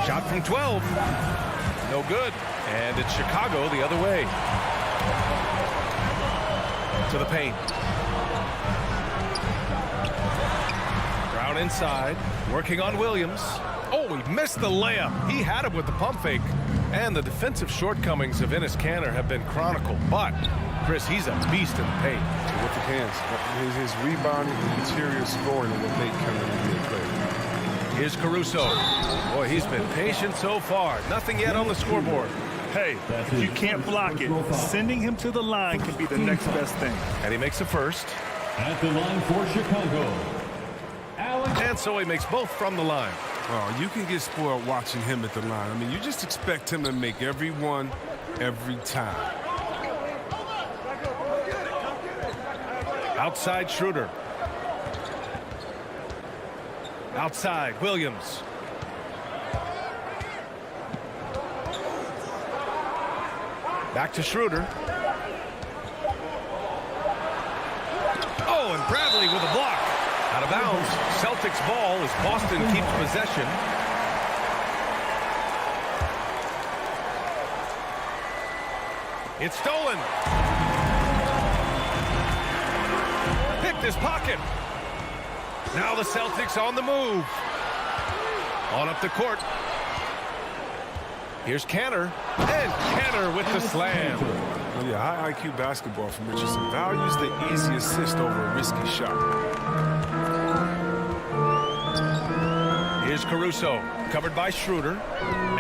Shot from 12. No good. And it's Chicago the other way. To the paint. Brown inside. Working on Williams. Oh, he missed the layup. He had him with the pump fake. And the defensive shortcomings of Enes Kanter have been chronicled. But, Chris, he's a beast in the paint. Terrific hands. His rebounding and interior scoring are what make him an NBA player. Here's Caruso. Boy, he's been patient so far. Nothing yet on the scoreboard. Hey, if you can't block it, sending him to the line can be the next best thing. And he makes the first. At the line for Chicago, And so he makes both from the line. Oh, you can get spoiled watching him at the line. I mean, you just expect him to make every one, every time. Outside Schroeder. Outside Williams. Back to Schroeder. Oh, and Bradley with a block. Out of bounds. Celtics ball as Boston keeps possession. It's stolen. Picked his pocket. Now the Celtics on the move. On up the court. Here's Canner. And Canner with the slam. Oh, yeah, high IQ basketball from Richardson. Values the easy assist over a risky shot. Here's Caruso. Covered by Schroeder.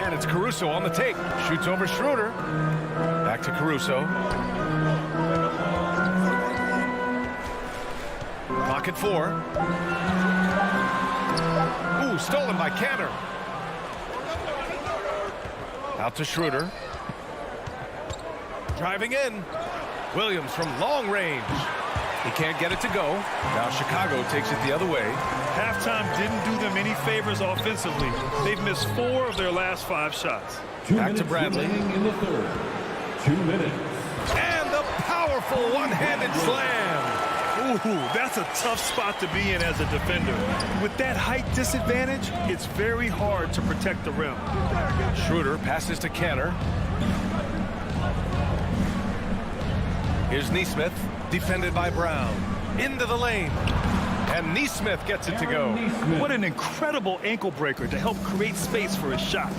And it's Caruso on the take. Shoots over Schroeder. Back to Caruso. Pocket 4. Ooh, stolen by Canner. Out to Schroeder. Driving in. Williams from long range. He can't get it to go. Now Chicago takes it the other way. Halftime didn't do them any favors offensively. They've missed 4 of their last 5 shots. Back to Bradley. In the third. 2 minutes. And the powerful one-handed slam. Ooh, that's a tough spot to be in as a defender. With that height disadvantage, it's very hard to protect the rim. Schroeder passes to Canner. Here's Nesmith, defended by Brown. Into the lane. And Nesmith gets it to go. What an incredible ankle breaker to help create space for his shot.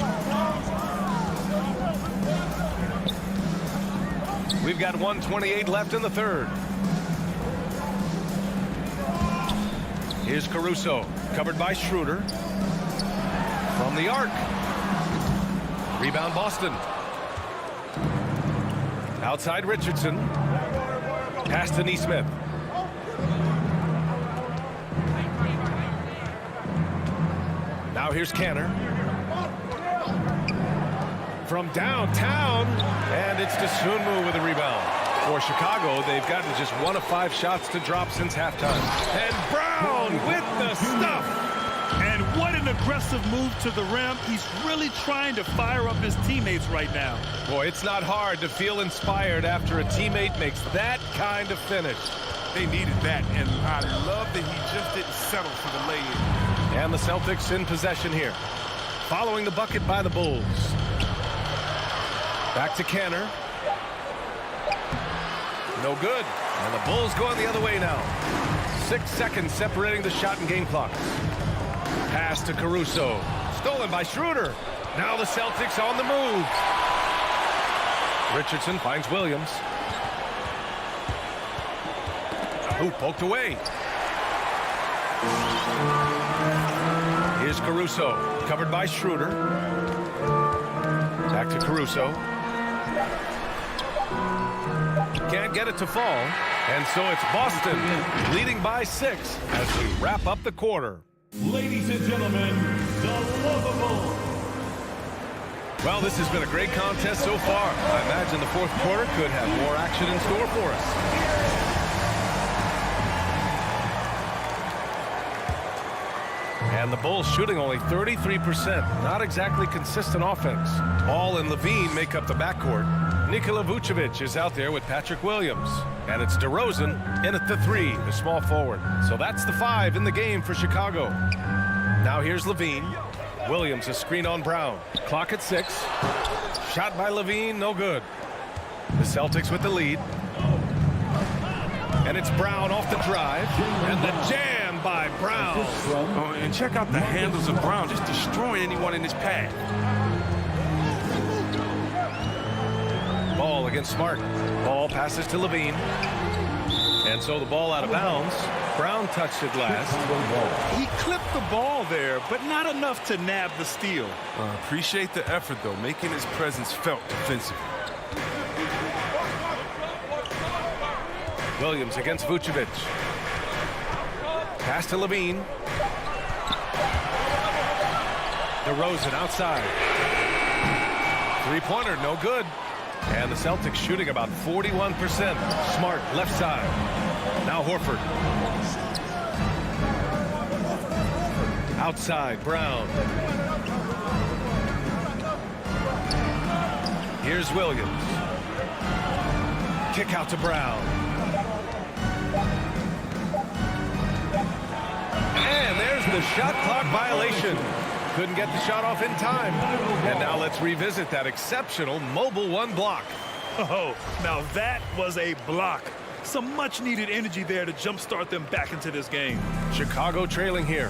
We've got 1:28 left in the third. Here's Caruso, covered by Schroeder. From the arc. Rebound Boston. Outside Richardson. Pass to Nesmith. Now here's Canner. From downtown. And it's Dosunmu with a rebound. For Chicago, they've gotten just 1 of 5 shots to drop since halftime. And Brown with the stuff. And what an aggressive move to the rim. He's really trying to fire up his teammates right now. Boy, it's not hard to feel inspired after a teammate makes that kind of finish. They needed that, and I love that he just didn't settle for the lay-in. And the Celtics in possession here. Following the bucket by the Bulls. Back to Canner. No good. And the Bulls going the other way now. 6 seconds separating the shot and game clock. Pass to Caruso. Stolen by Schroeder. Now the Celtics on the move. Richardson finds Williams. Ooh, poked away. Here's Caruso. Covered by Schroeder. Back to Caruso. Can't get it to fall. And so it's Boston leading by 6 as we wrap up the quarter. Ladies and gentlemen, the lovable. Well, this has been a great contest so far. I imagine the fourth quarter could have more action in store for us. And the Bulls shooting only 33%. Not exactly consistent offense. Ball and Levine make up the backcourt. Nikola Vucevic is out there with Patrick Williams. And it's DeRozan in at the 3, the small forward. So that's the 5 in the game for Chicago. Now here's Levine. Williams a screen on Brown. Clock at 6. Shot by Levine, no good. The Celtics with the lead. And it's Brown off the drive. And the jam by Brown. Oh, and check out the handles of Brown, just destroying anyone in his path. Ball against Smart. Ball passes to Levine. And so the ball out of bounds. Brown touched it last. He clipped the ball there, but not enough to nab the steal. Appreciate the effort, though, making his presence felt defensively. Williams against Vucevic. Pass to Levine. DeRozan outside. Three-pointer, no good. And the Celtics shooting about 41%. Smart, left side. Now Horford. Outside, Brown. Here's Williams. Kick out to Brown. And there's the shot clock violation. Couldn't get the shot off in time. And now let's revisit that exceptional mobile one block. Oh, now that was a block. Some much-needed energy there to jumpstart them back into this game. Chicago trailing here.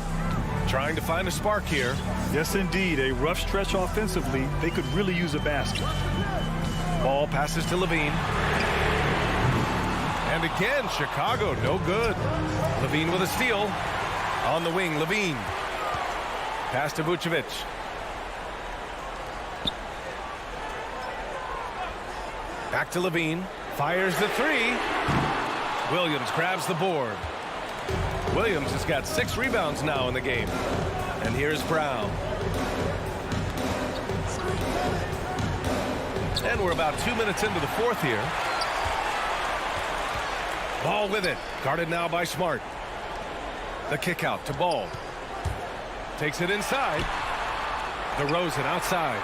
Trying to find a spark here. Yes, indeed. A rough stretch offensively. They could really use a basket. Ball passes to Levine. And again, Chicago, no good. Levine with a steal. On the wing, Levine. Pass to Vucevic. Back to Levine. Fires the three. Williams grabs the board. Williams has got 6 rebounds now in the game. And here's Brown. And we're about 2 minutes into the fourth here. Ball with it. Guarded now by Smart. The kick out to Ball. Takes it inside. DeRozan outside.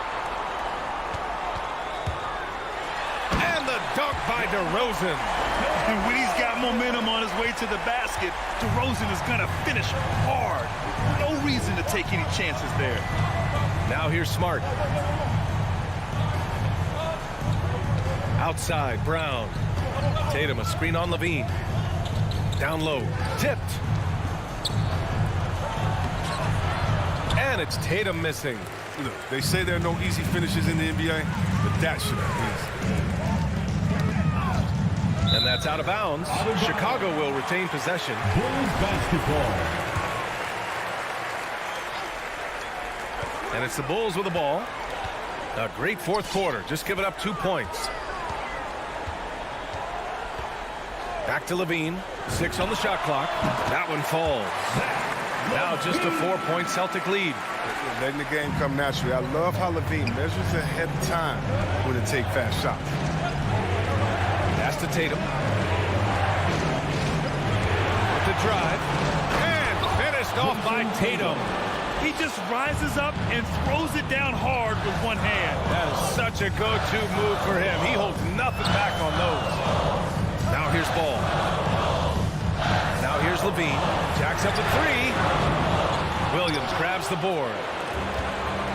And the dunk by DeRozan. And when he's got momentum on his way to the basket, DeRozan is going to finish hard. No reason to take any chances there. Now here's Smart. Outside, Brown. Tatum, a screen on Levine. Down low, tipped. And it's Tatum missing. Look, they say there are no easy finishes in the NBA, but that should be easy. And that's out of bounds. Chicago will retain possession. Bulls basketball. And it's the Bulls with the ball. A great fourth quarter. Just giving up 2 points. Back to Levine. 6 on the shot clock. That one falls. Now just a 4-point Celtic lead. Letting the game come naturally. I love how Levine measures ahead of time when to take fast shots. Pass to Tatum. With the drive. And finished off by Tatum. He just rises up and throws it down hard with one hand. That is such a go-to move for him. He holds nothing back on those. Now here's Ball. Now here's Levine. Jacks up the three. Williams grabs the board.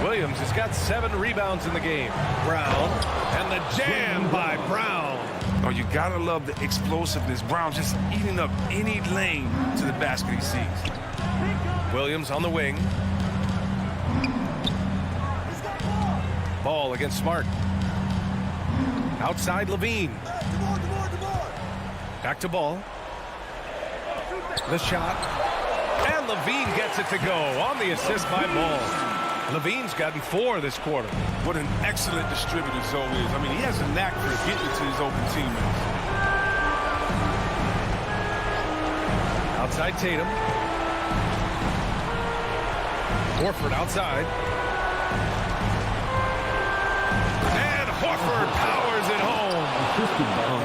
Williams has got 7 rebounds in the game. Brown. And the jam by Brown. Oh, you gotta love the explosiveness. Brown just eating up any lane to the basket he sees. Williams on the wing. Ball against Smart. Outside Levine. Back to Ball. The shot. And Levine gets it to go on the assist by Ball. Levine's gotten 4 this quarter. What an excellent distributor Zoe is. I mean, he has a knack for getting to his open teammates. Outside Tatum. Horford outside. And Horford powers it home.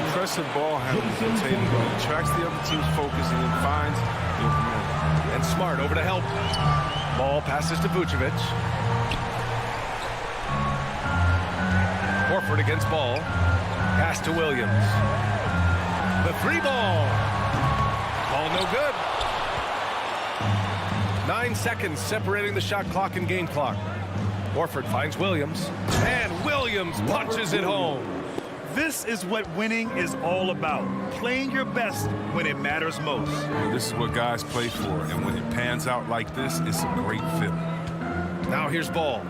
Impressive ball handling from Tatum. He tracks the other team's focus and then finds the open man. And Smart over to help. Ball passes to Vucevic. Horford against Ball. Pass to Williams. The 3 ball. Ball no good. 9 seconds separating the shot clock and game clock. Horford finds Williams. And Williams punches it home. This is what winning is all about. Playing your best when it matters most. This is what guys play for, and when it pans out like this, it's a great feeling. Now here's Ball.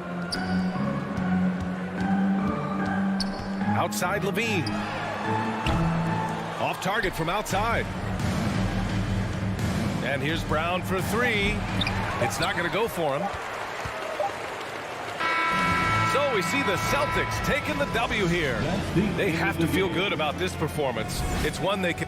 Outside Levine. Off target from outside. And here's Brown for 3. It's not going to go for him. So we see the Celtics taking the W here. They have to feel good about this performance. It's one they can...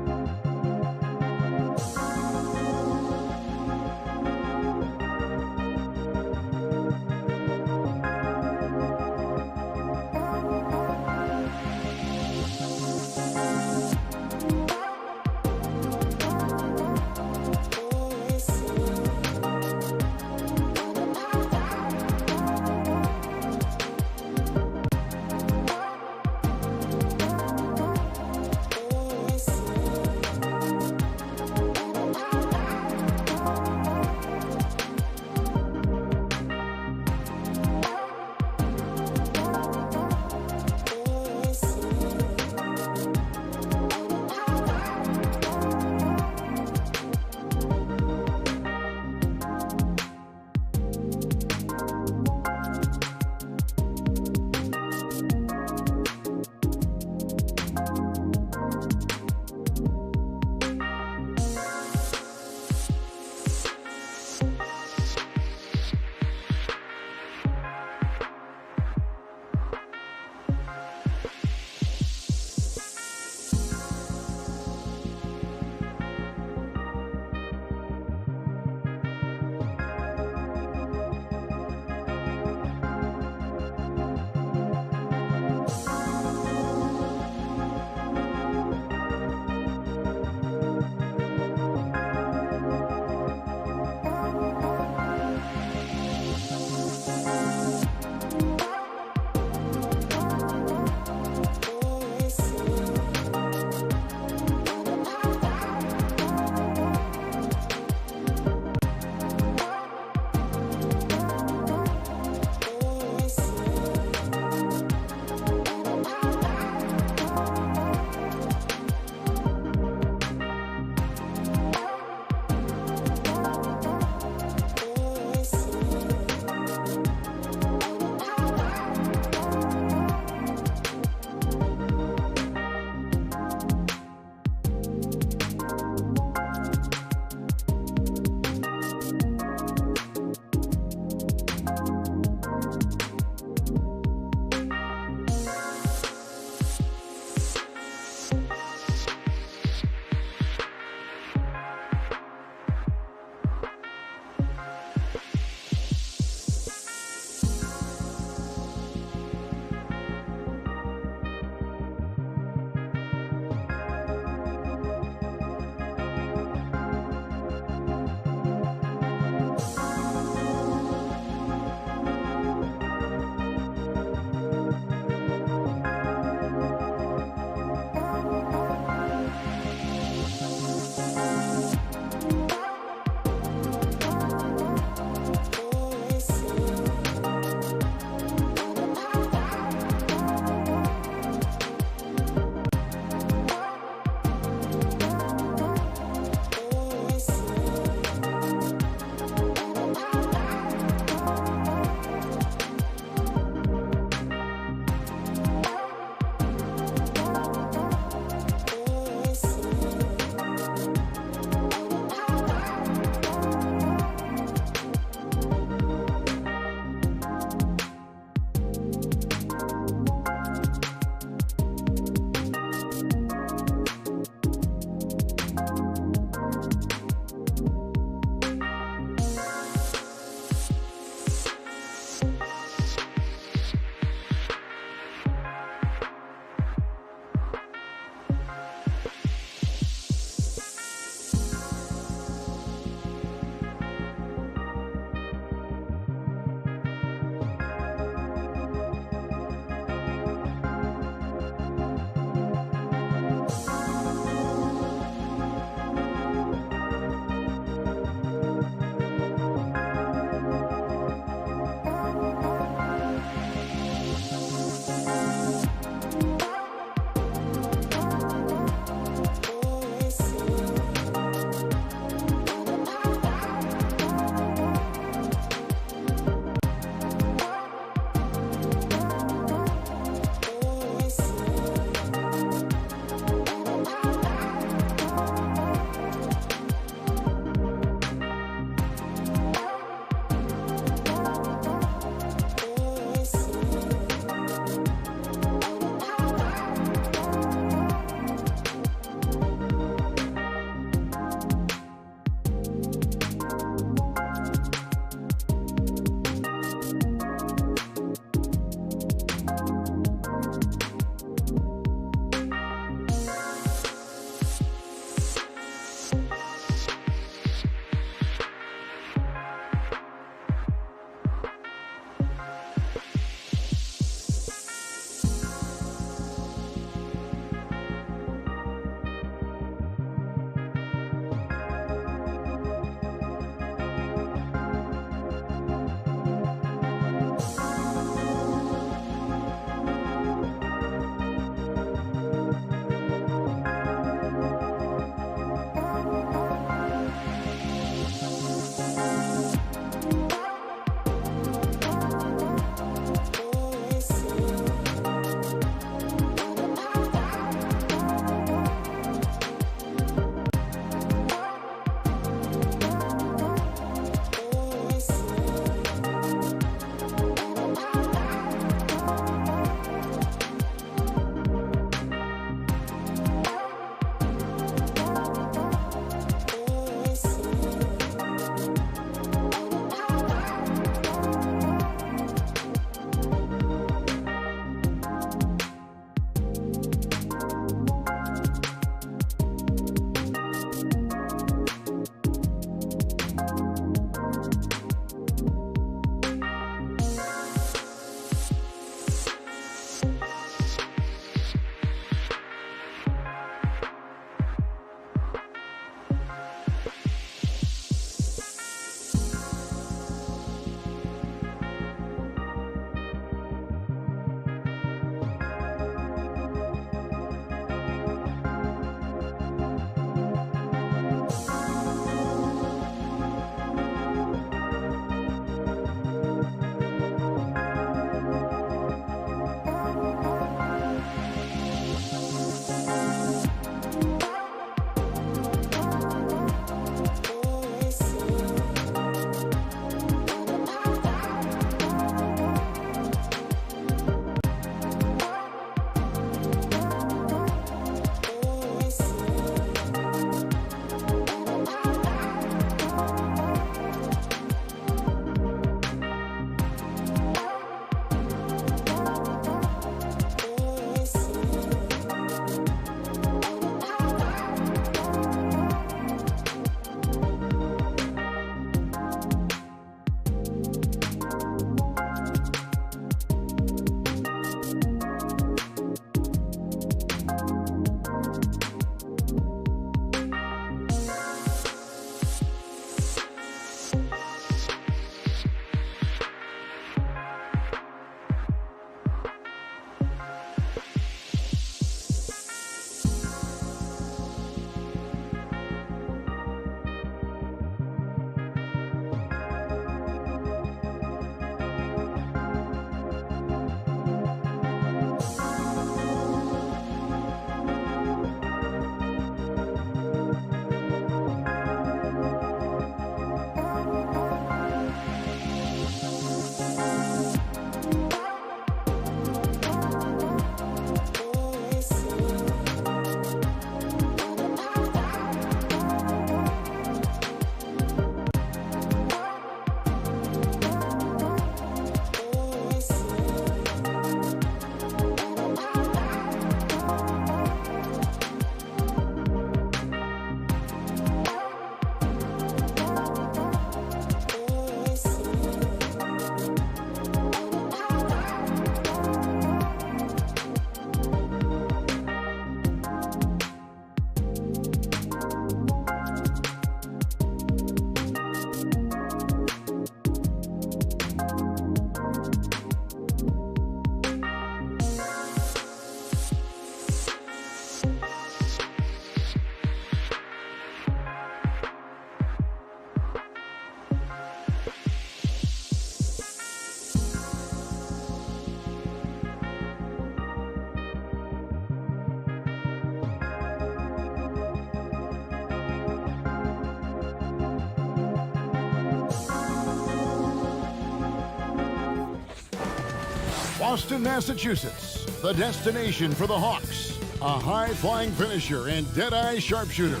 Boston, Massachusetts, the destination for the Hawks. A high-flying finisher and dead-eye sharpshooter.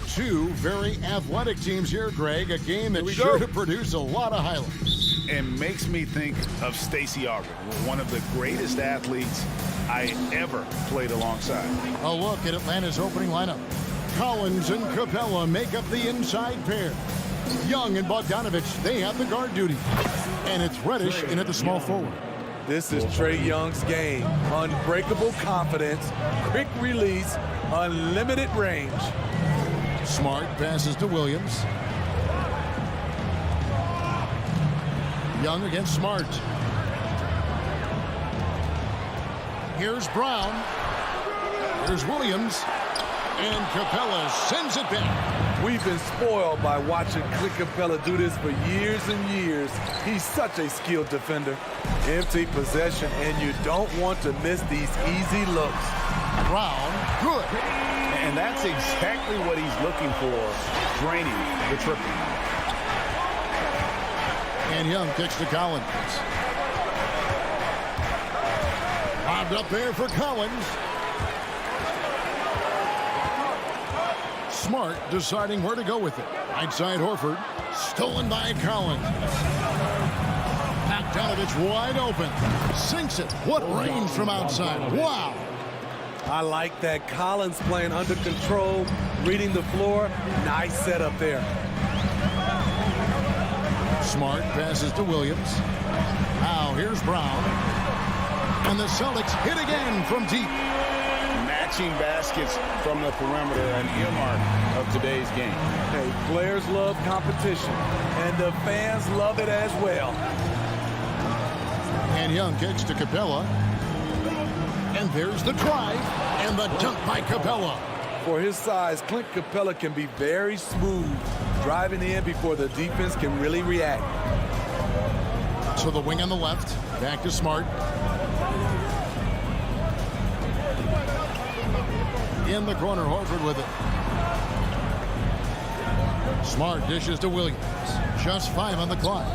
Two very athletic teams here, Greg. A game that's sure to produce a lot of highlights. And makes me think of Stacey Augmon, one of the greatest athletes I ever played alongside. A look at Atlanta's opening lineup. Collins and Capella make up the inside pair. Young and Bogdanovich, they have the guard duty. And it's Reddish in at the small forward. This is Trae Young's game. Unbreakable confidence, quick release, unlimited range. Smart passes to Williams. Young against Smart. Here's Brown. Here's Williams. And Capella sends it back. We've been spoiled by watching Clint Capella do this for years and years. He's such a skilled defender. Empty possession, and you don't want to miss these easy looks. Brown, good. And that's exactly what he's looking for, draining the triple. And Young kicks to Collins. Lobbed up there for Collins. Smart deciding where to go with it. Right side Horford. Stolen by Collins. Bogdanovich wide open. Sinks it. What range from outside. Wow. I like that. Collins playing under control, reading the floor. Nice setup there. Smart passes to Williams. Now here's Brown. And the Celtics hit again from deep. Matching baskets from the perimeter, an earmark of today's game. Hey, players love competition, and the fans love it as well. And Young kicks to Capella. And there's the drive and the dunk by Capella. For his size, Clint Capella can be very smooth, driving in before the defense can really react. So the wing on the left, back to Smart. In the corner, Horford with it. Smart dishes to Williams. Just 5 on the clock.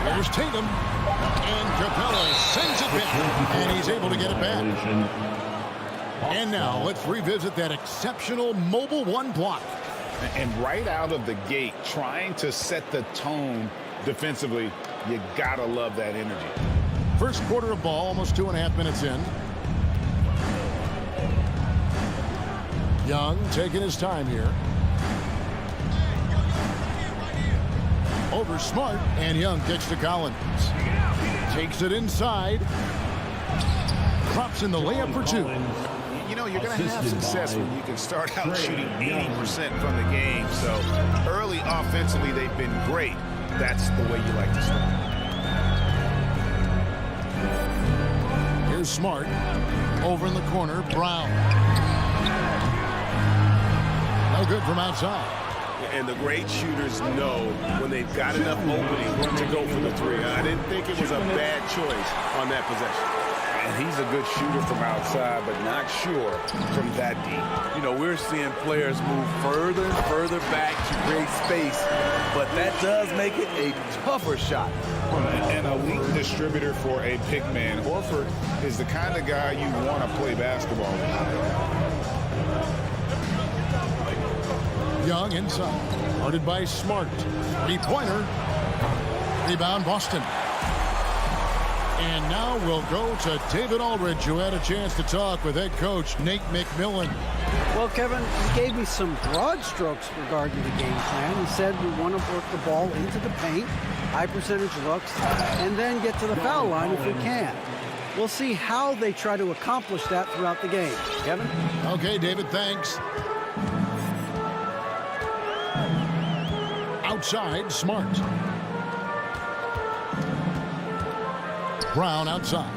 There's Tatum. And Capella sends it back. And he's able to get it back. And now let's revisit that exceptional mobile one block. And right out of the gate, trying to set the tone defensively, you gotta love that energy. First quarter of ball, almost 2.5 minutes in. Young taking his time here. Over Smart, and Young kicks to Collins. Takes it inside. Drops in the layup for 2. You know, you're going to have success when you can start out shooting 80% from the game. So early offensively, they've been great. That's the way you like to start. Here's Smart. Over in the corner, Brown. No good from outside. And the great shooters know when they've got enough opening to go for the 3. I didn't think it was a bad choice on that possession. And he's a good shooter from outside, but not sure from that deep. You know, we're seeing players move further and further back to create space, but that does make it a tougher shot. An elite distributor for a pick man. Horford is the kind of guy you want to play basketball with. Young inside. Guarded by Smart. 3-pointer. Rebound Boston. And now we'll go to David Aldridge, who had a chance to talk with head coach Nate McMillan. Well, Kevin, he gave me some broad strokes regarding the game plan. He said we want to work the ball into the paint, high percentage looks, and then get to the foul line if we can. We'll see how they try to accomplish that throughout the game. Kevin? Okay, David, thanks. Outside, Smart. Brown outside.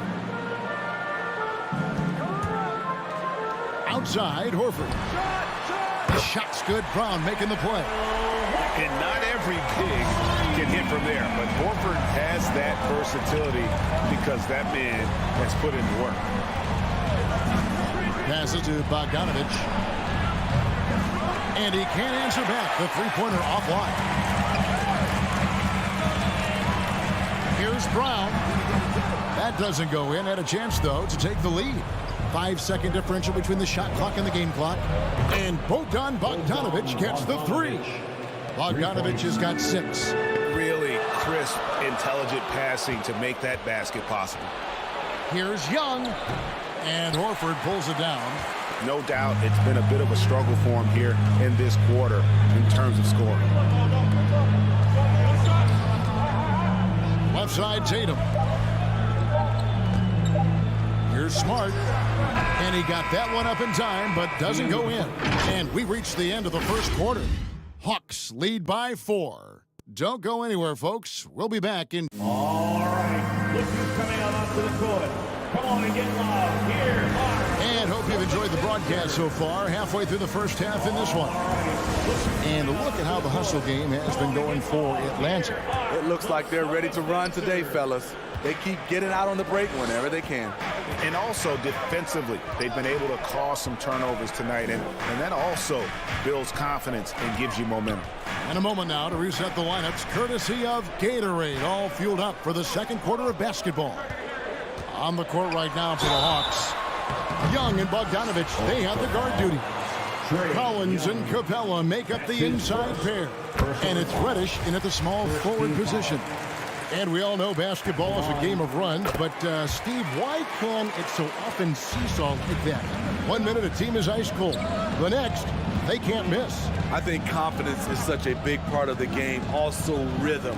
Outside, Horford. The shot's good. Brown making the play. And not every big can hit from there, but Horford has that versatility because that man has put in work. Passes to Bogdanovich. And he can't answer back. The three-pointer offline. Here's Brown. That doesn't go in. Had a chance, though, to take the lead. 5-second differential between the shot clock and the game clock. And Bogdan Bogdanovic gets the three. Bogdanovic has got 6. Really crisp, intelligent passing to make that basket possible. Here's Young. And Horford pulls it down. No doubt it's been a bit of a struggle for him here in this quarter in terms of scoring. Left side, Tatum. Here's Smart. And he got that one up in time, but doesn't go in. And we reach the end of the first quarter. Hawks lead by 4. Don't go anywhere, folks. We'll be back in... All right. Look who's coming out onto the court. Come on and get loud. Here, Mark. And hope you've enjoyed the broadcast so far. Halfway through the first half in this one. And look at how the hustle game has been going for Atlanta. It looks like they're ready to run today, fellas. They keep getting out on the break whenever they can. And also defensively, they've been able to cause some turnovers tonight. And that also builds confidence and gives you momentum. And a moment now to reset the lineups, courtesy of Gatorade, all fueled up for the second quarter of basketball. On the court right now for the Hawks. Young and Bogdanovic, they have the guard duty. Collins and Capella make up the inside pair. And it's Reddish in at the small forward position. And we all know basketball is a game of runs, but Steve, why can it so often seesaw like that? 1 minute a team is ice cold. The next, they can't miss. I think confidence is such a big part of the game. Also rhythm.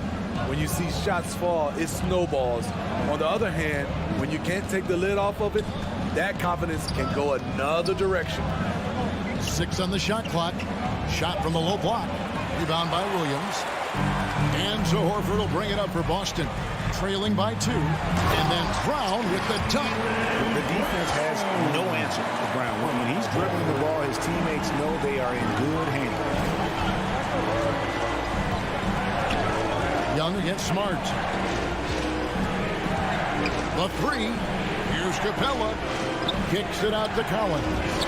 When you see shots fall, it snowballs. On the other hand, when you can't take the lid off of it, that confidence can go another direction. 6 on the shot clock. Shot from the low block. Rebound by Williams. And so Horford will bring it up for Boston. Trailing by 2. And then Brown with the dunk. The defense has no answer for Brown. When he's dribbling the ball, his teammates know they are in good hands. Young against Smart. The 3. Here's Capella. Kicks it out to Collins.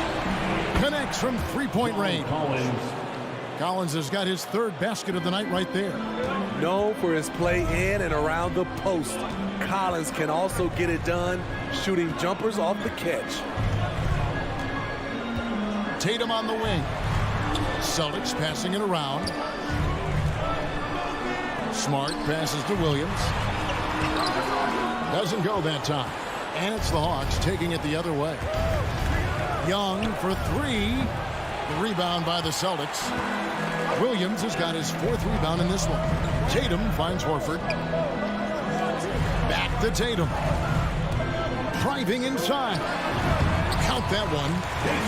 Connects from three-point range. Collins has got his 3rd basket of the night right there. Known for his play in and around the post, Collins can also get it done shooting jumpers off the catch. Tatum on the wing. Celtics passing it around. Smart passes to Williams. Doesn't go that time. And it's the Hawks taking it the other way. Young for 3. The rebound by the Celtics. Williams has got his 4th rebound in this one. Tatum finds Horford. Back to Tatum. Driving inside. Count that one.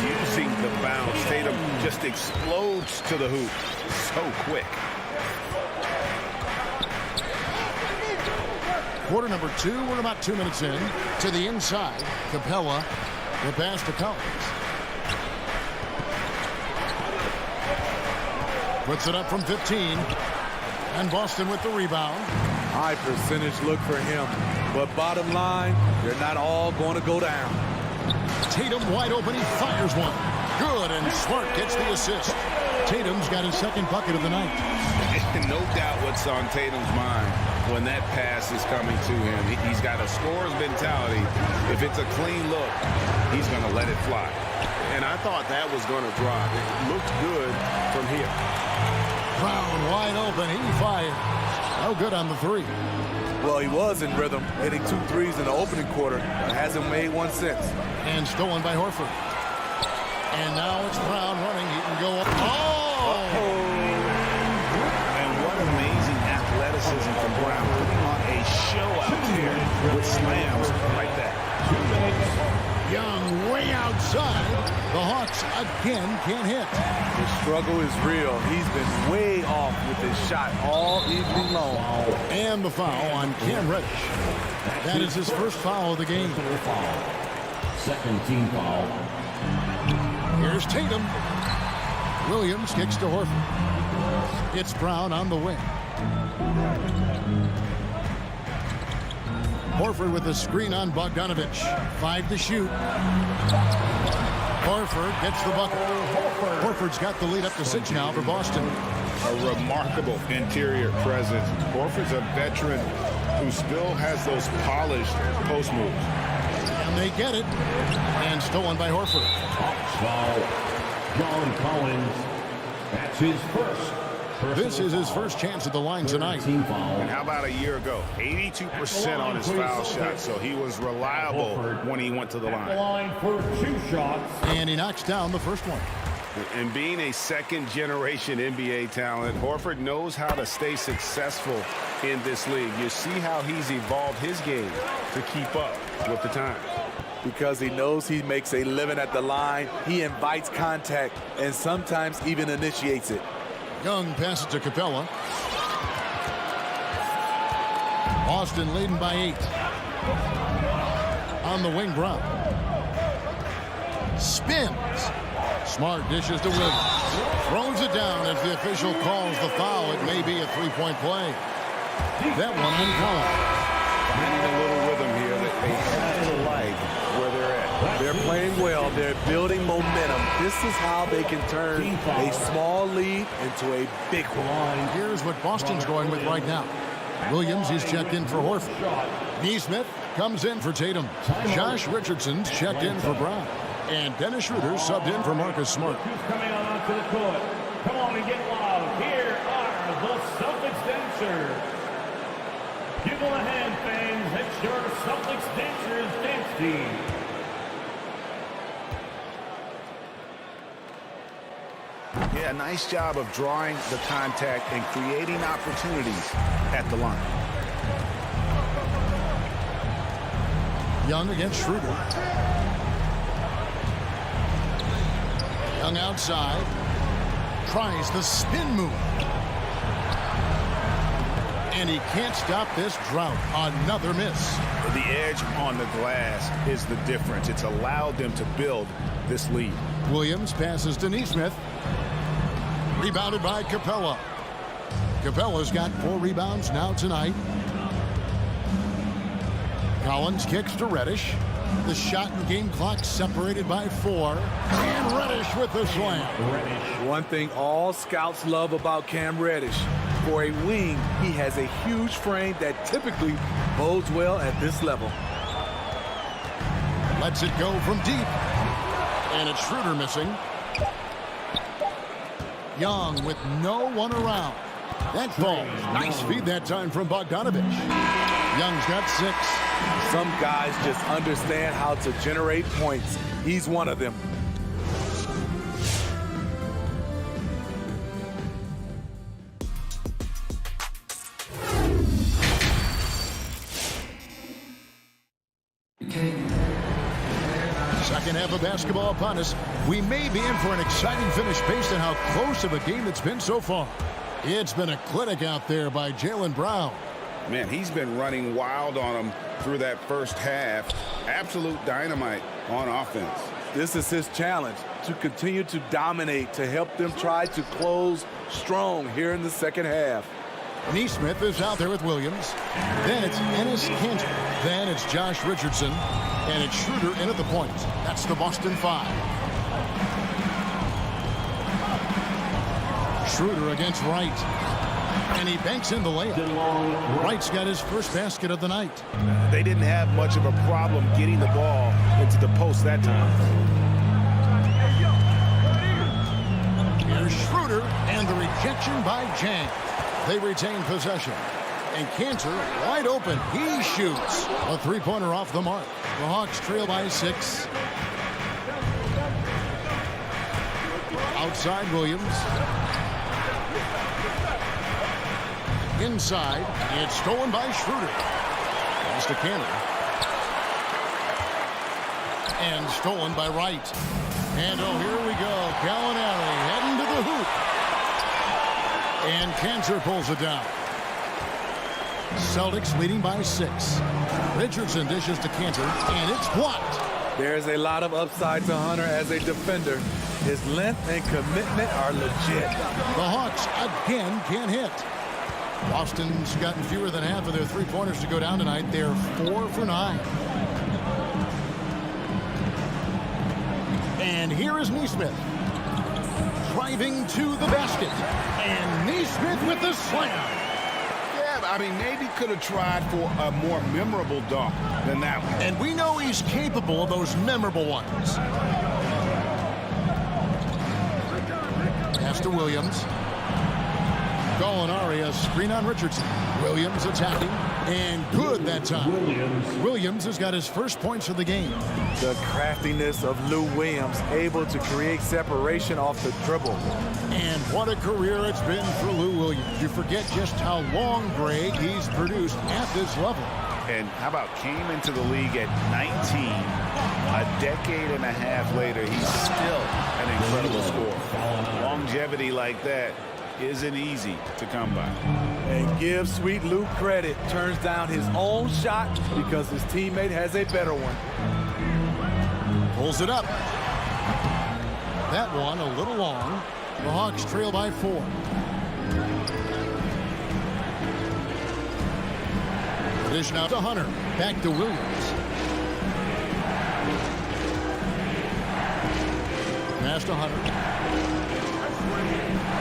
Using the bounce. Tatum just explodes to the hoop. So quick. Quarter number 2. We're about 2 minutes in. To the inside. Capella. The pass to Collins. Puts it up from 15. And Boston with the rebound. High percentage look for him. But bottom line, they're not all going to go down. Tatum wide open. He fires one. Good, and Smart gets the assist. Tatum's got his 2nd bucket of the night. No doubt what's on Tatum's mind when that pass is coming to him. He's got a scorer's mentality. If it's a clean look, he's going to let it fly. And I thought that was going to drop. It looked good from here. Brown wide open. He fired. No good on the 3. Well, he was in rhythm, hitting 2 threes in the opening quarter, but hasn't made one since. And stolen by Horford. And now it's Brown running. He can go up. And what amazing athleticism from Brown. Putting on a show out here with slams like that. Young way outside. The Hawks again can't hit. The struggle is real. He's been way off with his shot all evening long. And the foul on Cam Reddish. That is his 1st foul of the game. 2nd team foul. Here's Tatum. Williams kicks to Horford. It's Brown on the wing. Horford with the screen on Bogdanovic. 5 to shoot. Horford gets the bucket. Horford's got the lead up to 6 now for Boston. A remarkable interior presence. Horford's a veteran who still has those polished post moves. And they get it. And stolen by Horford. Foul. John Collins. That's his first. This is his first chance at the line tonight. And how about a year ago? 82% on his foul shot, so he was reliable when he went to the line. For 2 shots. And he knocks down the first one. And being a second-generation NBA talent, Horford knows how to stay successful in this league. You see how he's evolved his game to keep up with the time. Because he knows he makes a living at the line, he invites contact and sometimes even initiates it. Young passes to Capella. Boston leading by 8. On the wing, Brown. Spins. Smart dishes to Williams. Throws it down as the official calls the foul. It may be a 3-point play. That one uncalled. Finding a little rhythm here that they have to like where they're at. They're playing well. They're building momentum. This is how they can turn a small lead into a big one. Here's what Boston's going with right now. Williams, he's checked in for Horford. Neesmith comes in for Tatum. Josh Richardson's checked in for Brown. And Dennis Schroeder subbed in for Marcus Smart. Who's coming on onto the court? Come on and get loud. Here are the Celtics dancers. Give them a hand, fans. It's your Celtics dancers dance team. Yeah, nice job of drawing the contact and creating opportunities at the line. Young against Schroeder. Young outside. Tries the spin move. And he can't stop this drought. Another miss. The edge on the glass is the difference. It's allowed them to build this lead. Williams passes to Neesmith. Rebounded by Capella. Capella's got 4 rebounds now tonight. Collins kicks to Reddish. The shot and game clock separated by 4. And Reddish with the slam. One thing all scouts love about Cam Reddish. For a wing, he has a huge frame that typically bodes well at this level. Lets it go from deep. And it's Schroeder missing. Young with no one around. That falls. Nice feed that time from Bogdanovich. Young's got 6. Some guys just understand how to generate points. He's one of them. Second half of basketball upon us. We may be in for an exciting finish based on how close of a game it's been so far. It's been a clinic out there by Jaylen Brown. Man, he's been running wild on them through that first half. Absolute dynamite on offense. This is his challenge, to continue to dominate, to help them try to close strong here in the second half. Neesmith is out there with Williams. Then it's Enes Kanter. Then it's Josh Richardson. And it's Schroeder in at the point. That's the Boston 5. Schroeder against Wright. And he banks in the layup. Wright's got his first basket of the night. They didn't have much of a problem getting the ball into the post that time. Here's Schroeder and the rejection by Jang. They retain possession. And Kanter wide open. He shoots. A 3-pointer off the mark. The Hawks trail by 6. Outside Williams. Inside. It's stolen by Schroeder. Pass to Kanter. And stolen by Wright. And oh, here we go. Gallinari heading to the hoop. And Kanter pulls it down. Celtics leading by 6. Richardson dishes to Kanter, and it's blocked. There's a lot of upside to Hunter as a defender. His length and commitment are legit. The Hawks again can't hit. Boston's gotten fewer than half of their 3-pointers to go down tonight. They're 4 for 9. And here is Neesmith. Driving to the basket. And Neesmith with the slam. Yeah, I mean, maybe could have tried for a more memorable dunk than that one. And we know he's capable of those memorable ones. Pass to Williams. Gallinari, a screen on Richardson. Williams attacking, and good that time. Williams has got his first points of the game. The craftiness of Lou Williams, able to create separation off the dribble. And what a career it's been for Lou Williams. You forget just how long, Greg, he's produced at this level. And how about came into the league at 19. A decade and a half later, he's still an incredible scorer. Longevity like that isn't easy to come by. And give Sweet Lou credit. Turns down his own shot because his teammate has a better one. Pulls it up. That one a little long. The Hawks trail by 4. Dish now to Hunter. Back to Williams. Pass to Hunter.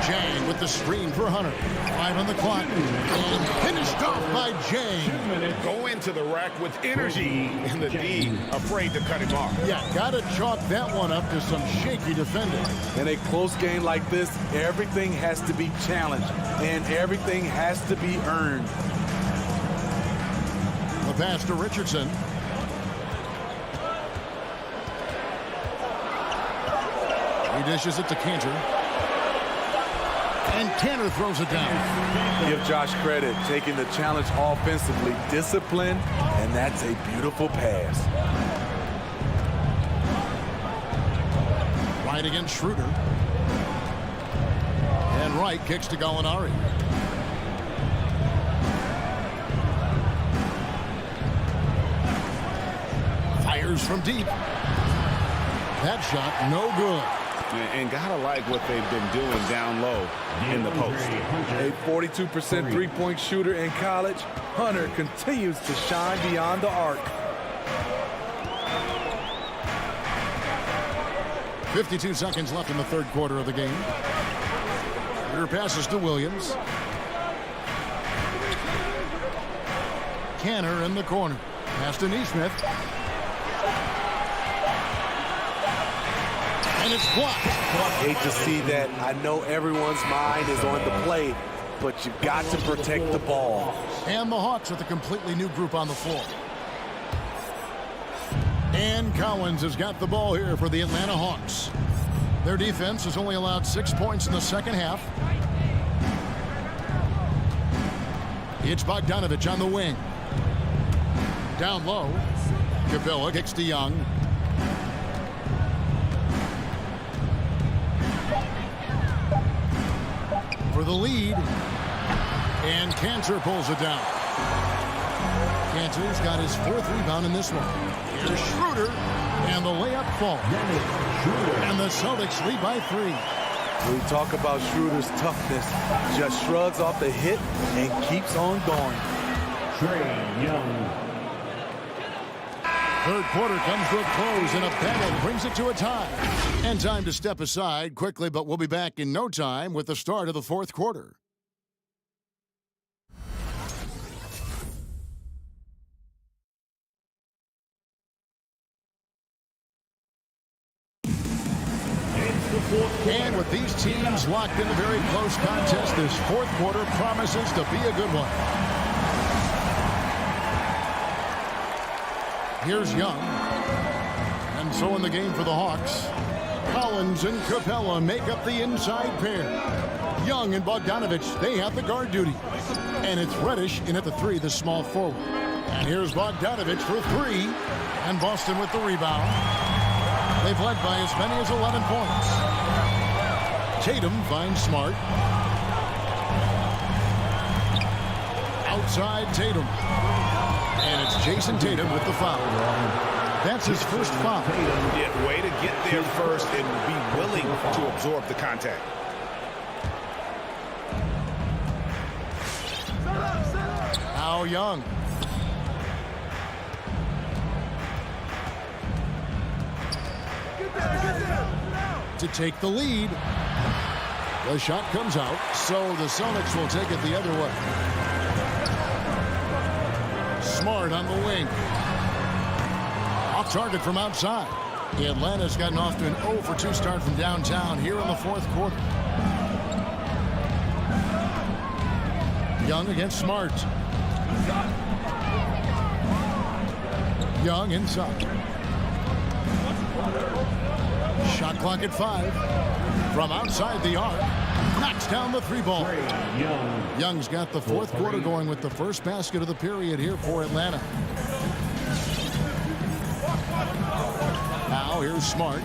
Jang with the screen for Hunter. 5 on the clock. And finished off by Jang. Go into the rack with energy in the D. Afraid to cut him off. Yeah, got to chalk that one up to some shaky defending. In a close game like this, everything has to be challenged. And everything has to be earned. The pass to Richardson. He dishes it to Cantor. And Cantor throws it down. Give Josh credit, taking the challenge offensively, disciplined, and that's a beautiful pass. Right against Schroeder. And Wright kicks to Gallinari. Fires from deep. That shot no good. And gotta like what they've been doing down low in the post. A 42% three-point shooter in college, Hunter continues to shine beyond the arc. 52 seconds left in the third quarter of the game. Here passes to Williams. Cantor in the corner. Pass to Neesmith. And it's blocked. Hate to see that. I know everyone's mind is on the play, but you've got to protect the ball. And the Hawks with a completely new group on the floor. And Collins has got the ball here for the Atlanta Hawks. Their defense has only allowed 6 points in the second half. It's Bogdanovich on the wing. Down low. Capella kicks to Young. For the lead. And Cantor pulls it down. Cantor's got his 4th rebound in this one. Here's Schroeder. And the layup falls. And the Celtics lead by 3. We talk about Schroeder's toughness. Just shrugs off the hit and keeps on going. Trae Young. Third quarter comes to a close, and a battle brings it to a tie. And time to step aside quickly, but we'll be back in no time with the start of the fourth quarter. And with these teams locked in a very close contest, this fourth quarter promises to be a good one. Here's Young. And so in the game for the Hawks, Collins and Capella make up the inside pair. Young and Bogdanovich, they have the guard duty. And it's Reddish in at the 3, the small forward. And here's Bogdanovich for 3. And Boston with the rebound. They've led by as many as 11 points. Tatum finds Smart. Outside Tatum. And it's Jason Tatum with the foul. That's his first foul. Yeah, way to get there first and be willing to absorb the contact. Now Young. to take the lead. The shot comes out, so the Sonics will take it the other way. Smart on the wing. Off target from outside. Atlanta's gotten off to an 0 for 2 start from downtown here in the fourth quarter. Young against Smart. Young inside. Shot clock at 5. From outside the arc. Knocks down the 3 ball. Young's got the fourth quarter going with the first basket of the period here for Atlanta. Now here's Smart.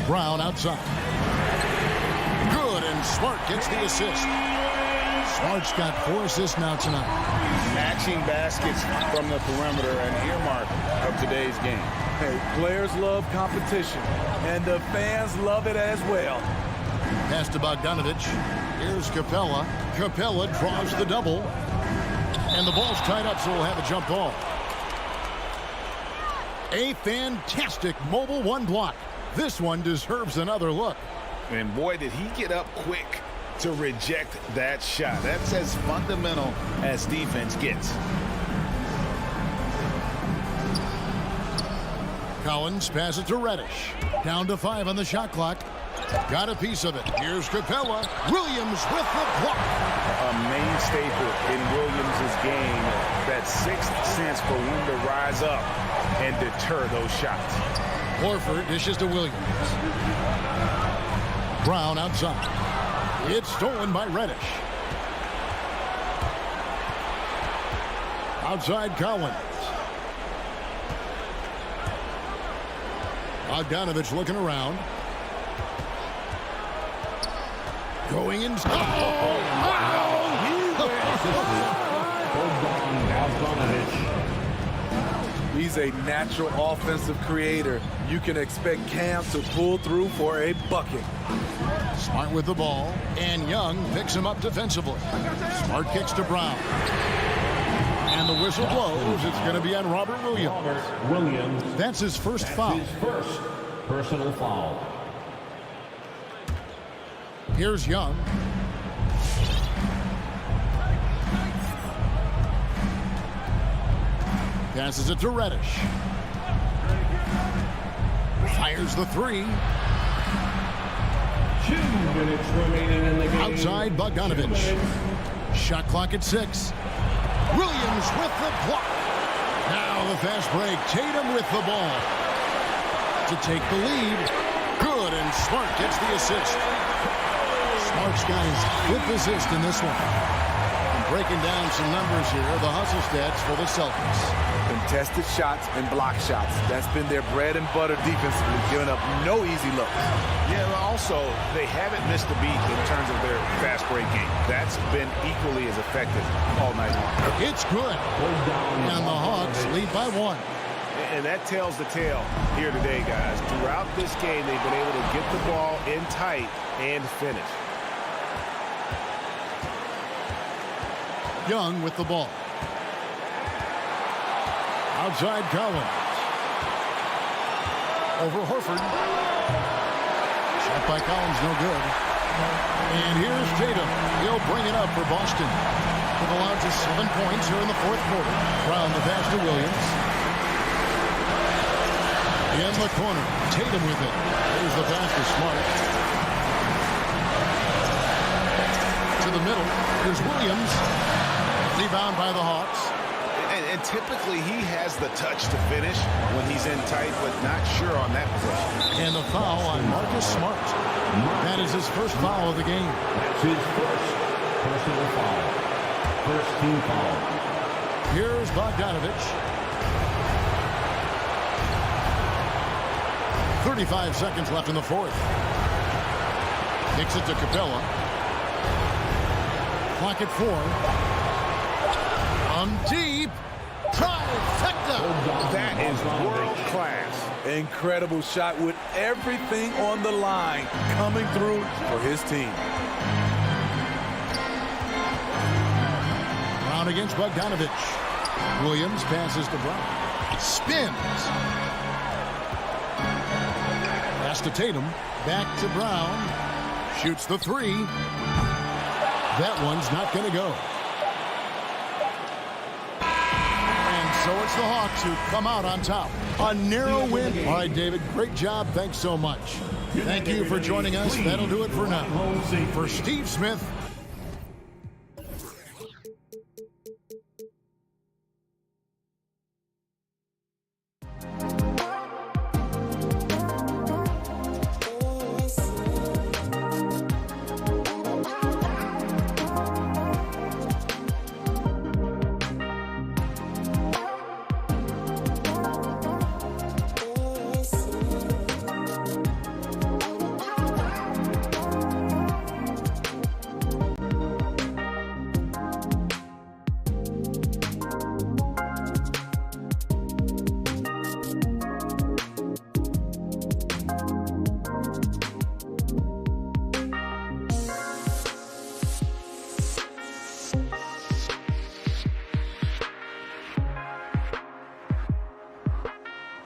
Brown outside. Good, and Smart gets the assist. Smart's got 4 assists now tonight. Matching baskets from the perimeter, an earmark of today's game. Hey, players love competition, and the fans love it as well. Pass to Bogdanovich. Here's Capella. Capella draws the double. And the ball's tied up, so we'll have a jump ball. A fantastic mobile 1 block. This one deserves another look. And boy, did he get up quick to reject that shot. That's as fundamental as defense gets. Collins passes to Reddish. Down to 5 on the shot clock. Got a piece of it. Here's Capella. Williams with the block. A main staple in Williams' game, that 6th sense for when to rise up and deter those shots. Horford dishes to Williams. Brown outside. It's stolen by Reddish. Outside Collins. Bogdanovich looking around. Going in. He's a natural offensive creator. You can expect Cam to pull through for a bucket. Smart with the ball, and Young picks him up defensively. Smart kicks to Brown. And the whistle blows. It's going to be on Robert Williams. That's his first foul. His first personal foul. Here's Young. Passes it to Reddish. Fires the 3. 2 minutes remaining in the game. Outside Bogdanovich. Shot clock at 6. Williams with the block. Now the fast break. Tatum with the ball to take the lead. Good, and Smart gets the assist. Smart's got his 5th assist in this one. And breaking down some numbers here, the hustle stats for the Celtics. Contested shots and block shots. That's been their bread and butter defensively, giving up no easy looks. Yeah, also, they haven't missed a beat in terms of their fast break game. That's been equally as effective all night long. It's good. And the Hawks lead by 1. And that tells the tale here today, guys. Throughout this game, they've been able to get the ball in tight and finish. Young with the ball. Outside Collins. Over Horford. Shot by Collins, no good. And here's Tatum. He'll bring it up for Boston. With the largest 7 points here in the fourth quarter. Brown the pass to Williams. In the corner. Tatum with it. Here's the pass to Smart. To the middle. Here's Williams. Rebound by the Hawks. And typically he has the touch to finish when he's in tight, but not sure on that possession. And the foul on Marcus Smart. That is his first foul of the game. That's his first personal foul. First team foul. Here's Bogdanovich. 35 seconds left in the fourth. Kicks it to Capella. Clock at 4. Deep. Trifecta. That is world class. Incredible shot with everything on the line coming through for his team. Brown against Bogdanovich. Williams passes to Brown. Spins. pass to Tatum. Back to Brown. Shoots the three. That one's not going to go. And so it's the Hawks who come out on top. A narrow win. All right, David, great job. Thanks so much. Thank you for joining us. That'll do it for now. For Steve Smith